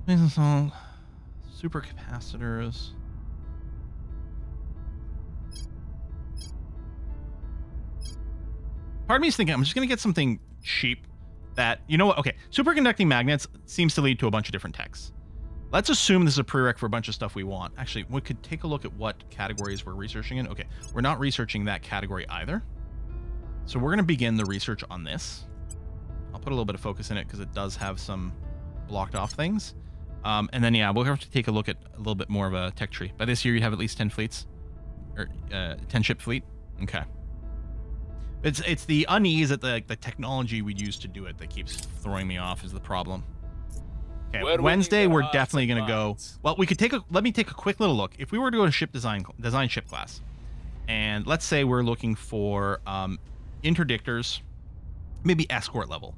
Supercapacitors. Part of me is thinking I'm just going to get something cheap that, you know what? Okay, superconducting magnets seems to lead to a bunch of different techs. Let's assume this is a prereq for a bunch of stuff we want. Actually, we could take a look at what categories we're researching in. Okay, we're not researching that category either. So we're going to begin the research on this. I'll put a little bit of focus in it because it does have some blocked off things. And then, yeah, we'll have to take a look at a little bit more of a tech tree. By this year, you'd have at least 10 fleets. Or 10 ship fleet. Okay. It's the unease at the technology we use to do it that keeps throwing me off is the problem. Okay, Wednesday, we're definitely going to go... Well, we could take a... Let me take a quick little look. If we were to go to ship design ship class, and let's say we're looking for interdictors, maybe escort level,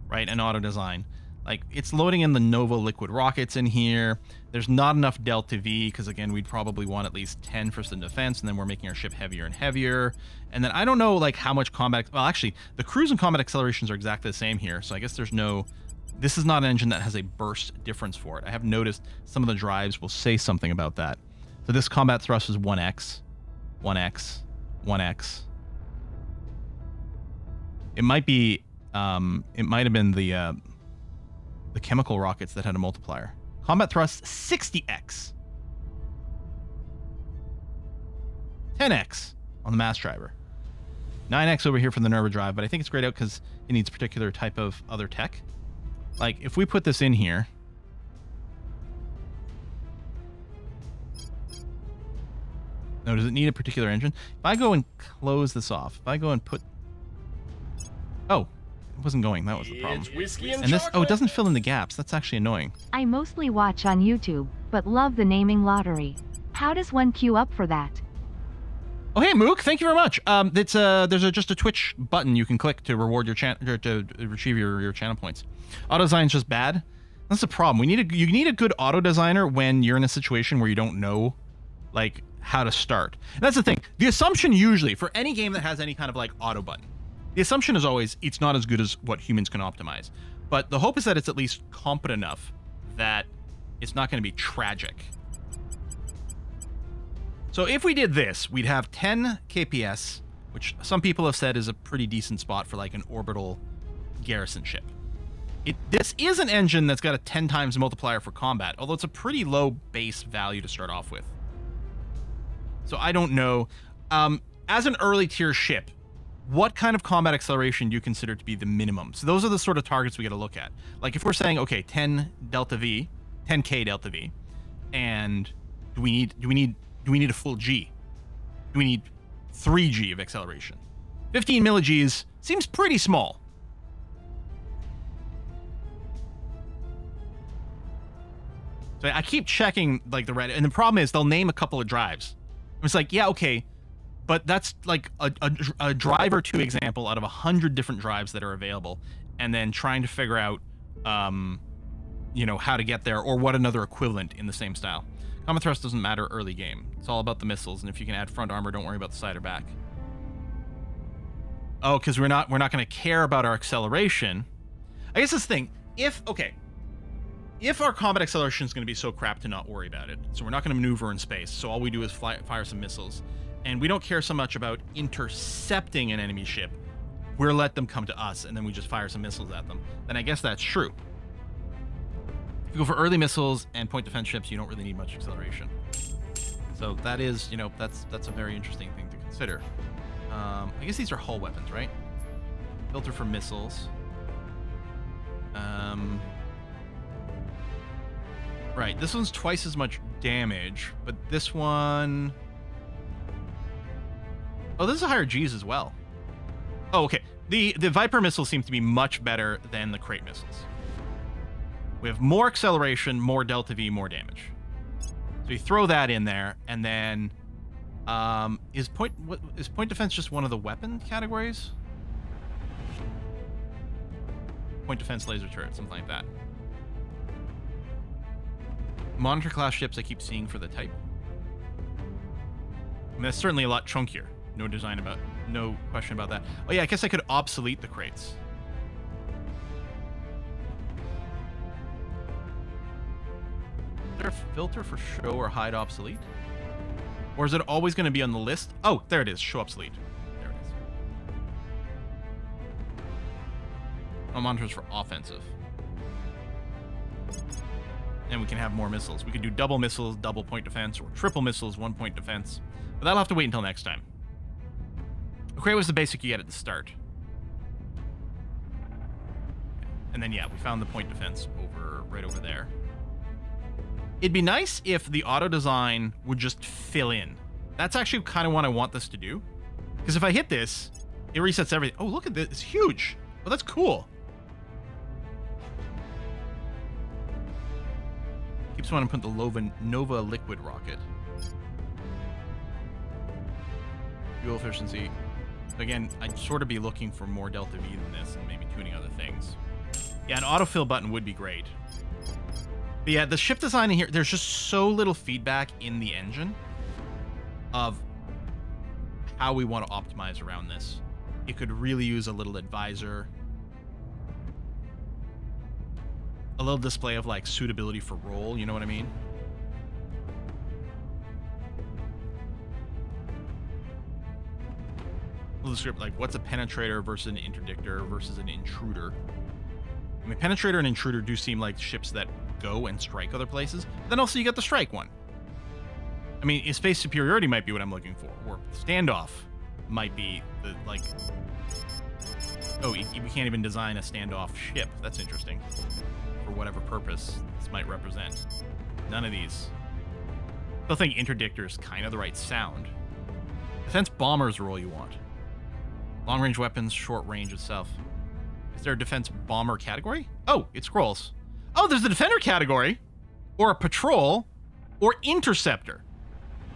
right? And auto design. Like, it's loading in the Nova liquid rockets in here. There's not enough Delta V, because, again, we'd probably want at least 10 for some defense, and then we're making our ship heavier and heavier. And then I don't know, like, how much combat... Well, actually, the cruise and combat accelerations are exactly the same here, so I guess there's no... This is not an engine that has a burst difference for it. I have noticed some of the drives will say something about that. So this combat thrust is 1x, 1x, 1x. It might be... it might have been the chemical rockets that had a multiplier. Combat thrust 60x. 10x on the mass driver. 9x over here for the Nerva drive, but I think it's grayed out because it needs a particular type of other tech. Like, if we put this in here... No, does it need a particular engine? If I go and close this off, if I go and put... Oh, it wasn't going. That was the problem. And this... Oh, it doesn't fill in the gaps. That's actually annoying. I mostly watch on YouTube, but love the naming lottery. How does one queue up for that? Oh, hey, Mook, thank you very much. There's just a Twitch button you can click to reward your to retrieve your channel points. Auto design's just bad. That's the problem. You need a good auto designer when you're in a situation where you don't know, like, how to start. And that's the thing. The assumption usually for any game that has any kind of like auto button, the assumption is always it's not as good as what humans can optimize. But the hope is that it's at least competent enough that it's not going to be tragic. So if we did this, we'd have 10 KPS, which some people have said is a pretty decent spot for like an orbital garrison ship. This is an engine that's got a 10 times multiplier for combat, although it's a pretty low base value to start off with. So I don't know. As an early tier ship, what kind of combat acceleration do you consider to be the minimum? So those are the sort of targets we got to look at. Like if we're saying, okay, 10 Delta V, 10K Delta V, and do we need a full G? Do we need 3G of acceleration? 15 milli-Gs seems pretty small. So I keep checking like the Reddit, and the problem is they'll name a couple of drives. It's like, yeah, okay, but that's like a drive or two example out of 100 different drives that are available, and then trying to figure out you know, how to get there or what another equivalent in the same style. Common thrust doesn't matter early game. It's all about the missiles, and if you can add front armor, don't worry about the side or back. Oh, because we're not going to care about our acceleration. I guess this thing, if our combat acceleration is going to be so crap to not worry about it, so we're not going to maneuver in space, so all we do is fire some missiles, and we don't care so much about intercepting an enemy ship, we'll let them come to us, and then we just fire some missiles at them, then I guess that's true. If you go for early missiles and point defense ships, you don't really need much acceleration. So that is, you know, that's a very interesting thing to consider. I guess these are hull weapons, right? Filter for missiles. Right, this one's twice as much damage, but this one... Oh, this is a higher G's as well. Oh, okay. The Viper missile seems to be much better than the crate missiles. We have more acceleration, more delta V, more damage. So you throw that in there, and then is point defense just one of the weapon categories? Point defense, laser turret, something like that. Monitor class ships I keep seeing for the type. I mean, that's certainly a lot chunkier. No question about that. Oh yeah, I guess I could obsolete the crates. Is there a filter for show or hide obsolete? Or is it always going to be on the list? Oh, there it is. Show obsolete. There it is. Oh, monitors for offensive. And we can have more missiles. We could do double missiles, double point defense, or triple missiles, 1 point defense. But that'll have to wait until next time. The crate was the basic you get at the start. And then, yeah, we found the point defense right over there. It'd be nice if the auto design would just fill in. That's actually kind of what I want this to do. Because if I hit this, it resets everything. Oh, look at this. It's huge. Oh, that's cool. Keeps wanting to put the Nova liquid rocket. Fuel efficiency. Again, I'd sort of be looking for more delta V than this and maybe tuning other things. Yeah, an autofill button would be great. But yeah, the ship design in here, there's just so little feedback in the engine of how we want to optimize around this. It could really use a little advisor. A little display of like suitability for role, you know what I mean? A little script like what's a penetrator versus an interdictor versus an intruder. I mean, penetrator and intruder do seem like ships that go and strike other places. But then also you get the strike one. I mean, space superiority might be what I'm looking for, or standoff might be the like. Oh, we can't even design a standoff ship. That's interesting. For whatever purpose this might represent. None of these. I still think interdictor is kind of the right sound. Defense bomber is the role you want. Long range weapons, short range itself. Is there a defense bomber category? Oh, it scrolls. Oh, there's the defender category, or a patrol, or interceptor.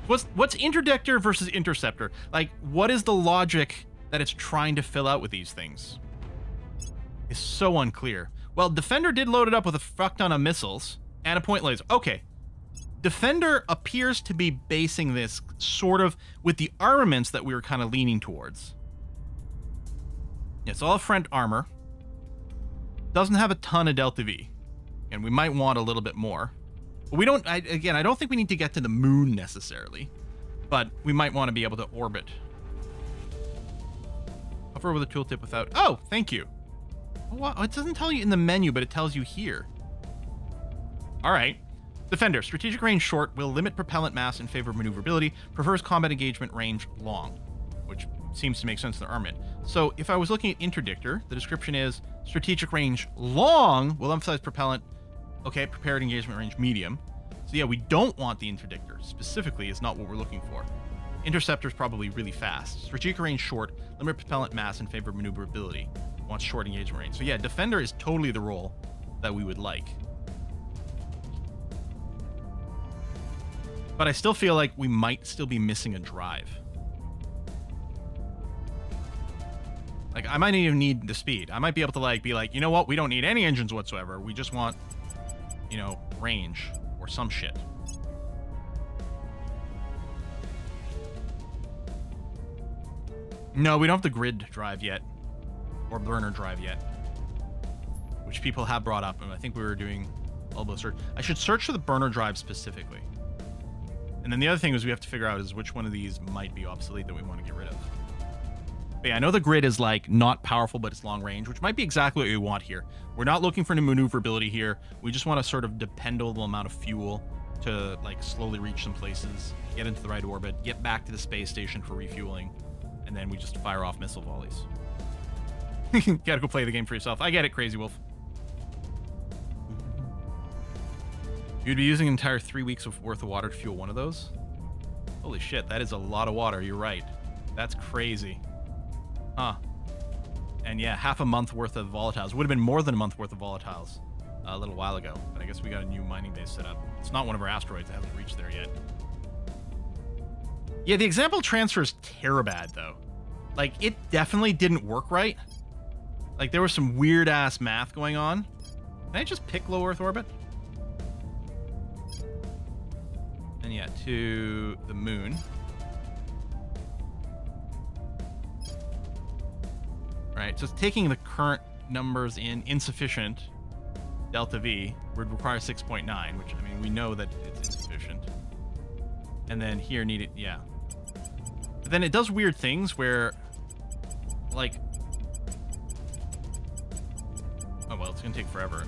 What's interdictor versus interceptor? Like, what is the logic that it's trying to fill out with these things? It's so unclear. Well, defender did load it up with a fuck ton of missiles and a point laser. Okay. Defender appears to be basing this sort of with the armaments that we were kind of leaning towards. It's all front armor. Doesn't have a ton of delta V. And we might want a little bit more. But we don't, again, I don't think we need to get to the moon necessarily. But we might want to be able to orbit. Hover with a tooltip without, oh, thank you. Well, it doesn't tell you in the menu, but it tells you here. All right. Defender, strategic range short, will limit propellant mass in favor of maneuverability, prefers combat engagement range long, which seems to make sense in the armament. So if I was looking at interdictor, the description is strategic range long will emphasize propellant. Okay, prepared engagement range medium. So yeah, we don't want the interdictor. Specifically, is not what we're looking for. Interceptor is probably really fast. Strategic range short, limit propellant mass in favor of maneuverability. Wants short engagement range. So yeah, defender is totally the role that we would like. But I still feel like we might still be missing a drive. Like, I might even need the speed. I might be able to, like, be like, you know what? We don't need any engines whatsoever. We just want you know, range or some shit. No, we don't have the grid drive yet, or burner drive yet, which people have brought up, and I think we were doing elbow search. I should search for the burner drive specifically. And then the other thing is we have to figure out is which one of these might be obsolete that we want to get rid of. But yeah, I know the grid is like not powerful, but it's long range, which might be exactly what we want here. We're not looking for any maneuverability here. We just want a sort of dependable amount of fuel to like slowly reach some places, get into the right orbit, get back to the space station for refueling, and then we just fire off missile volleys. Gotta go play the game for yourself. I get it, Crazy Wolf. You'd be using an entire 3 weeks worth of water to fuel one of those? Holy shit, that is a lot of water. You're right. That's crazy. Huh. And yeah, half a month worth of volatiles. Would have been more than a month worth of volatiles a little while ago. But I guess we got a new mining base set up. It's not one of our asteroids. It hasn't reached there yet. Yeah, the example transfer is Terra though. Like, it definitely didn't work right. Like, there was some weird-ass math going on. Can I just pick low Earth orbit? And yeah, to the moon. Right, so it's taking the current numbers in insufficient delta V would require 6.9, which, I mean, we know that it's insufficient. And then here needed, yeah. But then it does weird things where, like, oh, well, it's gonna take forever.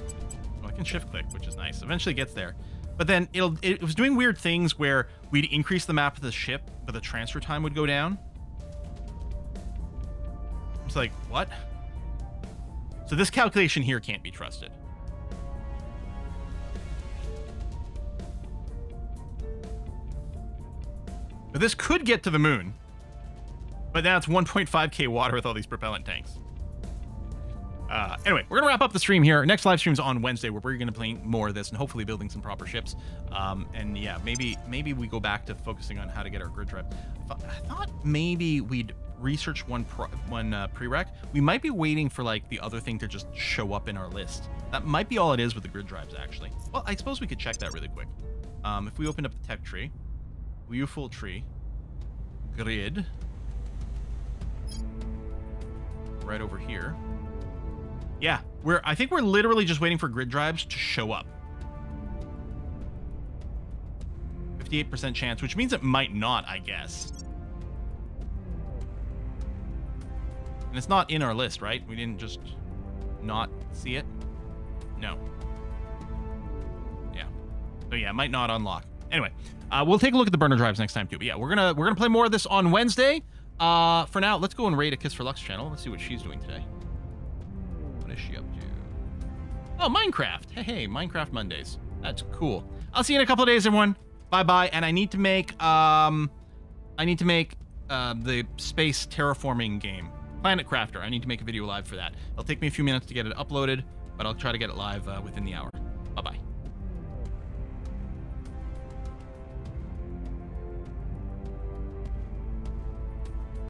Oh, I can shift click, which is nice. Eventually it gets there. But then it was doing weird things where we'd increase the map of the ship, but the transfer time would go down. It's like, what? So this calculation here can't be trusted. But this could get to the moon. But now it's 1.5k water with all these propellant tanks. Anyway, we're going to wrap up the stream here. Next live stream's on Wednesday, where we're going to play more of this and hopefully building some proper ships. And yeah, maybe we go back to focusing on how to get our grid drive. I thought maybe we'd research one prereq. We might be waiting for like the other thing to just show up in our list. That might be all it is with the grid drives, actually. Well, I suppose we could check that really quick. If we open up the tech tree, full tree, grid, right over here. Yeah, I think we're literally just waiting for grid drives to show up. 58% chance, which means it might not, I guess. And it's not in our list, right? We didn't just not see it? No. Yeah. So yeah, it might not unlock. Anyway, we'll take a look at the burner drives next time too. But yeah, we're gonna play more of this on Wednesday. For now, let's go and raid a Kiss for Lux channel. Let's see what she's doing today. What is she up to? Oh, Minecraft. Hey, Minecraft Mondays. That's cool. I'll see you in a couple of days, everyone. Bye-bye. And I need to make the space terraforming game, Planet Crafter. I need to make a video live for that. It'll take me a few minutes to get it uploaded, but I'll try to get it live within the hour.